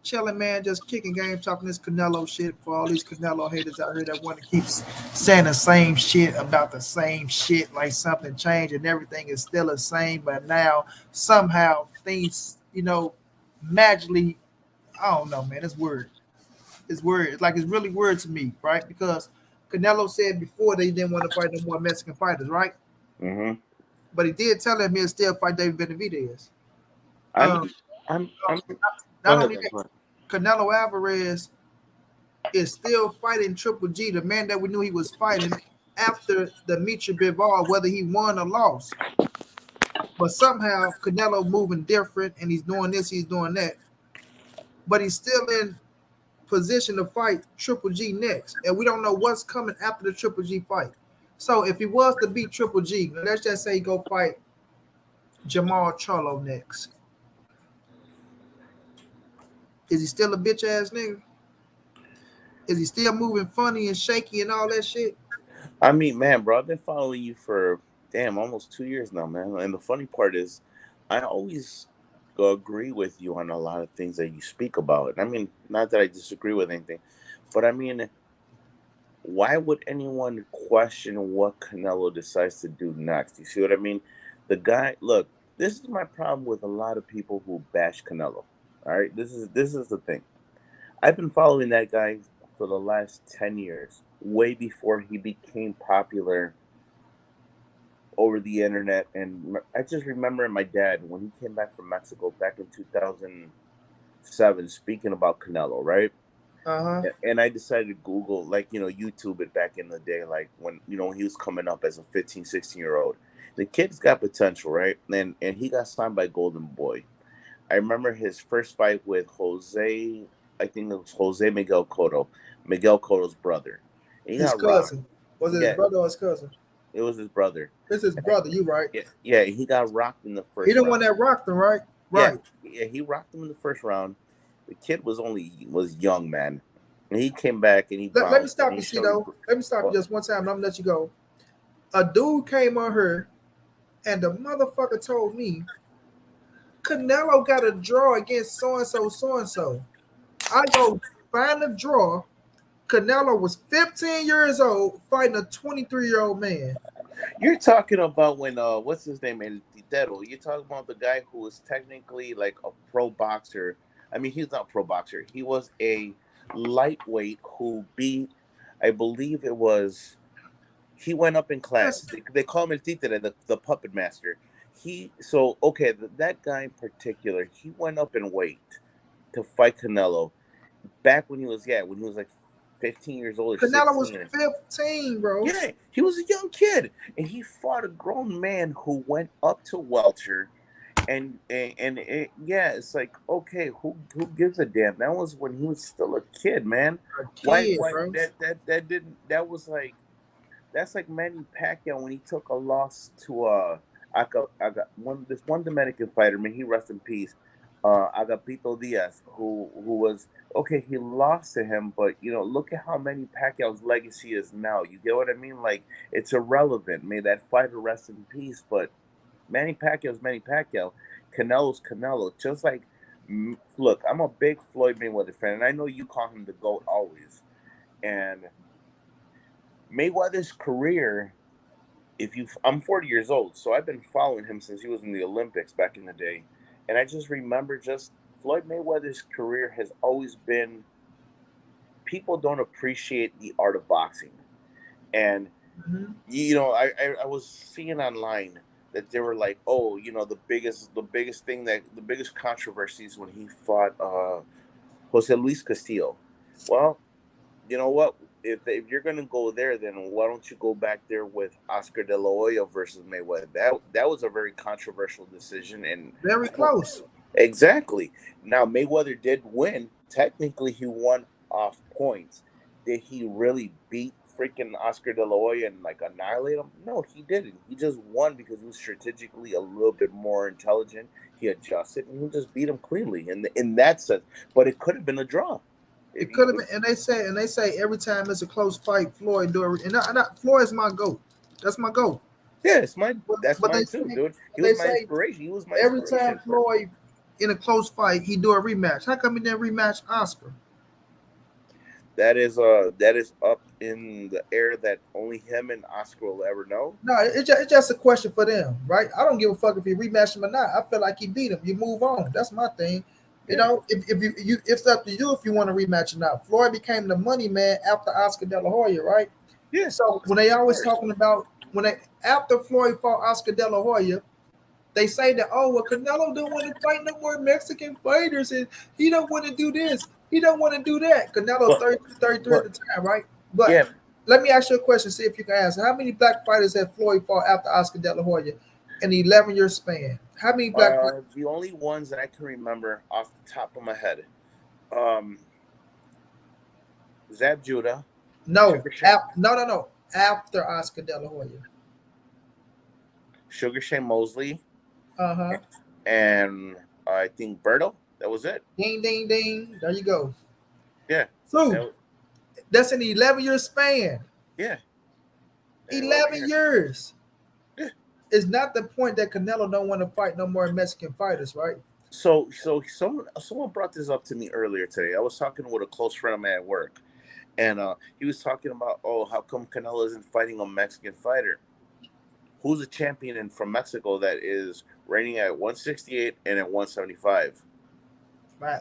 Chilling, man, just kicking game, talking this Canelo shit for all these Canelo haters out here that want to keep saying the same shit about the same shit, like something changed and everything is still the same, but now somehow things, magically, I don't know, man, it's weird. It's weird. It's like it's really weird to me, right? Because Canelo said before they didn't want to fight no more Mexican fighters, right? Mm-hmm. But he did tell him he'll still fight David Benavidez. I Um, mean, I'm. Go not ahead, only man. that, Go ahead. Canelo Alvarez is still fighting Triple G, the man that we knew he was fighting after the Mitre Bivol, whether he won or lost. But somehow Canelo moving different, and he's doing this, he's doing that. But he's still in position to fight Triple G next, and we don't know what's coming after the Triple G fight. So if he was to beat Triple G, let's just say he go fight Jamal Charlo next. Is he still a bitch ass nigga? Is he still moving funny and shaky and all that shit? I mean, man, bro, I've been following you for almost 2 years now, man. And the funny part is, I always agree with you on a lot of things that you speak about. I mean, not that I disagree with anything, but I mean, why would anyone question what Canelo decides to do next? You see what I mean? The guy, look, this is my problem with a lot of people who bash Canelo. All right, this is the thing. I've been following that guy for the last 10 years, way before he became popular over the internet. And I just remember my dad when he came back from Mexico back in 2007, speaking about Canelo, right? Uh-huh. And I decided to Google, like, YouTube it back in the day, like when, when he was coming up as a 15, 16-year old. The kid's got potential, right? And he got signed by Golden Boy. I remember his first fight with Jose, I think it was Jose Miguel Cotto's brother. And he His got rocked. cousin. Was it his Yeah, brother or his cousin? it was his brother. It's his And brother, you right. yeah, he got rocked in the He first the one round. that rocked him, right? Yeah, Right. yeah, he rocked him in the first round. The kid was young, man. And he came back and he Let me bounced and stop he you, showed. Cito. Let me stop you Well, just one time and I'm gonna let you go. A dude came on here and the motherfucker told me Canelo got a draw against so and so, so and so. I go find the draw. Canelo was 15 years old fighting a 23-year-old man. you're talking about when what's his name, El Titero. You're talking about the guy who was technically like a pro boxer. I mean, he's not a pro boxer. He was a lightweight who beat, I believe it was, he went up in class. Yes, They call him El Títere, the puppet master. So okay, that guy in particular, he went up in weight to fight Canelo back when he was, when he was like 15 years old or Canelo was 16. 15, bro. Yeah, he was a young kid, and he fought a grown man who went up to welter, and it's like, okay, who gives a damn? That was when he was still a kid, man. A Why kid, why bro. that didn't that was like that's like Manny Pacquiao when he took a loss to I got one Dominican fighter, man, he rest in peace. Agapito Diaz, who was okay, he lost to him, but look at how Manny Pacquiao's legacy is now. You get what I mean? Like, it's irrelevant. May that fighter rest in peace, but Manny Pacquiao's Manny Pacquiao, Canelo's Canelo. Just like, look, I'm a big Floyd Mayweather fan, and I know you call him the GOAT always. And Mayweather's career, I'm 40 years old, so I've been following him since he was in the Olympics back in the day, and I just remember just Floyd Mayweather's career has always been, people don't appreciate the art of boxing, and Mhm. I was seeing online that they were like, oh, the biggest controversies when he fought Jose Luis Castillo. Well, you know what? If you're gonna go there, then why don't you go back there with Oscar De La Hoya versus Mayweather? That was a very controversial decision, and Very close. exactly. Now Mayweather did win. Technically, he won off points. Did he really beat freaking Oscar De La Hoya and like annihilate him? No, he didn't. He just won because he was strategically a little bit more intelligent. He adjusted and he just beat him cleanly in that sense. But it could have been a draw. If It you could have been, and they say every time it's a close fight, Floyd do it. And Floyd's my goat. That's my goat. Yeah, that's But mine too, dude. He was they my say inspiration. He was my every time inspiration for. Floyd in a close fight, he do a rematch. How come he didn't rematch Oscar? That is up in the air that only him and Oscar will ever know. No, it's just a question for them, right? I don't give a fuck if he rematch him or not. I feel like he beat him. You move on. That's my thing. You Yeah, know, if it's up to you if you want to rematch or not. Floyd became the money man after Oscar De La Hoya, right? yeah, So when they of always course. talking about when they after Floyd fought Oscar De La Hoya, they say that, oh, well, Canelo don't want to fight no more Mexican fighters, and he don't want to do this, he don't want to do that. Canelo But 30, 33 at but the time, right? But yeah, let me ask you a question, see if you can answer. How many black fighters have Floyd fought after Oscar De La Hoya in the 11-year span? How many black fighters? the only ones that I can remember off the top of my head, um, Zab Judah, No, Sugar Shane, no. After Oscar De La Hoya. Sugar Shane Mosley, Uh huh. and I think Berto. That was it. Ding, ding, ding. There you go. Yeah, So that, that's an 11-year span. yeah, 11 11 years. years. Yeah. It's not the point that Canelo don't want to fight no more Mexican fighters, right? So someone brought this up to me earlier today. I was talking with a close friend of mine at work, and he was talking about, oh, how come Canelo isn't fighting a Mexican fighter? Who's a champion from Mexico that is reigning at 168 and at 175? Right.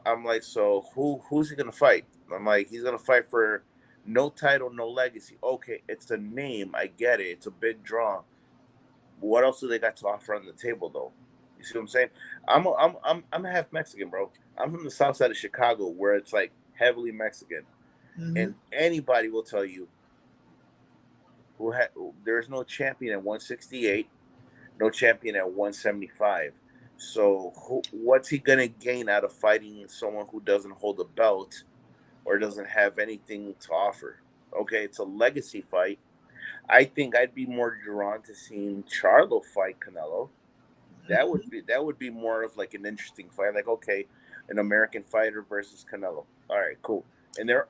I'm like, so who's he gonna fight? I'm like, he's gonna fight for no title, no legacy. Okay, it's a name. I get it. It's a big draw. What else do they got to offer on the table, though? You see what I'm saying? I'm half Mexican, bro. I'm from the south side of Chicago, where it's like heavily Mexican, and anybody will tell you there's no champion at 168, no champion at 175. So what's he gonna gain out of fighting someone who doesn't hold a belt or doesn't have anything to offer? Okay, it's a legacy fight. I think I'd be more drawn to seeing Charlo fight Canelo. That would be more of like an interesting fight. Like, okay, an American fighter versus Canelo. All right, cool. And they're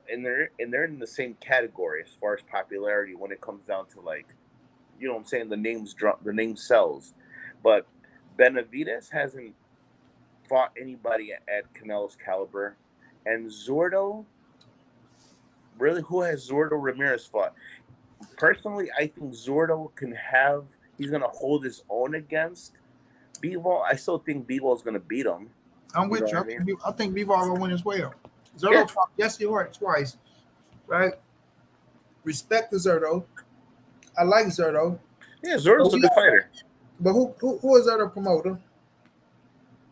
in the same category as far as popularity when it comes down to, like, you know what I'm saying, the name sells. But Benavidez hasn't fought anybody at Canelo's caliber. And Zordo, really, who has Zordo Ramirez fought? Personally, I think Zordo he's going to hold his own against Bivol. I still think Bivol is going to beat him. I'm with you. I think Bivol going to win as well. Zerto fought Jesse Hart twice, right? Respect to Zerto. I like Zerto. Yeah, Zerto's a good fighter. But who is Zerto promoter?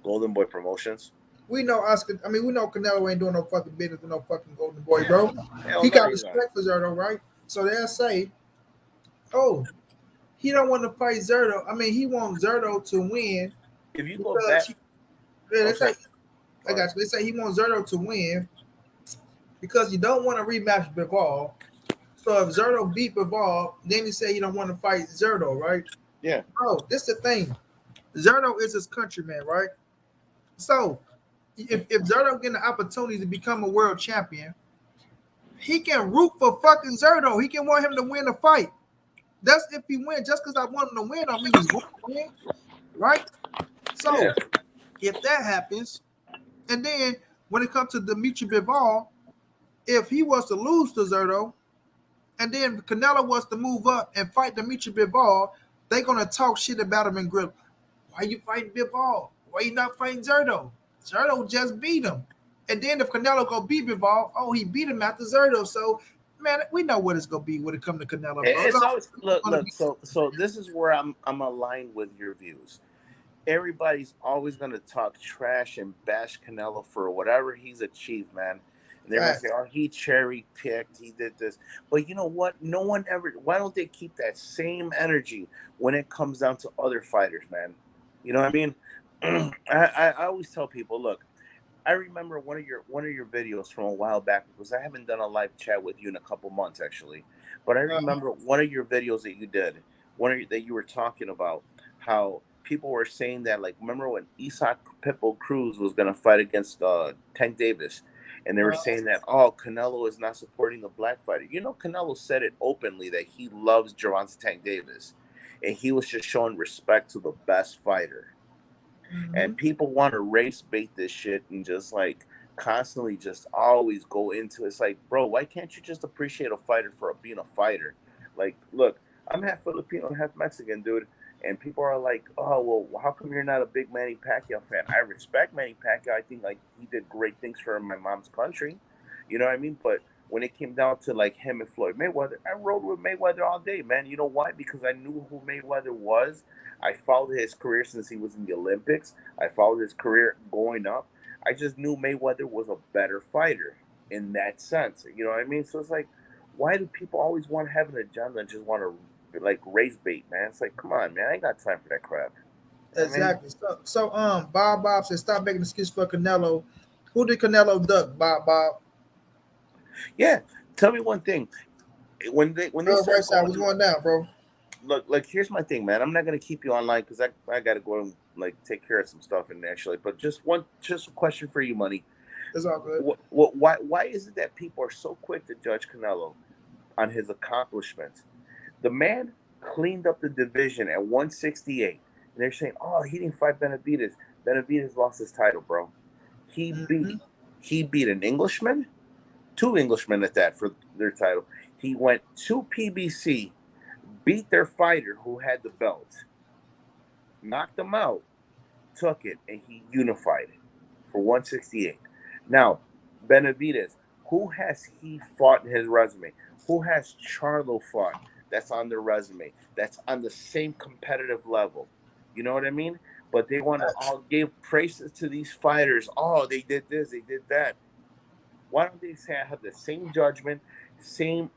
Golden Boy Promotions. We know Oscar. I mean, we know Canelo ain't doing no fucking business with no fucking Golden Boy, bro. He got respect for Zerto, right? So they'll say, oh, he don't want to fight Zerto. I mean, he wants Zerto to win. If you go back, I got you. They say he wants Zerto to win because you don't want to rematch Bivol. So if Zerto beat Bivol, then he say he don't want to fight Zerto, right? Yeah. Bro, this is the thing. Zerto is his countryman, right? So if Zerto get the opportunity to become a world champion, he can root for fucking Zerto. He can want him to win the fight. That's if he wins. Just because I want him to win, don't mean he's going to win, right? So if that happens, and then when it comes to Dimitri Bivol, if he was to lose to Zerto, and then Canelo was to move up and fight Dimitri Bivol, they're gonna talk shit about him and grip. Why you fighting Bivol? Why you not fighting Zerto? Zerto just beat him. And then if Canelo go beat Bivol, oh, he beat him after Zerto. So, man, we know what it's gonna be when it comes to Canelo. Bro. It's always look. So this is where I'm aligned with your views. Everybody's always gonna talk trash and bash Canelo for whatever he's achieved, man. And they're gonna say, "Oh, he cherry picked. He did this." But you know what? No one ever. Why don't they keep that same energy when it comes down to other fighters, man? You know what I mean? I always tell people, look, I remember one of your videos from a while back, because I haven't done a live chat with you in a couple months actually. But I remember one of your videos that you did, that you were talking about how people were saying that, like, remember when Isaac Pitbull Cruz was gonna fight against Tank Davis? And they were saying that, oh, Canelo is not supporting the black fighter. You know, Canelo said it openly that he loves Gervonta Tank Davis. And he was just showing respect to the best fighter. Mm-hmm. And people want to race bait this shit and just, like, constantly just always go into it. It's like, bro, why can't you just appreciate a fighter for being a fighter? Like, look, I'm half Filipino and half Mexican, dude. And people are like, oh, well, how come you're not a big Manny Pacquiao fan? I respect Manny Pacquiao. I think, like, he did great things for my mom's country. You know what I mean? But when it came down to, like, him and Floyd Mayweather, I rode with Mayweather all day, man. You know why? Because I knew who Mayweather was. I followed his career since he was in the Olympics. I followed his career going up. I just knew Mayweather was a better fighter in that sense. You know what I mean? So it's like, why do people always want to have an agenda and just want to, like, race bait, man? It's like, come on, man, I ain't got time for that crap. Exactly. I mean, so Bob said, stop making excuses for Canelo. Who did Canelo duck, Bob? Yeah, tell me one thing. When they start going down, bro. Look, here's my thing, man. I'm not gonna keep you online because I gotta go and, like, take care of some stuff and actually. But just a question for you, Money. It's all good. Why is it that people are so quick to judge Canelo on his accomplishments? The man cleaned up the division at 168. And they're saying, oh, he didn't fight Benavidez. Benavidez lost his title, bro. He beat an Englishman, 2 Englishmen at that for their title. He went to PBC, beat their fighter who had the belt, knocked him out, took it, and he unified it for 168. Now, Benavidez, who has he fought in his resume? Who has Charlo fought that's on their resume? That's on the same competitive level. You know what I mean? But they want to all give praises to these fighters. Oh, they did this, they did that. Why don't they say I have the same judgment, same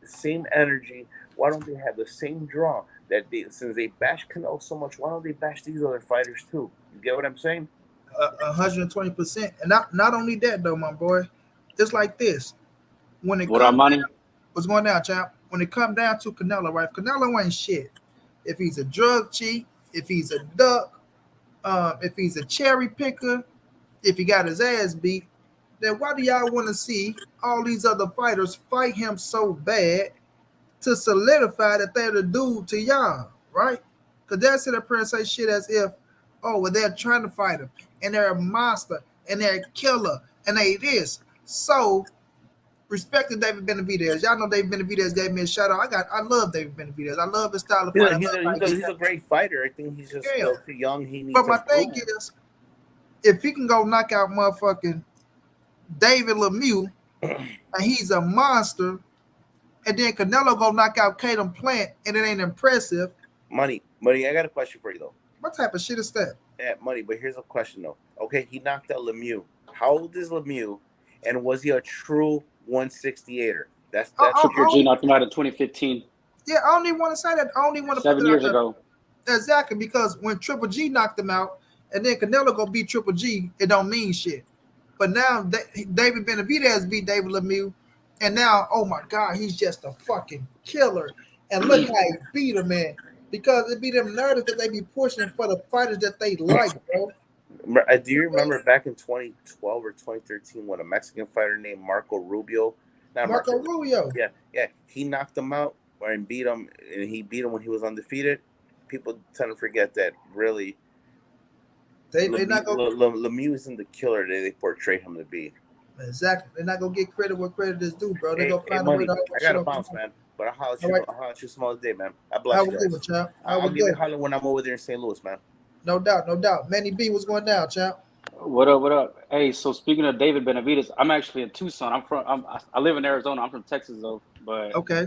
energy? Why don't they have the same draw? That they, since they bash Canelo so much, why don't they bash these other fighters too? You get what I'm saying? 120%. And not only that though, my boy. It's like this. When it What our money? What's going down, champ? When it comes down to Canelo, right? Canelo ain't shit. If he's a drug cheat, if he's a duck, if he's a cherry picker, if he got his ass beat, then why do y'all want to see all these other fighters fight him so bad to solidify that they're the dude to y'all, right? Because they'll sit up here and say shit as if, oh, well, they're trying to fight him, and they're a monster, and they're a killer, and they this. So, respect to David Benavidez. Y'all know David Benavidez gave me a shout out. I love David Benavidez. I love his style of fighting. He's a great fighter. I think he's just still too young. He needs. But my thing is, if he can go knock out motherfucking David Lemieux, and he's a monster, and then Canelo go knock out Caden Plant, and it ain't impressive. Money. I got a question for you though. What type of shit is that? Yeah, money. But here's a question though. Okay, he knocked out Lemieux. How old is Lemieux? And was he a true 168er? That's Triple G knocked him out in 2015. Yeah, I don't even want to say that. I only want to 7 years ago. Exactly, because when Triple G knocked him out, and then Canelo go beat Triple G, it don't mean shit. But now David Benavidez beat David Lemieux, and now, oh my God, he's just a fucking killer. And look how he beat him, man. Because it be them narratives that they be pushing for the fighters that they like, bro. Do you remember back in 2012 or 2013 when a Mexican fighter named Marco Rubio? Marco Rubio. Yeah. He knocked him out and beat him, and he beat him when he was undefeated. People tend to forget that, really. Lemieux isn't the killer that they portray him to be. Exactly. They're not gonna get credit where credit is due, bro. They're gonna find a way to. I gotta bounce, man. But I'll holler at you some other day, man. I bless you guys. I'll give you a holler when I'm over there in St. Louis, man. No doubt. Manny B, what's going down, champ? What up? Hey, so speaking of David Benavidez, I'm actually in Tucson. I live in Arizona. I'm from Texas though, but okay,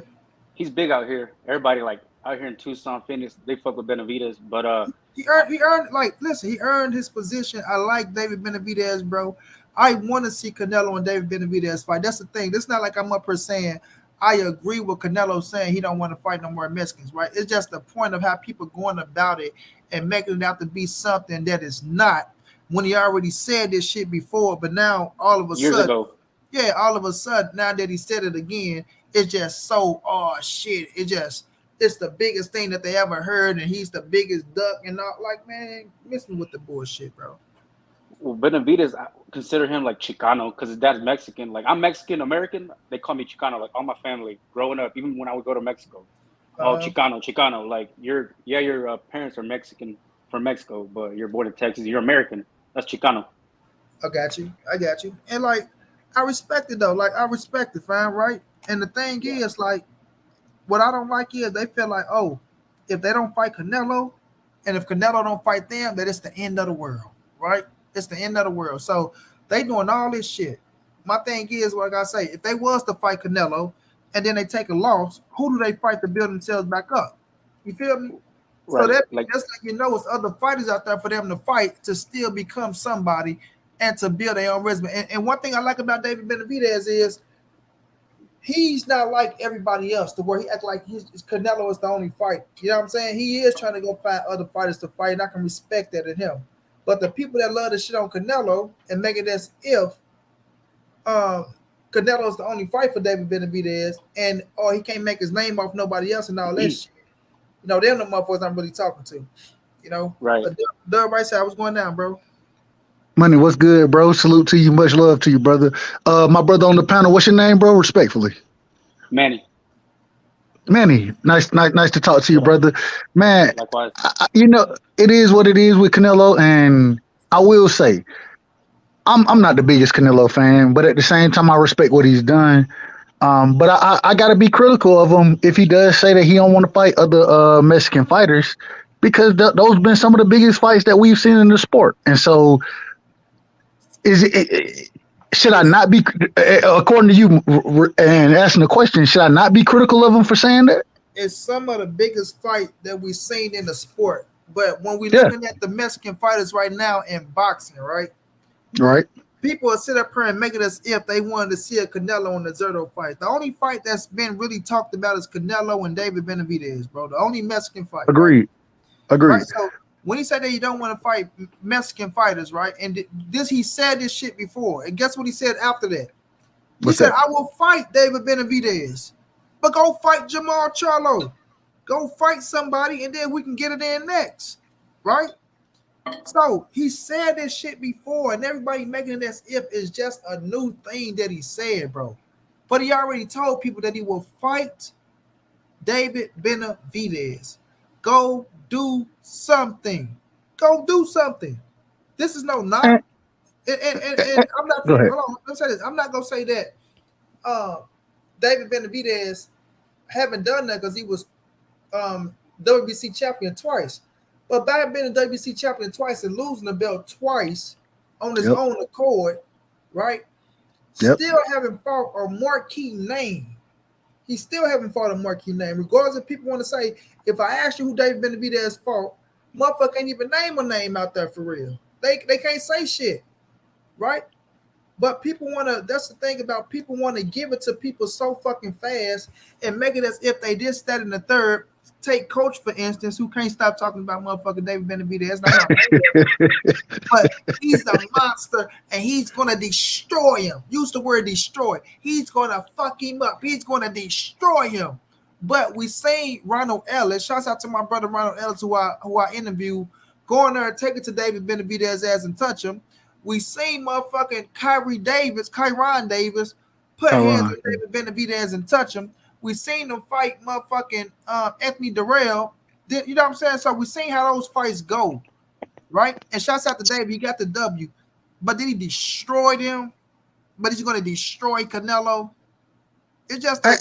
he's big out here. Everybody like out here in Tucson, Phoenix, they fuck with Benavidez. But he earned his position. I like David Benavidez, bro. I want to see Canelo and David Benavidez fight. That's the thing. It's not like I'm up here saying I agree with Canelo saying he don't want to fight no more Mexicans, right? It's just the point of how people going about it and making it out to be something that is not, when he already said this shit before, but now all of a sudden, now that he said it again, it's just so, oh shit, it's the biggest thing that they ever heard, and he's the biggest duck, and all, like, man, miss me with the bullshit, bro. Well, Benavidez, I consider him like Chicano because his dad's Mexican. Like, I'm Mexican American, they call me Chicano. Like all my family growing up, even when I would go to Mexico. Chicano. Like your parents are Mexican from Mexico, but you're born in Texas. You're American. That's Chicano. I got you. And like, I respect it though. Like, I respect it, fam, right? And the thing is, like, what I don't like is they feel like, oh, if they don't fight Canelo, and if Canelo don't fight them, that it's the end of the world, right? It's the end of the world. So they doing all this shit. My thing is, what I gotta say, if they was to fight Canelo and then they take a loss, who do they fight to build themselves back up? You feel me? Right. So that's like it's other fighters out there for them to fight to still become somebody and to build their own resume. And one thing I like about David Benavidez is he's not like everybody else to where he act like his Canelo is the only fight. You know what I'm saying? He is trying to go find other fighters to fight, and I can respect that in him. But the people that love to shit on Canelo and make it as if Canelo is the only fight for David Benavidez, and he can't make his name off nobody else and all that shit. You know, they're the motherfuckers I'm really talking to. You know, right? Doug right side, what's going down, bro? Money, what's good, bro? Salute to you, much love to you, brother. My brother on the panel, what's your name, bro? Respectfully, Manny. Nice to talk to you, brother. Man, likewise. You know, it is what it is with Canelo, and I will say I'm not the biggest Canelo fan, but at the same time, I respect what he's done. But I got to be critical of him if he does say that he don't want to fight other Mexican fighters, because those have been some of the biggest fights that we've seen in the sport. And so, should I not be, according to you, and asking the question, should I not be critical of him for saying that? It's some of the biggest fight that we've seen in the sport. But when we're Yeah. looking at the Mexican fighters right now in boxing, right? Right. People will sit up here and make it as if they wanted to see a Canelo and a Zerto fight. The only fight that's been really talked about is Canelo and David Benavidez, bro. The only Mexican fight. Agreed. Right? Agreed. Right? So when he said that you don't want to fight Mexican fighters, right? And he said this shit before. And guess what he said after that? He said, I will fight David Benavidez, but go fight Jamal Charlo. Go fight somebody, and then we can get it in next, right? So he said this shit before, and everybody making it as if it's just a new thing that he said, bro. But he already told people that he will fight David Benavidez. Go do something. Go do something. This is no knock. And I'm not. Hold on. Let me say this. I'm not gonna say that David Benavidez haven't done that because he was WBC champion twice. But by being a WBC champion twice and losing the belt twice on his own accord, right? Still haven't fought a marquee name. He still haven't fought a marquee name. Regardless if people want to say, if I ask you who David Benavidez fought, motherfucker can't even name a name out there for real. They can't say shit, right? But people want to, that's the thing about people want to give it to people so fucking fast and make it as if they did that in the third. Take Coach, for instance, who can't stop talking about motherfucking David Benavidez. But he's a monster, and he's going to destroy him. Use the word destroy. He's going to fuck him up. He's going to destroy him. But we see Ronald Ellis, shouts out to my brother Ronald Ellis, who I interviewed, going there and take it to David Benavidez ass and touch him. We see motherfucking Kyron Davis, put hands on David Benavidez and touch him. We seen them fight motherfucking Anthony Durrell. You know what I'm saying? So we seen how those fights go, right? And shouts out to David, he got the W. But did he destroy them? But he's going to destroy Canelo. It's just like,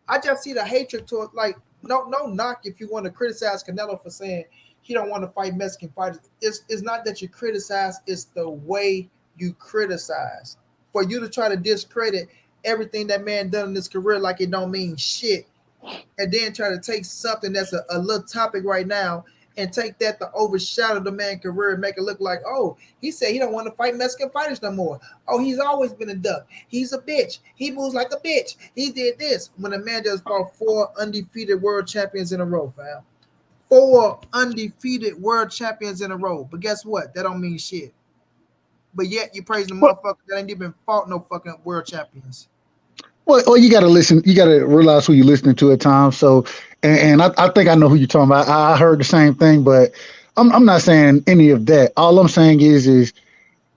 I just see the hatred to it. Like, no knock if you want to criticize Canelo for saying he don't want to fight Mexican fighters. It's not that you criticize, it's the way you criticize. For you to try to discredit everything that man done in his career like it don't mean shit, and then try to take something that's a little topic right now and take that to overshadow the man's career and make it look like, oh, he said he don't want to fight Mexican fighters no more. Oh, he's always been a duck. He's a bitch. He moves like a bitch. He did this. When a man just fought 4 undefeated world champions in a row, fam. 4 undefeated world champions in a row. But guess what? That don't mean shit. But yet you praise the motherfucker that ain't even fought no fucking world champions. Well, you got to listen. You got to realize who you're listening to at times. So, and I think I know who you're talking about. I heard the same thing, but I'm not saying any of that. All I'm saying is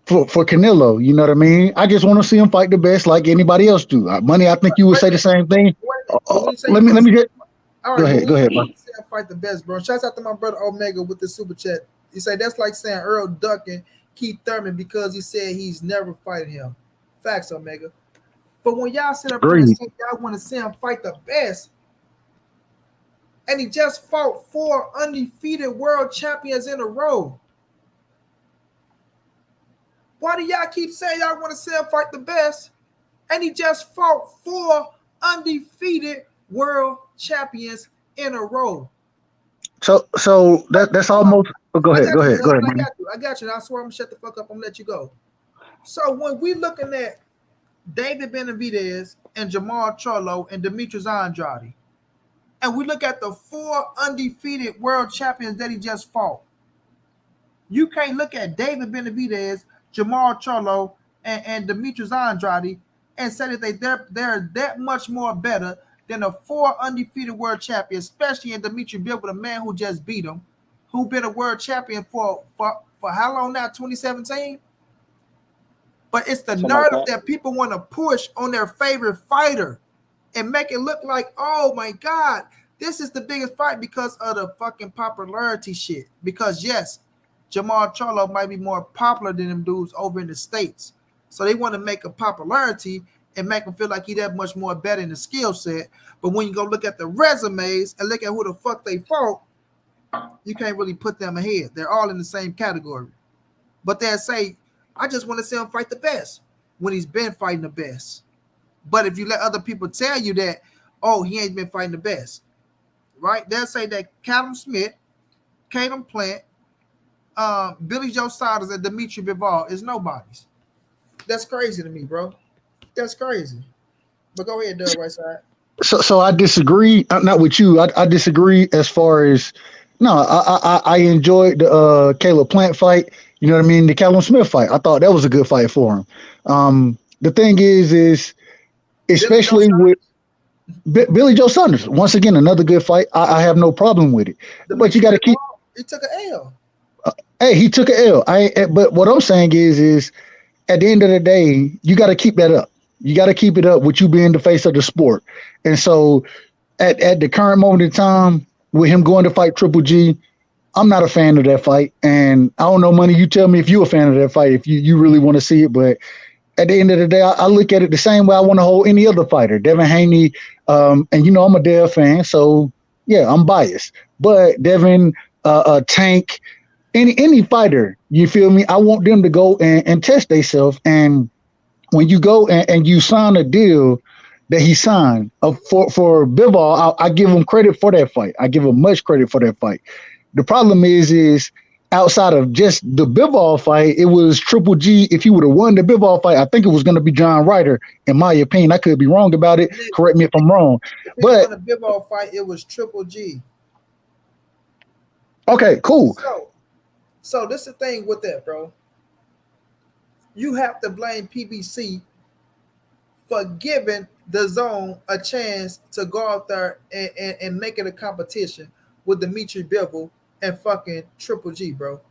for Canelo, you know what I mean? I just want to see him fight the best like anybody else do. Money, I think you would say the same thing. Let me get. All right, go ahead, bro. Fight the best, bro. Shouts out to my brother Omega with the super chat. He said that's like saying Earl ducking Keith Thurman because he said he's never fighting him. Facts, Omega. But when y'all sit up and say y'all want to see him fight the best, and he just fought 4 undefeated world champions in a row, why do y'all keep saying y'all want to see him fight the best, and he just fought 4 undefeated world champions in a row? So that's almost. Go ahead. I got you. I swear I'm gonna shut the fuck up. I'm gonna let you go. So when we looking at David Benavidez and Jamal Charlo and Demetrius Andrade, and we look at the 4 undefeated world champions that he just fought, you can't look at David Benavidez, Jamal Charlo, and Demetrius Andrade and say that they're that much more better than the 4 undefeated world champions, especially in Demetrius Bill with a man who just beat him, who been a world champion for how long now? 2017. But it's the narrative that people want to push on their favorite fighter and make it look like, oh my God, this is the biggest fight because of the fucking popularity shit. Because yes, Jamal Charlo might be more popular than them dudes over in the States. So they want to make a popularity and make him feel like he that much more better in the skill set. But when you go look at the resumes and look at who the fuck they fought, you can't really put them ahead. They're all in the same category. But they'll say, I just want to see him fight the best when he's been fighting the best. But if you let other people tell you that, oh, he ain't been fighting the best, right? They'll say that Callum Smith, Caleb Plant, Billy Joe Saunders, and Dimitri Bivol is nobodies. That's crazy to me, bro. That's crazy. But go ahead, Doug, right side. So I disagree. Not with you. I disagree as far as I enjoyed the Caleb Plant fight. You know what I mean? The Callum Smith fight. I thought that was a good fight for him. The thing is especially with Billy Joe Saunders. Once again, another good fight. I have no problem with it. But you got to keep. He took an L. Hey, he took an L. But what I'm saying is, at the end of the day, you got to keep that up. You got to keep it up with you being the face of the sport. And so, at the current moment in time, with him going to fight Triple G, I'm not a fan of that fight. And I don't know, Money, you tell me if you're a fan of that fight, if you really want to see it. But at the end of the day, I look at it the same way I want to hold any other fighter. Devin Haney, and I'm a Dev fan, so yeah, I'm biased. But Devin, Tank, any fighter, you feel me? I want them to go and test themselves. And when you go and you sign a deal that he signed for Bivol, I give him credit for that fight. I give him much credit for that fight. The problem is outside of just the Bivol fight, it was Triple G. If he would have won the Bivol fight, I think it was going to be John Ryder, in my opinion. I could be wrong about it. Correct me if I'm wrong. But the Bivol fight, it was Triple G. Okay, cool. So this is the thing with that, bro. You have to blame PBC for giving the zone a chance to go out there and make it a competition with Dimitri Bivol and fucking Triple G, bro.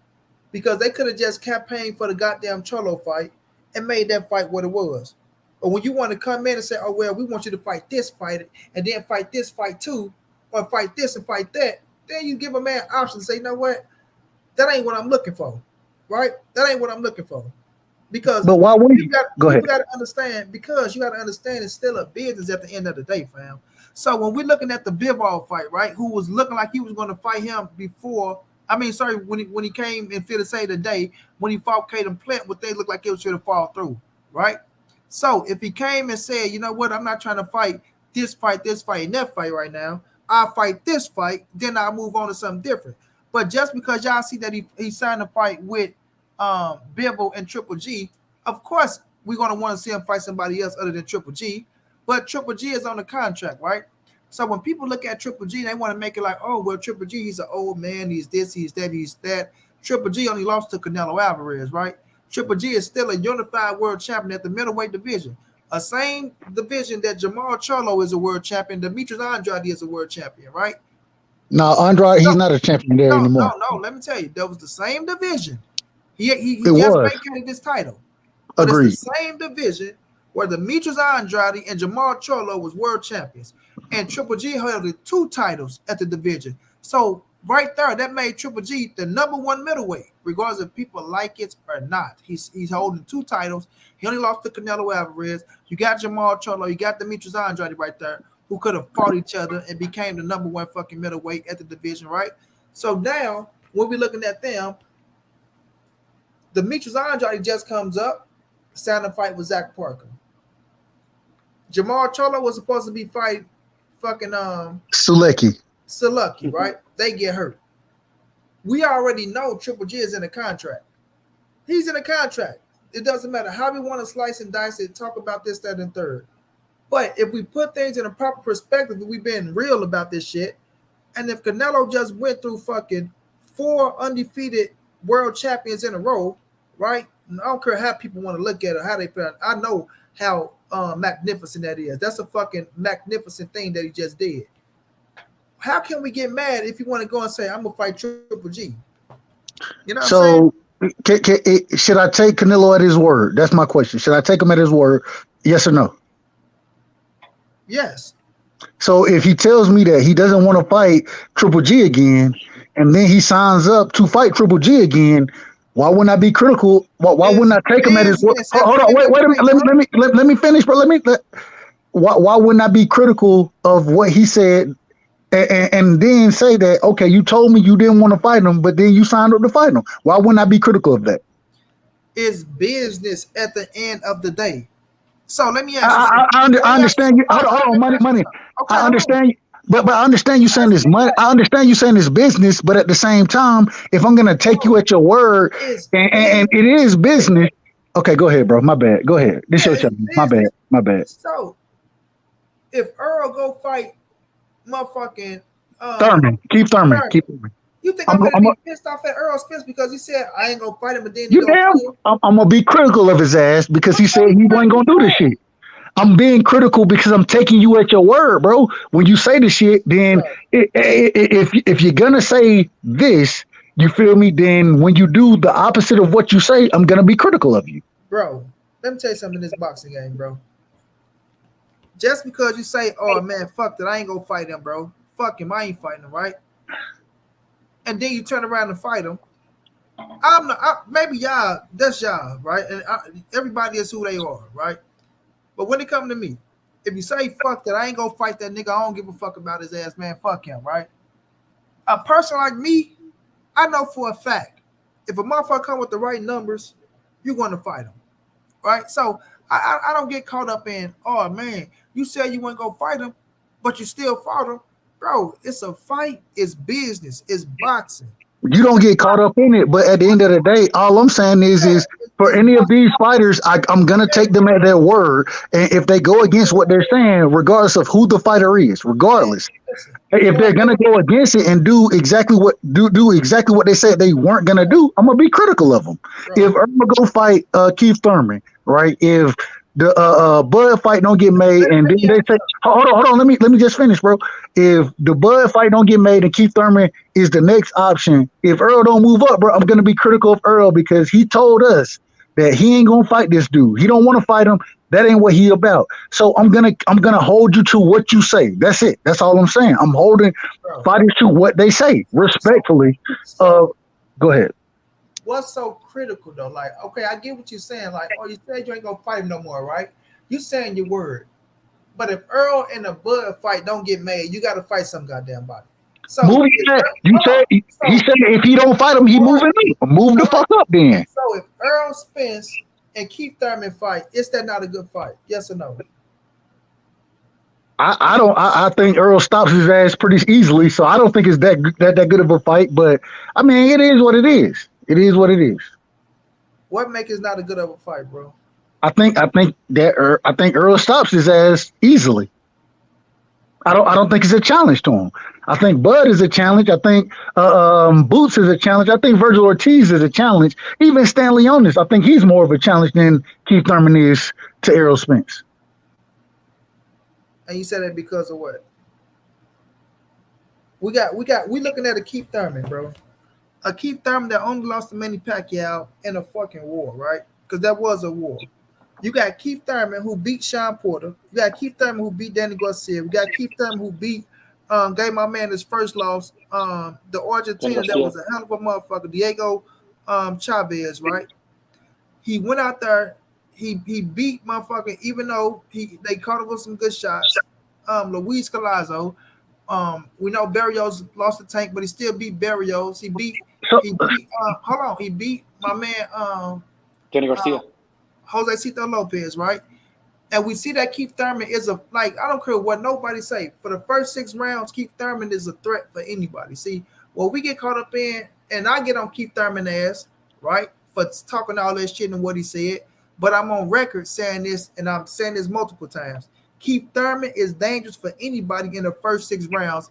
Because they could have just campaigned for the goddamn Cholo fight and made that fight what it was. But when you want to come in and say, oh, well, we want you to fight this fight and then fight this fight too, or fight this and fight that, then you give a man options and say, you know what? That ain't what I'm looking for, right? That ain't what I'm looking for. Because but why wouldn't you? Go ahead. You got to understand, because you got to understand it's still a business at the end of the day, fam. So when we're looking at the Bivol fight, right, who was looking like he was going to fight him before, when he came and feel to say today, when he fought Caden Plant, what they looked like it was going to fall through, right? So if he came and said, you know what, I'm not trying to fight, and that fight right now, I'll fight this fight, then I'll move on to something different. But just because y'all see that he signed a fight with Bivol and Triple G, of course we're going to want to see him fight somebody else other than Triple G. But Triple G is on the contract, right? So when people look at Triple G, they want to make it like, oh, well, Triple G, he's an old man. He's this, he's that, he's that. Triple G only lost to Canelo Alvarez, right? Triple G is still a unified world champion at the middleweight division. A same division that Jamal Charlo is a world champion. Demetrius Andrade is a world champion, right? No, Andrade, he's not a champion there anymore. No. Let me tell you, that was the same division. He just vacated this title. But agreed. It's the same division where Demetrius Andrade and Jamal Charlo was world champions. And Triple G held the 2 titles at the division. So right there, that made Triple G the number 1 middleweight, regardless if people like it or not. He's holding 2 titles. He only lost to Canelo Alvarez. You got Jamal Charlo, you got Demetrius Andrade right there, who could have fought each other and became the number 1 fucking middleweight at the division, right? So now, when we're looking at them, Demetrius Andrade just comes up, signed a fight with Zach Parker. Jamal Charlo was supposed to be fighting fucking Sulecki, right? They get hurt. We already know Triple G is in a contract. He's in a contract. It doesn't matter how we want to slice and dice it, talk about this, that, and third. But if we put things in a proper perspective, if we've been real about this shit, and if Canelo just went through fucking 4 undefeated world champions in a row, right? And I don't care how people want to look at it, how they put it. I know how magnificent that is. That's a fucking magnificent thing that he just did. How can we get mad if you want to go and say, I'm going to fight Triple G? You know what I'm saying? Should I take Canelo at his word? That's my question. Should I take him at his word? Yes or no? Yes. So if he tells me that he doesn't want to fight Triple G again, and then he signs up to fight Triple G again, why wouldn't I be critical? Why wouldn't I take him at his word? Hold on, wait a minute. Let me finish, bro. Why wouldn't I be critical of what he said and then say that, okay, you told me you didn't want to fight him, but then you signed up to fight him? Why wouldn't I be critical of that? It's business at the end of the day. So let me ask you. I understand you. Hold on, money. Okay, I understand you. But I understand you saying this money. I understand you saying this business, but at the same time, if I'm gonna take you at your word, and it is business. Okay, go ahead, bro. My bad. Go ahead. This your channel. My bad. So, if Earl go fight, motherfucking Thurman, Keith Thurman. You think I'm gonna be pissed off at Earl's fist because he said I ain't gonna fight him, but then I'm gonna be critical of his ass because he said he wasn't gonna do this shit. I'm being critical because I'm taking you at your word, bro. When you say the shit, then if you're gonna say this, you feel me? Then when you do the opposite of what you say, I'm gonna be critical of you, bro. Let me tell you something in this boxing game, bro. Just because you say, "Oh man, fuck that, I ain't gonna fight him, bro. Fuck him, I ain't fighting him," right? And then you turn around and fight him. Maybe y'all, that's y'all, right? And everybody is who they are, right? But when it comes to me, if you say fuck that, I ain't gonna fight that nigga. I don't give a fuck about his ass, man. Fuck him, right? A person like me, I know for a fact, if a motherfucker come with the right numbers, you're going to fight him, right? So I don't get caught up in, oh man, you said you weren't gonna fight him, but you still fought him. Bro, it's a fight. It's business. It's boxing. You don't get caught up in it, but at the end of the day, all I'm saying is for any of these fighters, I'm gonna take them at their word, and if they go against what they're saying, regardless of who the fighter is, regardless, if they're gonna go against it and do exactly what they said they weren't gonna do, I'm gonna be critical of them. If Earl go fight Keith Thurman, right? If the Bud fight don't get made, and then they say, hold on, let me just finish, bro. If the Bud fight don't get made and Keith Thurman is the next option, if Earl don't move up, bro, I'm gonna be critical of Earl because he told us that he ain't gonna fight this dude. He don't want to fight him. That ain't what he about. So I'm gonna hold you to what you say. That's it. That's all I'm saying. I'm holding fighters to what they say respectfully. Go ahead. What's so critical though? Like, okay, I get what you're saying. Like, oh, you said you ain't gonna fight him no more, right? You saying your word. But if Earl and the Bud fight don't get made, you got to fight some goddamn body. So he said if he don't fight him, he moving up. Move the fuck up then. So if Earl Spence and Keith Thurman fight, is that not a good fight? Yes or no? I think Earl stops his ass pretty easily, so I don't think it's that good of a fight. But I mean, it is what it is. It is what it is. What makes it not a good of a fight, bro? I think Earl stops his ass easily. I don't think it's a challenge to him. I think Bud is a challenge. I think Boots is a challenge. I think Virgil Ortiz is a challenge. Even Stanley Onis, I think he's more of a challenge than Keith Thurman is to Errol Spence. And you said that because of what? We looking at a Keith Thurman, bro. A Keith Thurman that only lost to Manny Pacquiao in a fucking war, right? Because that was a war. You got Keith Thurman who beat Sean Porter. You got Keith Thurman who beat Danny Garcia. We got Keith Thurman who beat gave my man his first loss. The Argentina that was a hell of a motherfucker, Diego Chavez, right? He went out there. He beat motherfucker, even though they caught him with some good shots. Luis Collazo. We know Barrios lost the tank, but he still beat Barrios. He beat my man Danny Garcia. Jose Cito Lopez, right? And we see that Keith Thurman is I don't care what nobody say. For the first 6 rounds, Keith Thurman is a threat for anybody. See, what we get caught up in, and I get on Keith Thurman ass, right, for talking all that shit and what he said, but I'm on record saying this, and I'm saying this multiple times. Keith Thurman is dangerous for anybody in the first 6 rounds.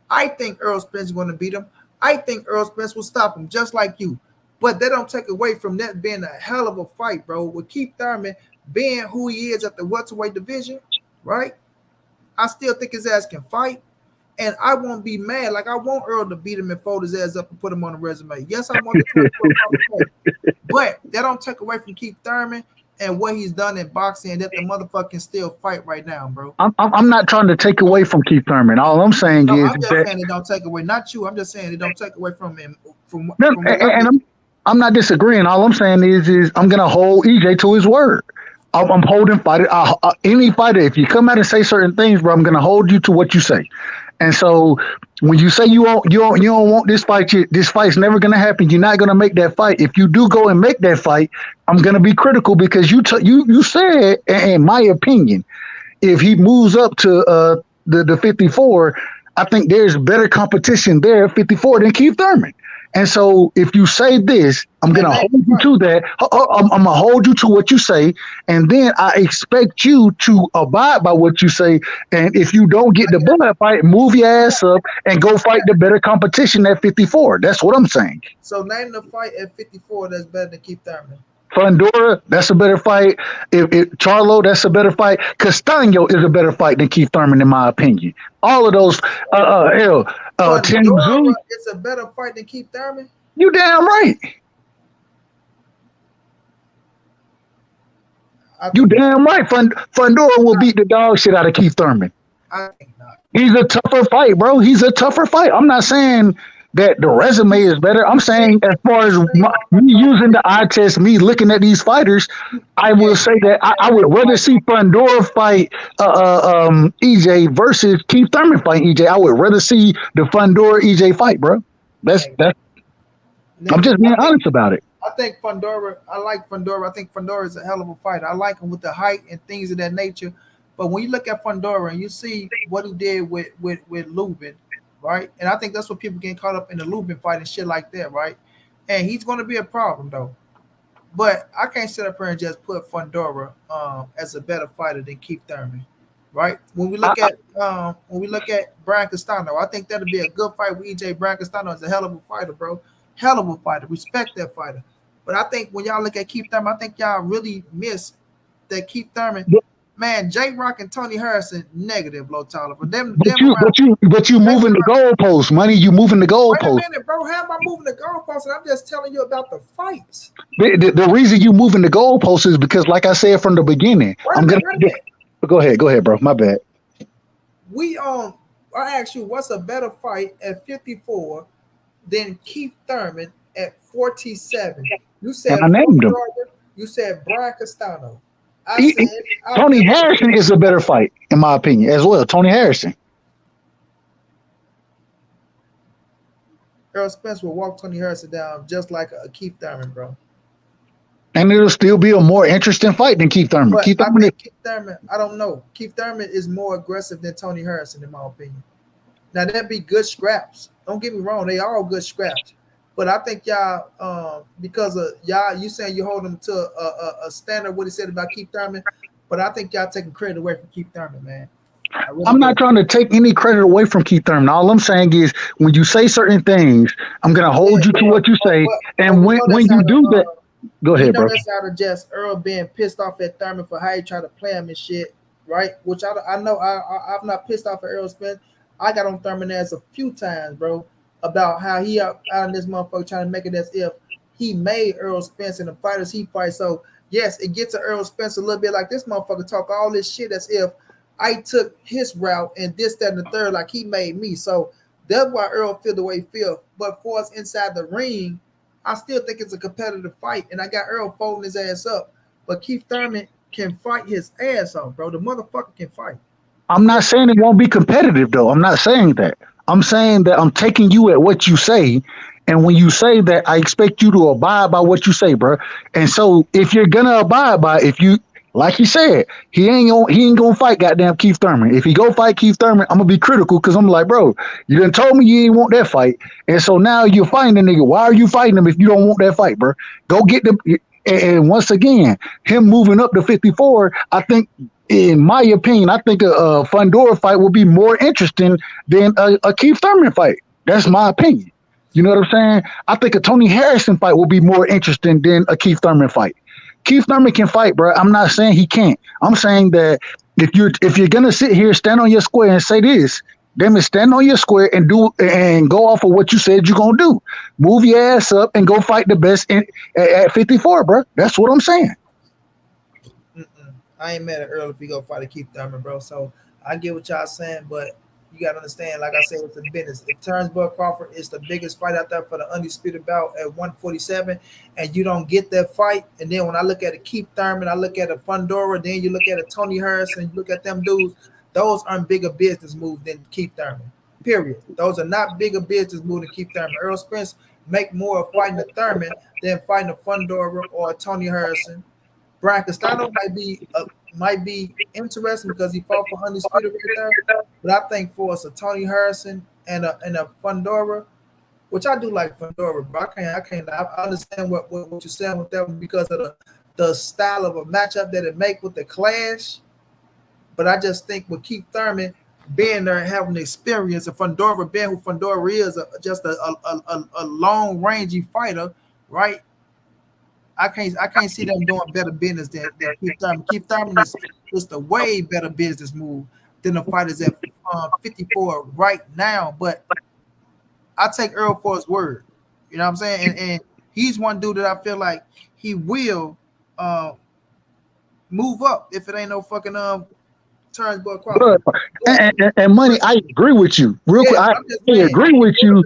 I think Errol Spence is going to beat him. I think Errol Spence will stop him, just like you. But that don't take away from that being a hell of a fight, bro. With Keith Thurman being who he is at the welterweight division, right? I still think his ass can fight. And I won't be mad. Like, I want Earl to beat him and fold his ass up and put him on the resume. Yes, I want to but that don't take away from Keith Thurman and what he's done in boxing, and that the motherfucker can still fight right now, bro. I'm not trying to take away from Keith Thurman. All I'm saying No, is I'm just that saying it don't take away. Not you. I'm just saying it don't take away from him. From no, what and I'm not disagreeing. All I'm saying is I'm gonna hold EJ to his word. I'm holding fighter. Any fighter, if you come out and say certain things, bro, I'm gonna hold you to what you say. And so when you say you don't want this fight, this fight's never gonna happen. You're not gonna make that fight. If you do go and make that fight, I'm gonna be critical because you said, in my opinion, if he moves up to the 54, I think there's better competition there at 54 than Keith Thurman. And so if you say this, I'm going to hold you to that. I'm going to hold you to what you say. And then I expect you to abide by what you say. And if you don't get the blood fight, move your ass up and go fight the better competition at 54. That's what I'm saying. So name the fight at 54 that's better than Keith Thurman. Fundora, that's a better fight. If Charlo, that's a better fight. Castaño is a better fight than Keith Thurman, in my opinion. All of those, Fundora is a better fight than Keith Thurman. You damn right. You damn right. Fundora will beat the dog shit out of Keith Thurman. I think not. He's a tougher fight, bro. He's a tougher fight. I'm not saying that the resume is better. I'm saying as far as me using the eye test, me looking at these fighters, I will say that I would rather see Fundora fight EJ versus Keith Thurman fight EJ. I would rather see the Fundora EJ fight, bro. That's I'm just being honest about it. I think Fundora, I like Fundora. I think Fundora is a hell of a fighter. I like him with the height and things of that nature. But when you look at Fundora and you see what he did with Lubin, right? And I think that's what people get caught up in the Lubin fight and shit like that, right? And he's going to be a problem, though. But I can't sit up here and just put Fundora as a better fighter than Keith Thurman, right? When we look at Brian Castano, I think that'll be a good fight with EJ. Brian Castano is a hell of a fighter, bro. Hell of a fighter. Respect that fighter. But I think when y'all look at Keith Thurman, I think y'all really miss that Keith Thurman. Man, J Rock and Tony Harrison, negative, low Tyler. But you moving the goalposts, money. You moving the goalposts. Wait a minute, bro. How am I moving the goalposts? I'm just telling you about the fights. The reason you moving the goalposts is because, like I said from the beginning, Go ahead, bro. My bad. I asked you, what's a better fight at 54 than Keith Thurman at 47? You said I named him. You said Brian Castano. Tony Harrison is a better fight, in my opinion, as well. Tony Harrison. Errol Spence will walk Tony Harrison down just like a Keith Thurman, bro. And it'll still be a more interesting fight than Keith Thurman. But Keith Thurman, I don't know. Keith Thurman is more aggressive than Tony Harrison, in my opinion. Now, that'd be good scraps. Don't get me wrong. They all good scraps. But I think y'all, because of y'all, you saying you hold him to a standard what he said about Keith Thurman, but I think y'all taking credit away from Keith Thurman, man. I'm not trying to take any credit away from Keith Thurman. All I'm saying is when you say certain things, I'm going to hold you to what you say. And when you do that, go ahead, bro. That's out of just Earl being pissed off at Thurman for how he tried to play him and shit, right? Which I know I'm not pissed off at Earl Spence. I got on Thurman ass a few times, bro, about how he out in this motherfucker trying to make it as if he made Earl Spence and the fighters he fights. So, yes, it gets to Earl Spence a little bit like this motherfucker talk all this shit as if I took his route and this, that, and the third like he made me. So, that's why Earl feel the way he feel. But for us inside the ring, I still think it's a competitive fight. And I got Earl folding his ass up. But Keith Thurman can fight his ass off, bro. The motherfucker can fight. I'm not saying it won't be competitive, though. I'm not saying that. I'm saying that I'm taking you at what you say. And when you say that, I expect you to abide by what you say, bro. And so if you're going to abide by, if you, like you said, he ain't going to fight goddamn Keith Thurman. If he go fight Keith Thurman, I'm going to be critical because I'm like, bro, you done told me you ain't want that fight. And so now you're fighting the nigga. Why are you fighting him if you don't want that fight, bro? Go get the, and once again, him moving up to 54, I think, in my opinion, I think a Fundora fight will be more interesting than a Keith Thurman fight. That's my opinion. You know what I'm saying? I think a Tony Harrison fight will be more interesting than a Keith Thurman fight. Keith Thurman can fight, bro. I'm not saying he can't. I'm saying that if you're gonna sit here, stand on your square and say this, then stand on your square and go off of what you said you're gonna do. Move your ass up and go fight the best at 54, bro. That's what I'm saying. I ain't mad at Earl if he go fight to Keith Thurman, bro. So I get what y'all saying, but you gotta understand, like I said, it's the business. If Turnbull Crawford is the biggest fight out there for the undisputed belt at 147, and you don't get that fight, and then when I look at a Keith Thurman, I look at a Fundora, then you look at a Tony Harrison, you look at them dudes, those aren't bigger business moves than Keith Thurman. Period. Those are not bigger business moves than Keith Thurman. Earl Spence make more of fighting a Thurman than fighting a Fundora or a Tony Harrison. Brian Castano might be interesting because he fought for undisputed right there. But I think for us a Tony Harrison and a Fundora, which I do like Fundora, but I understand what you're saying with that one because of the style of a matchup that it make with the clash. But I just think with Keith Thurman being there and having the experience of Fundora being who Fundora is, just a long rangey fighter, right? I can't see them doing better business than Keith Thurman. Keith Thurman is the way better business move than the fighters at 54 right now. But I take Earl for his word. You know what I'm saying? And he's one dude that I feel like he will move up if it ain't no fucking Turnbull Crawford. And money, I agree with you. Real quick, I agree with you.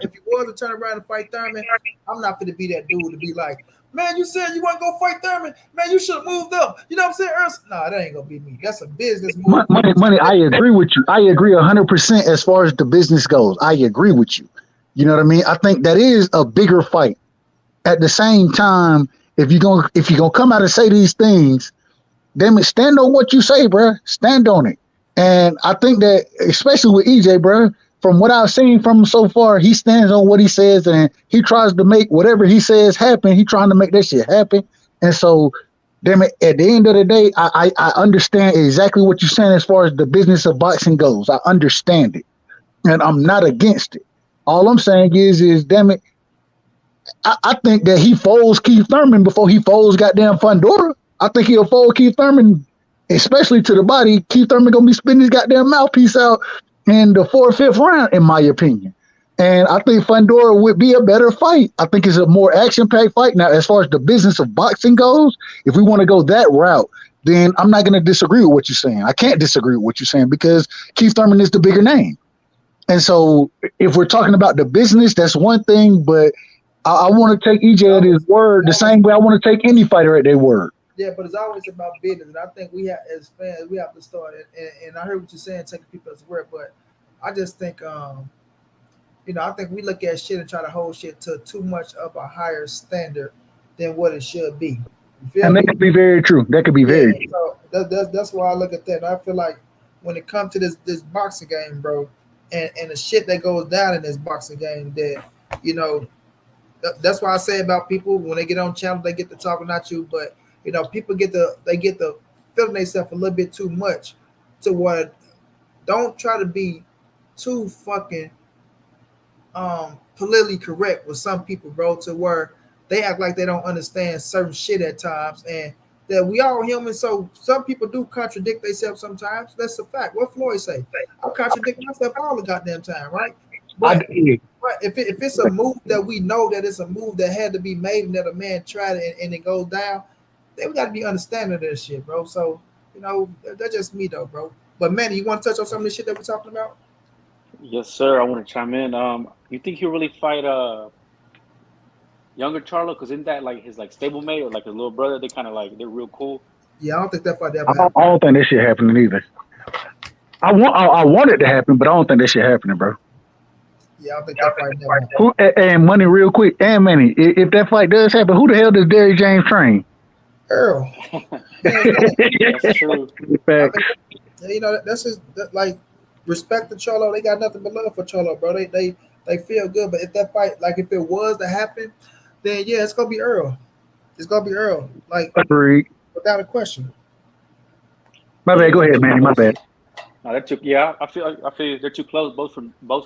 If you was to turn around and fight Thurman, I'm not going to be that dude to be like, man, you said you want to go fight Thurman. Man, you should have moved up. You know what I'm saying? Nah, that ain't going to be me. That's a business move. Money, I agree with you. I agree 100% as far as the business goes. I agree with you. You know what I mean? I think that is a bigger fight. At the same time, if you're gonna come out and say these things, damn it, stand on what you say, bro. Stand on it. And I think that, especially with EJ, bro, from what I've seen from him so far, he stands on what he says and he tries to make whatever he says happen. He's trying to make that shit happen. And so, damn it, at the end of the day, I understand exactly what you're saying as far as the business of boxing goes. I understand it. And I'm not against it. All I'm saying is damn it, I think that he folds Keith Thurman before he folds goddamn Fundora. I think he'll fold Keith Thurman, especially to the body. Keith Thurman gonna be spitting his goddamn mouthpiece out in the 4th, 5th round, in my opinion. And I think Fundora would be a better fight. I think it's a more action-packed fight. Now, as far as the business of boxing goes, if we want to go that route, then I'm not going to disagree with what you're saying. I can't disagree with what you're saying because Keith Thurman is the bigger name. And so if we're talking about the business, that's one thing, but I want to take EJ at his word the same way I want to take any fighter at their word. Yeah, but it's always about business. And I think we have, as fans, we have to start it. And I heard what you're saying, taking people as word, but I just think, I think we look at shit and try to hold shit to too much of a higher standard than what it should be. And that could be very true. That could be very true. So that's why I look at that. And I feel like when it comes to this boxing game, bro, and the shit that goes down in this boxing game, that, that's why I say about people when they get on channel, they get to talking at you, but people get the feeling themselves a little bit too much to what. Don't try to be too fucking politically correct with some people, bro, to where they act like they don't understand certain shit at times, and that we all human. So some people do contradict themselves sometimes. That's a fact. What Floyd say? I contradict myself all the goddamn time, right? But if it's a move that we know that it's a move that had to be made and that a man tried it and it goes down, then we got to be understanding of this shit, bro. So, that's just me, though, bro. But, Manny, you want to touch on some of this shit that we're talking about? Yes, sir. I want to chime in. You think he'll really fight younger Charlo? Because isn't that like his stablemate or like his little brother? They kind of they're real cool. Yeah, I don't think that fight ever happened. I don't think that shit happening either. I want it to happen, but I don't think that shit happening, bro. Yeah, I don't think that fight never happened. And money, real quick, and Manny, if that fight does happen, who the hell does Derrick James train? Earl. That's true. That's just respect to Charlo. They got nothing but love for Charlo, bro. They feel good. But if that fight, if it was to happen, then yeah, it's gonna be Earl. It's gonna be Earl. Agreed. Without a question. My bad. Go ahead, Manny. My bad. No, I feel they're too close. Both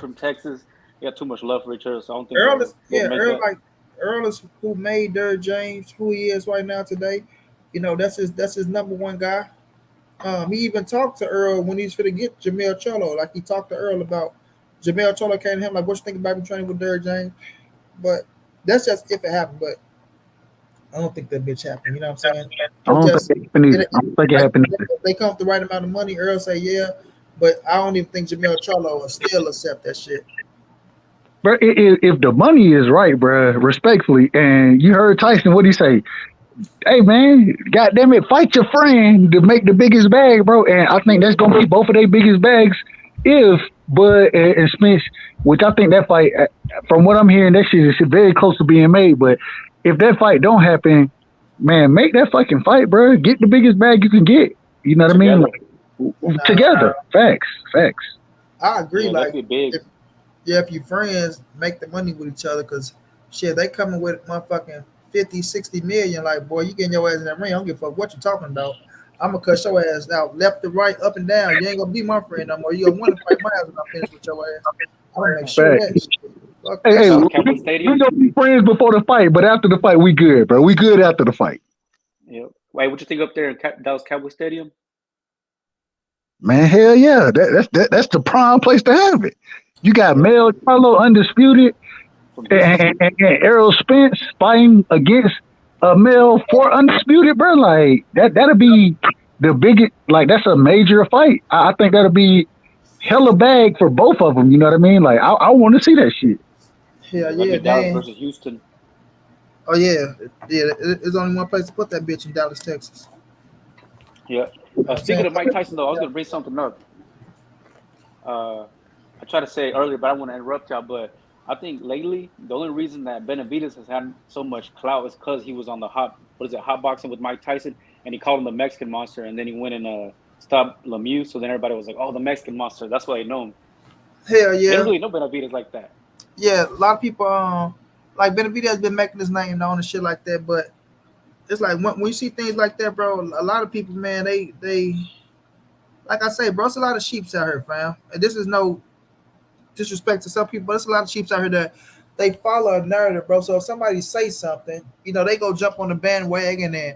from Texas. They got too much love for each other. So I don't think Earl is who made Derrick James who he is right now today. That's his number one guy. He even talked to Earl when he's finna get Jamel Charlo. He talked to Earl about Jamel Charlo came to him what you think about him training with Derrick James? But that's just if it happened. But I don't think that bitch happened. You know what I'm saying? I don't think it happened either. I don't think it happened either. If they come with the right amount of money, Earl say yeah, but I don't even think Jamel Charlo will still accept that shit. Bro, if the money is right, bro, respectfully, and you heard Tyson, what he say? Hey man, goddamn it, fight your friend to make the biggest bag, bro. And I think that's gonna be both of their biggest bags if Bud and Spence, which I think that fight, from what I'm hearing, that shit is very close to being made. But if that fight don't happen, man, make that fucking fight, bro. Get the biggest bag you can get. You know what I mean? Like, together. Facts. I agree. Yeah, like, that'd be big. if you friends, make the money with each other, because shit, they coming with motherfucking 50, 60 million. Like, boy, you getting your ass in that ring. I don't give a fuck what you talking about. I'm gonna cut your ass out left to right, up and down. You ain't gonna be my friend no more. You gonna want to fight my ass when I finish with your ass. I'm gonna make sure that shit. Fuck Hey, that shit. Cowboy we Stadium. gonna be friends before the fight, but after the fight, we good, bro. We good after the fight. Yeah. Wait, what you think up there in Dallas Cowboy Stadium? Man, hell yeah. That's the prime place to have it. You got Mel Charlo undisputed and Errol Spence fighting against Mel for undisputed, bro. Like that'll be the biggest, like that's a major fight. I think that'll be hella bag for both of them. You know what I mean? Like I want to see that shit. Hell That'd yeah, be Dallas man. versus Houston. Oh yeah, There's only one place to put that bitch in Dallas, Texas. Yeah. Speaking of Mike Tyson, though, I was gonna bring something up. I tried to say it earlier, but I want to interrupt y'all. But I think lately, the only reason that Benavidez has had so much clout is because he was on the hot boxing with Mike Tyson, and he called him the Mexican Monster, and then he went and stopped Lemieux. So then everybody was like, "Oh, the Mexican Monster." That's why they know him. Hell They yeah, don't really know Benavidez like that. yeah. A lot of people, like Benavidez has been making his name known and shit like that. But it's like when you see things like that, bro. A lot of people, man, they like I say, bro. It's a lot of sheeps out here, fam. And this is no disrespect to some people, but it's a lot of sheeps out here that they follow a narrative, bro. So if somebody say something, they go jump on the bandwagon, and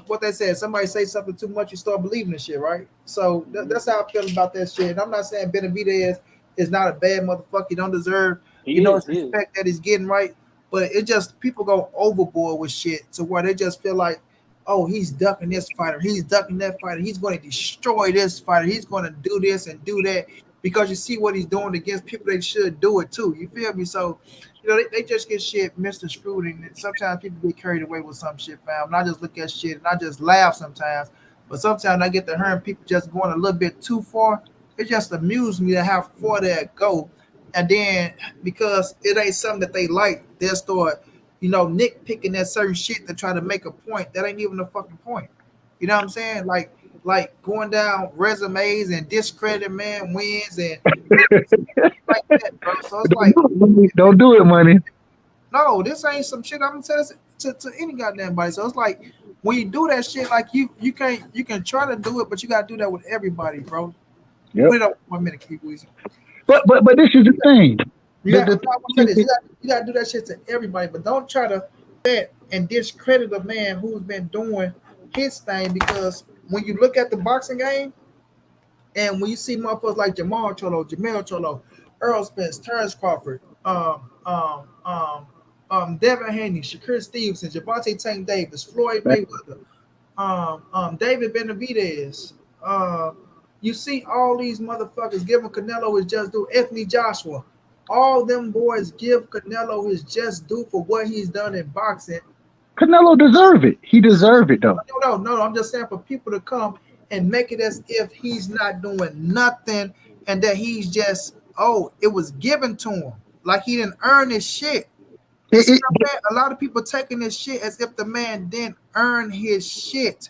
what they said. Somebody say something too much, you start believing the shit, right? So that's how I feel about that shit. And I'm not saying Benavidez is not a bad motherfucker. He don't deserve, his respect that he's getting, right? But it just people go overboard with shit to where they just feel like, oh, he's ducking this fighter, he's ducking that fighter, he's going to destroy this fighter, he's going to do this and do that, because you see what he's doing against people they should do it too. You feel me? So, they just get shit misconstrued, and sometimes people get carried away with some shit, fam. And I just look at shit and I just laugh sometimes. But sometimes I get to hearing people just going a little bit too far. It just amuses me to how far they go. And then because it ain't something that they like, they'll start, nitpicking that certain shit to try to make a point. That ain't even a fucking point. You know what I'm saying? Like going down resumes and discredit man wins and like that, bro. So it's like, don't do it, money. no, this ain't some shit I'm gonna tell this to any goddamn body. So it's like when you do that shit, like you can try to do it, but you gotta do that with everybody, bro. Yep. Put it up 1 minute, keep easy. But this is the thing. You gotta do that shit to everybody, but don't try to bet and discredit a man who's been doing his thing, because when you look at the boxing game and when you see motherfuckers like Jamel Charlo, Earl Spence, Terrence Crawford, Devin Haney, Shakur Stevenson, Gervonta Tank Davis, Floyd Mayweather, David Benavidez, you see all these motherfuckers giving Canelo his just due. Anthony Joshua, all them boys give Canelo his just due for what he's done in boxing. Canelo deserve it. He deserve it though. No. I'm just saying for people to come and make it as if he's not doing nothing and that he's just, it was given to him. Like he didn't earn his shit. A lot of people taking this shit as if the man didn't earn his shit.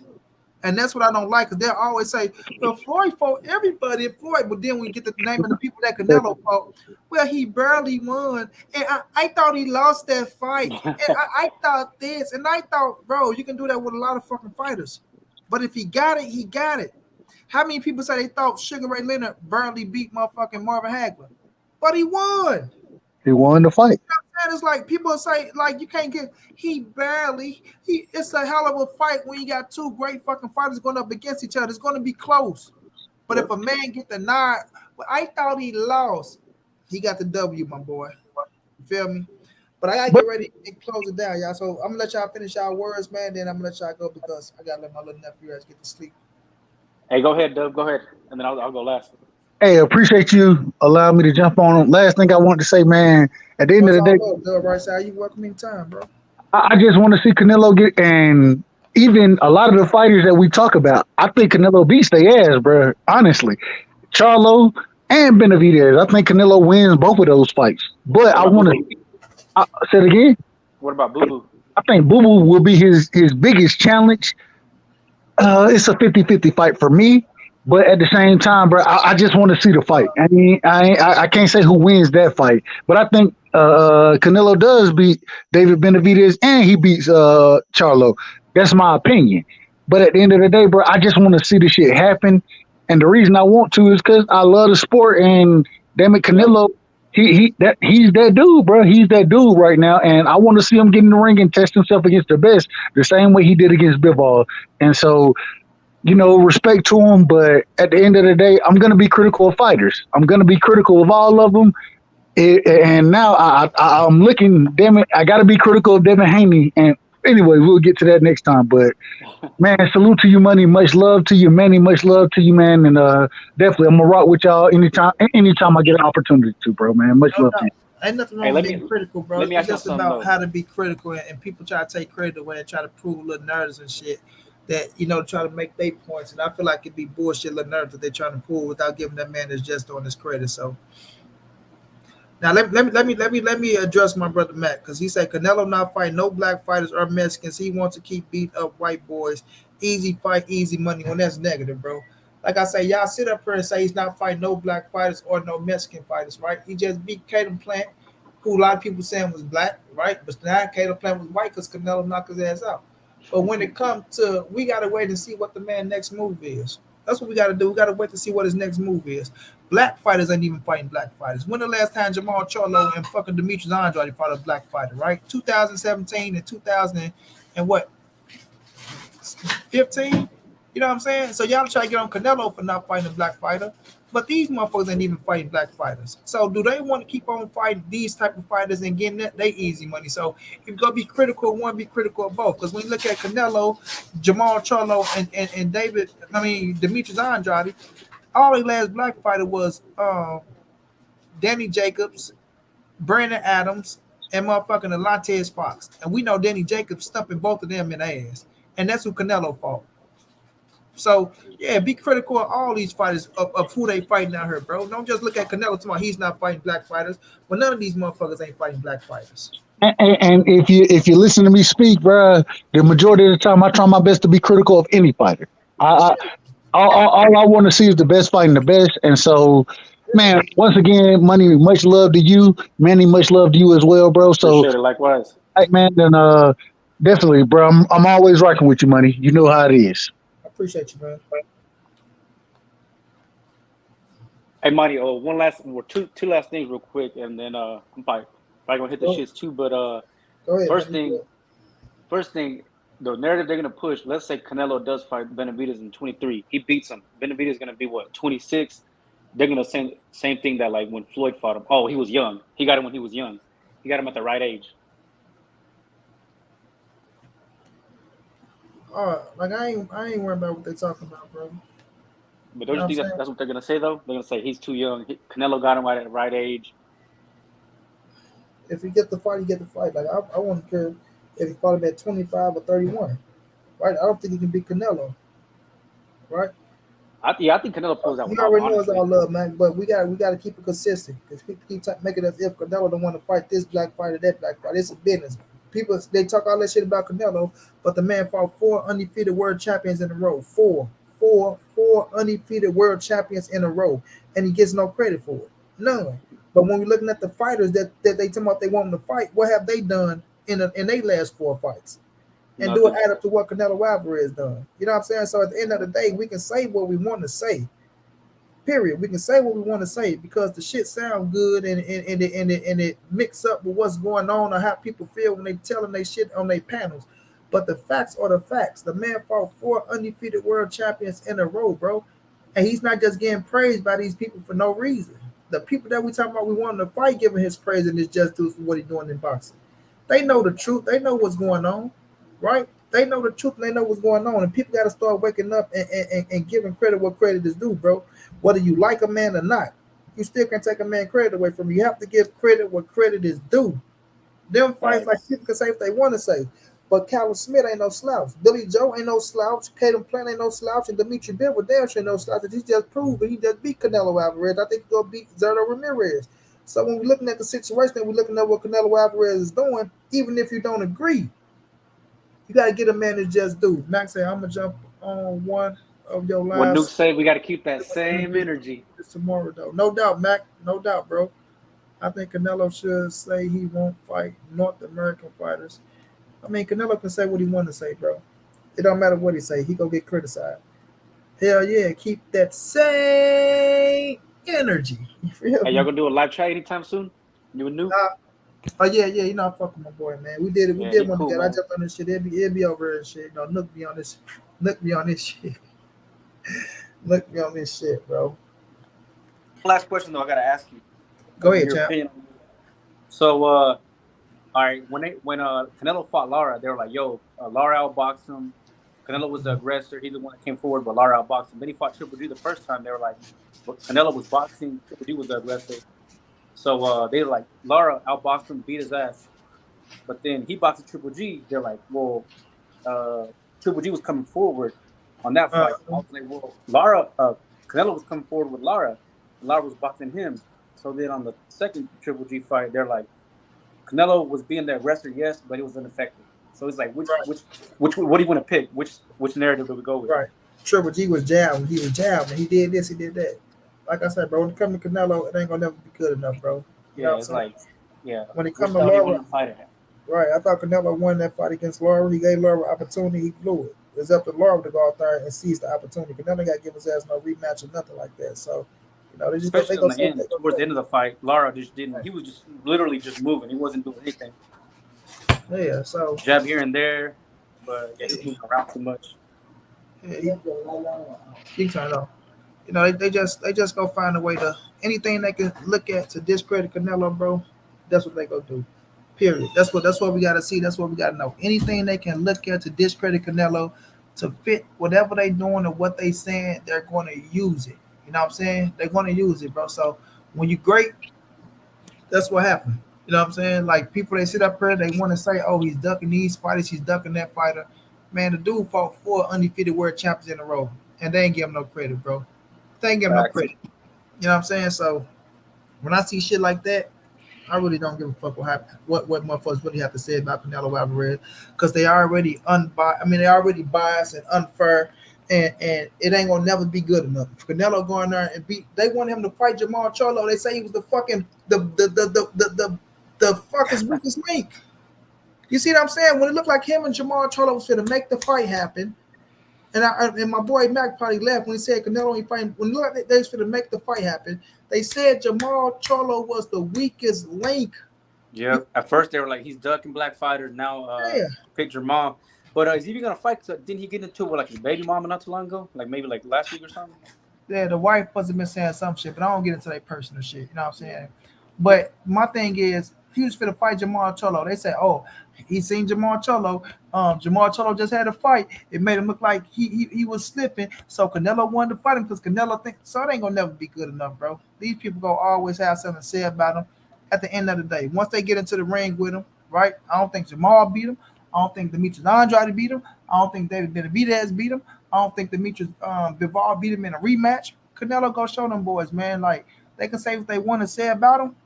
And that's what I don't like, because they'll always say, well, Floyd fought everybody at Floyd, but then we get the name of the people that Canelo fought. Well, he barely won. And I thought he lost that fight. And I thought this. And I thought, bro, you can do that with a lot of fucking fighters. But if he got it, he got it. How many people say they thought Sugar Ray Leonard barely beat motherfucking Marvin Hagler? But he won. He won the fight. It's like people say, like, you can't get, it's a hell of a fight when you got two great fucking fighters going up against each other. It's going to be close. But if a man get the nod, I thought he lost. He got the W, my boy. You feel me? But I gotta But get ready and close it down, y'all. So I'm gonna let y'all finish y'all words, man. Then I'm gonna let y'all go because I gotta let my little nephew guys get to sleep. Hey, go ahead, Dub. Go ahead, and then I'll go last. hey, appreciate you allowing me to jump on. Last thing I want to say, man. At the end of What's the all day, love, Dub, right side? You welcome anytime, bro. I just want to see Canelo get, and even a lot of the fighters that we talk about, I think Canelo beats their ass, bro. Honestly, Charlo and Benavidez, I think Canelo wins both of those fights. But What I about Boo want Boo? to say it again. What about Boo Boo? I think Boo Boo will be his biggest challenge. It's a 50-50 fight for me. But at the same time, bro, I just want to see the fight. I mean, I can't say who wins that fight, but I think Canelo does beat David Benavidez and he beats Charlo. That's my opinion. But at the end of the day, bro, I just want to see the shit happen. And the reason I want to is because I love the sport. And damn it, Yep. Canelo, he's that dude, bro. He's that dude right now. And I want to see him get in the ring and test himself against the best, the same way he did against Bivol. And so respect to him, but at the end of the day, I'm going to be critical of fighters. I'm going to be critical of all of them. And now I'm looking, damn it, I got to be critical of Devin Haney. And anyway, we'll get to that next time. But man, salute to you, Money. Much love to you, Manny. Much love to you, man. And definitely, I'm going to rock with y'all anytime I get an opportunity to, bro, man. Much No love to you. doubt. Ain't nothing Hey, wrong with being critical, bro. let me It's ask y'all just something about though. how to be critical, and people try to take credit away and try to prove little nerds and shit that try to make their points. And I feel like it'd be bullshit little nerds that they're trying to prove without giving that man that's just doing his credit. So now let me address my brother Matt because he said Canelo not fight no black fighters or Mexicans. He wants to keep beat up white boys. Easy fight, easy money. When that's negative, bro. Like I say, y'all sit up here and say he's not fighting no black fighters or no Mexican fighters, right? He just beat Caden Plant, who a lot of people saying was black, right? But now Caden Plant was white because Canelo knocked his ass out. But when it comes to, we gotta wait and see what the man next move is. That's what we gotta do. We gotta wait to see what his next move is. Black fighters ain't even fighting black fighters. When the last time Jamal Charlo and fucking Demetrius Andrade fought a black fighter, right? 2017 and 2000 and what? 15? You know what I'm saying? So y'all try to get on Canelo for not fighting a black fighter. But these motherfuckers ain't even fighting black fighters. So do they want to keep on fighting these type of fighters and getting that they easy money? So if you're gonna be critical of one, be critical of both. Because when you look at Canelo, Jamal Charlo, and Demetrius Andrade, all the last black fighter was Danny Jacobs, Brandon Adams, and motherfucking Alantez Fox. And we know Danny Jacobs stumping both of them in the ass. And that's who Canelo fought. So yeah, be critical of all these fighters of who they fighting out here, bro. Don't just look at Canelo tomorrow. He's not fighting black fighters, but none of these motherfuckers ain't fighting black fighters. And if you listen to me speak, bro, the majority of the time I try my best to be critical of any fighter. I, all I want to see is the best fighting the best. And so, man, once again, Money, much love to you. Manny, much love to you as well, bro. So, Appreciate it. Likewise. hey, man, then definitely, bro, I'm always rocking with you, Money. You know how it is. I appreciate you, man. Hey, Monty. Oh, two last things real quick, and then I'm probably gonna hit the Go, shits too. But go ahead, first man. thing, first thing, the narrative they're gonna push. Let's say Canelo does fight Benavidez in 23. He beats him. Benavidez is gonna be what, 26. They're gonna say same thing that like when Floyd fought him. Oh, he was young. He got him when he was young. He got him at the right age. Like I ain't worried about what they talking about, bro. But You don't know you what I'm think saying? that's what they're gonna say though? They're gonna say he's too young. Canelo got him right at the right age. If you get the fight, you get the fight. Like I wouldn't care if he fought him at 25 or 31, right? I don't think he can beat Canelo, right? I think Canelo pulls that You one off. already know it's Honestly, all love, man. But we gotta keep it consistent because people keep making it as if Canelo don't want to fight this black fighter, that black fighter. It's a business. People they talk all that shit about Canelo, but the man fought four undefeated world champions in a row. Four undefeated world champions in a row, and he gets no credit for it. None. But when we're looking at the fighters that they talking about they want them to fight, what have they done in their last four fights? And do it nothing. add up to what Canelo Alvarez done? You know what I'm saying? So at the end of the day, we can say what we want to say. Period. We can say what we want to say because the shit sound good and it mix up with what's going on or how people feel when they telling they shit on their panels. But the facts are the facts. The man fought four undefeated world champions in a row, bro. And he's not just getting praised by these people for no reason. The people that we talking about we want to fight giving his praise and his just due for what he's doing in boxing. They know the truth. They know what's going on, right? They know the truth and they know what's going on. And people got to start waking up and giving credit what credit is due, bro. Whether you like a man or not, you still can take a man credit away from you. You have to give credit what credit is due. Them fights like people can say if they want to say. But Callum Smith ain't no slouch. Billy Joe ain't no slouch. Caden Plant ain't no slouch. And Dimitri Bivol damn sure ain't no slouch. He just proved it. He just beat Canelo Alvarez. I think he's going to beat Zerto Ramirez. So when we're looking at the situation and we're looking at what Canelo Alvarez is doing, even if you don't agree, you got to get a man to just do. Max say, I'm going to jump on one of your What Nuke last. said, we got to keep that same energy. Tomorrow, though. No doubt, Mac. No doubt, bro. I think Canelo should say he won't fight North American fighters. I mean, Canelo can say what he want to say, bro. It don't matter what he say. He gonna get criticized. Hell yeah, keep that same energy. You feel Hey, me? y'all gonna do a live chat anytime soon? You and Nuke? Oh yeah, you know I fuck with my boy, man. We did it. We Yeah, did he one cool, together. I man. jumped on this shit. It'd be over and shit. No, look me on this. Look me on this shit. Look me on this shit, bro. Last question though, I gotta ask you. Go ahead, Your champ. opinion. So, all right, when Canelo fought Lara, they were like, "Yo, Lara outboxed him. Canelo was the aggressor. He's the one that came forward, but Lara outboxed him." Then he fought Triple G the first time. They were like, but Canelo was boxing. Triple G was the aggressor. So they were like, Lara outboxed him, beat his ass. But then he boxed Triple G. They're like, well, Triple G was coming forward on that Uh, fight. I was like, well, Canelo was coming forward with Lara, and Lara was boxing him. So then on the second Triple G fight, they're like, Canelo was being the aggressor, yes, but it was ineffective. So it's like, what do you want to pick? Which narrative do we go with? right. Triple G was jabbing. He was jabbing. He did this. He did that. Like I said, bro, when it comes to Canelo, it ain't gonna never be good enough, bro. You know what I'm It's saying? like, When it which comes to style do you want Lara, to fight at? right? I thought Canelo won that fight against Lara. He gave Lara opportunity. He blew it. It's up to Lara to go out there and seize the opportunity. Canelo got to give his ass no rematch or nothing like that. So, you know, Especially on the end, they towards the end of the fight, Lara just didn't. He was just literally just moving. He wasn't doing anything. yeah. So Jab here and there, but yeah, he was moving around too much. yeah, he turn it off. You know, they just go find a way to anything they can look at to discredit Canelo, bro. That's what they go do. Period. That's what we gotta see. That's what we gotta know. Anything they can look at to discredit Canelo, to fit whatever they doing or what they saying, they're going to use it. You know what I'm saying? They're going to use it, bro. So when you great, that's what happened. You know what I'm saying? Like people, they sit up here, they want to say, "Oh, he's ducking these fighters, he's ducking that fighter." Man, the dude fought 4 undefeated world champions in a row, and they ain't give him no credit, bro. They ain't give him no Facts. credit. You know what I'm saying? So when I see shit like that, I really don't give a fuck what motherfuckers really have to say about Canelo Alvarez because they already unbiased. I mean, they already biased and unfair, and it ain't gonna never be good enough. If Canelo going there and beat, they want him to fight Jamal Charlo. They say he was the fucking the fucking weakest link. You see what I'm saying? When it looked like him and Jamal Charlo was going to make the fight happen, and my boy Mac probably left when he said Canelo ain't fighting. When look, they was going to make the fight happen. They said Jamal Charlo was the weakest link. Yeah. At first they were like he's ducking black fighters. Now Yeah. picked your mom. But is he even gonna fight? Didn't he get into it with like his baby mama not too long ago? Like maybe like last week or something? Yeah, the wife must have been saying some shit, but I don't get into that personal shit. You know what I'm saying? But my thing is, he was finna fight Jamal Charlo. They say, oh, he seen Jamal Charlo. Jamal Charlo just had a fight. It made him look like he was slipping. So Canelo wanted to fight him because Canelo think so. It ain't gonna never be good enough, bro. These people gonna always have something to say about him. At the end of the day, once they get into the ring with him, right? I don't think Jamal beat him. I don't think Demetrius Andrade beat him. I don't think David Benavidez beat him. I don't think Demetrius Bivol beat him in a rematch. Canelo go show them boys, man. Like they can say what they want to say about him,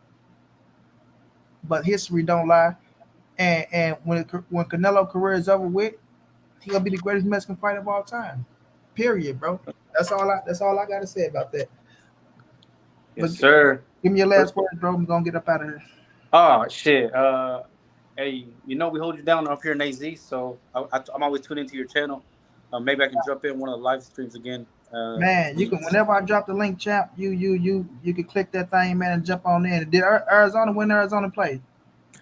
but history don't lie. And when Canelo career is over with, he gonna be the greatest Mexican fighter of all time. Period, bro. That's all I gotta say about that. Yes, But sir. give me your last words, bro. I'm gonna get up out of here. Oh shit. Hey, we hold you down up here in AZ, so I'm always tuned into your channel. Maybe I can jump in one of the live streams again. Man, you can whenever I drop the link, champ, you can click that thing, man, and jump on in. Did Arizona win? Arizona play?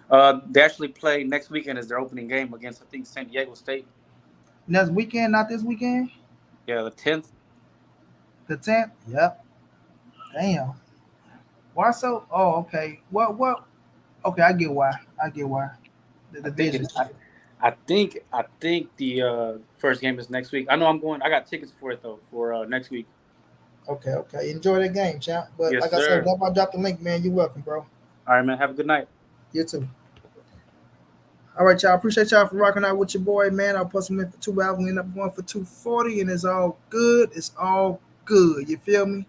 They actually play next weekend as their opening game against I think San Diego State. Next weekend, not this weekend. Yeah, the 10th. The 10th. Yep. Damn. Why so? Oh, okay. What? Okay, I get why. The I think division. it, I think the first game is next week. I know I'm going. I got tickets for it though for next week. Okay. Enjoy that game, champ. But Yes, like I said, sir. whenever I drop the link, man, you're welcome, bro. All right, man. Have a good night. You too. All right, y'all. Appreciate y'all for rocking out with your boy, man. I'll put some in for 2 hours. We end up going for 240, and it's all good. It's all good. You feel me?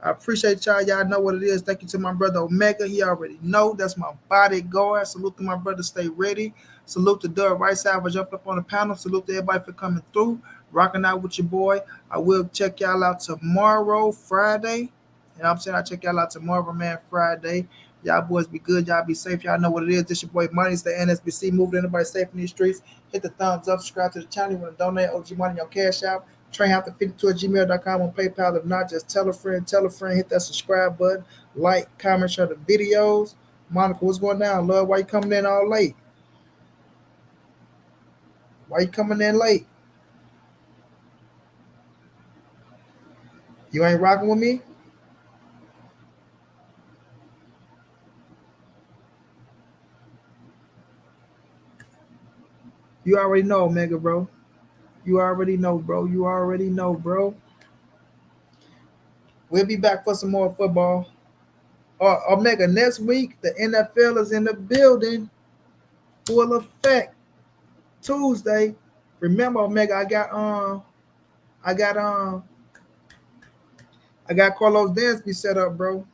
I appreciate y'all. Y'all know what it is. Thank you to my brother Omega. He already know. That's my bodyguard. Salute to my brother. Stay ready. Salute to Doug Right Side for jumping up on the panel. Salute to everybody for coming through. Rocking out with your boy. I will check y'all out tomorrow, Friday. You know what I'm saying? I'll check y'all out tomorrow, man, Friday. Y'all boys be good. Y'all be safe. Y'all know what it is. This your boy Money. It's the NSBC. Moving anybody safe in these streets. Hit the thumbs up. Subscribe to the channel. You want to donate OG Money on Cash App. Trainhouse52@gmail.com on PayPal. If not, just tell a friend, hit that subscribe button, like, comment, share the videos. Monica, what's going down, love? Why you coming in all late? Why you coming in late? You ain't rocking with me? You already know, Omega, bro. You already know, bro. You already know, bro. We'll be back for some more football. Omega, next week, the NFL is in the building. Full effect. Tuesday. Remember, Omega, I got Carlos Dansby set up, bro.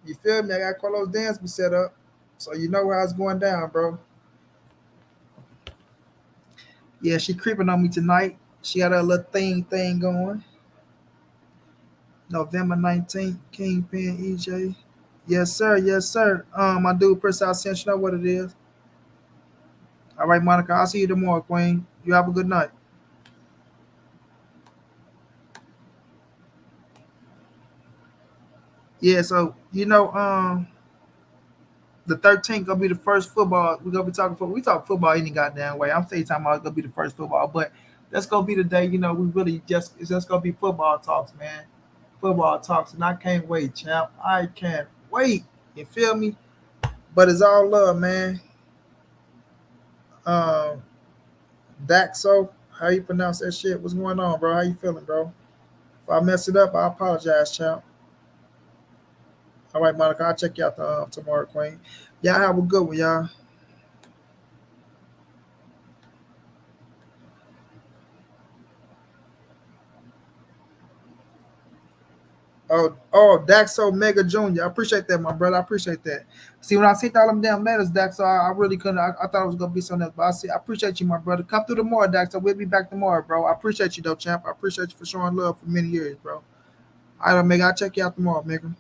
You feel me? I got Carlos Dansby set up. So you know how it's going down, bro. Yeah, she creeping on me tonight. She got a little thing going. November 19th, Kingpin EJ. Yes, sir. Yes, sir. My dude, Chris South Central, you know what it is. All right, Monica. I'll see you tomorrow, Queen. You have a good night. Yeah, so the 13th gonna be the first football. We're gonna be talking football. We talk football any goddamn way. I'm saying talking about it's gonna be the first football, but that's gonna be the day, we really it's just gonna be football talks, man. Football talks, and I can't wait, champ. I can't wait. You feel me? But it's all love, man. Um Daxo, how you pronounce that shit? What's going on, bro? How you feeling, bro? If I mess it up, I apologize, champ. All right, Monica, I'll check you out tomorrow, Queen. Y'all have a good one, y'all. Daxo Mega Jr. I appreciate that, my brother. I appreciate that. See, when I see all them damn letters, Daxo, I really couldn't. I thought it was gonna be something else, but I appreciate you, my brother. Come through tomorrow, Daxo. We'll be back tomorrow, bro. I appreciate you, though, champ. I appreciate you for showing love for many years, bro. All right, Mega. I'll check you out tomorrow, Mega.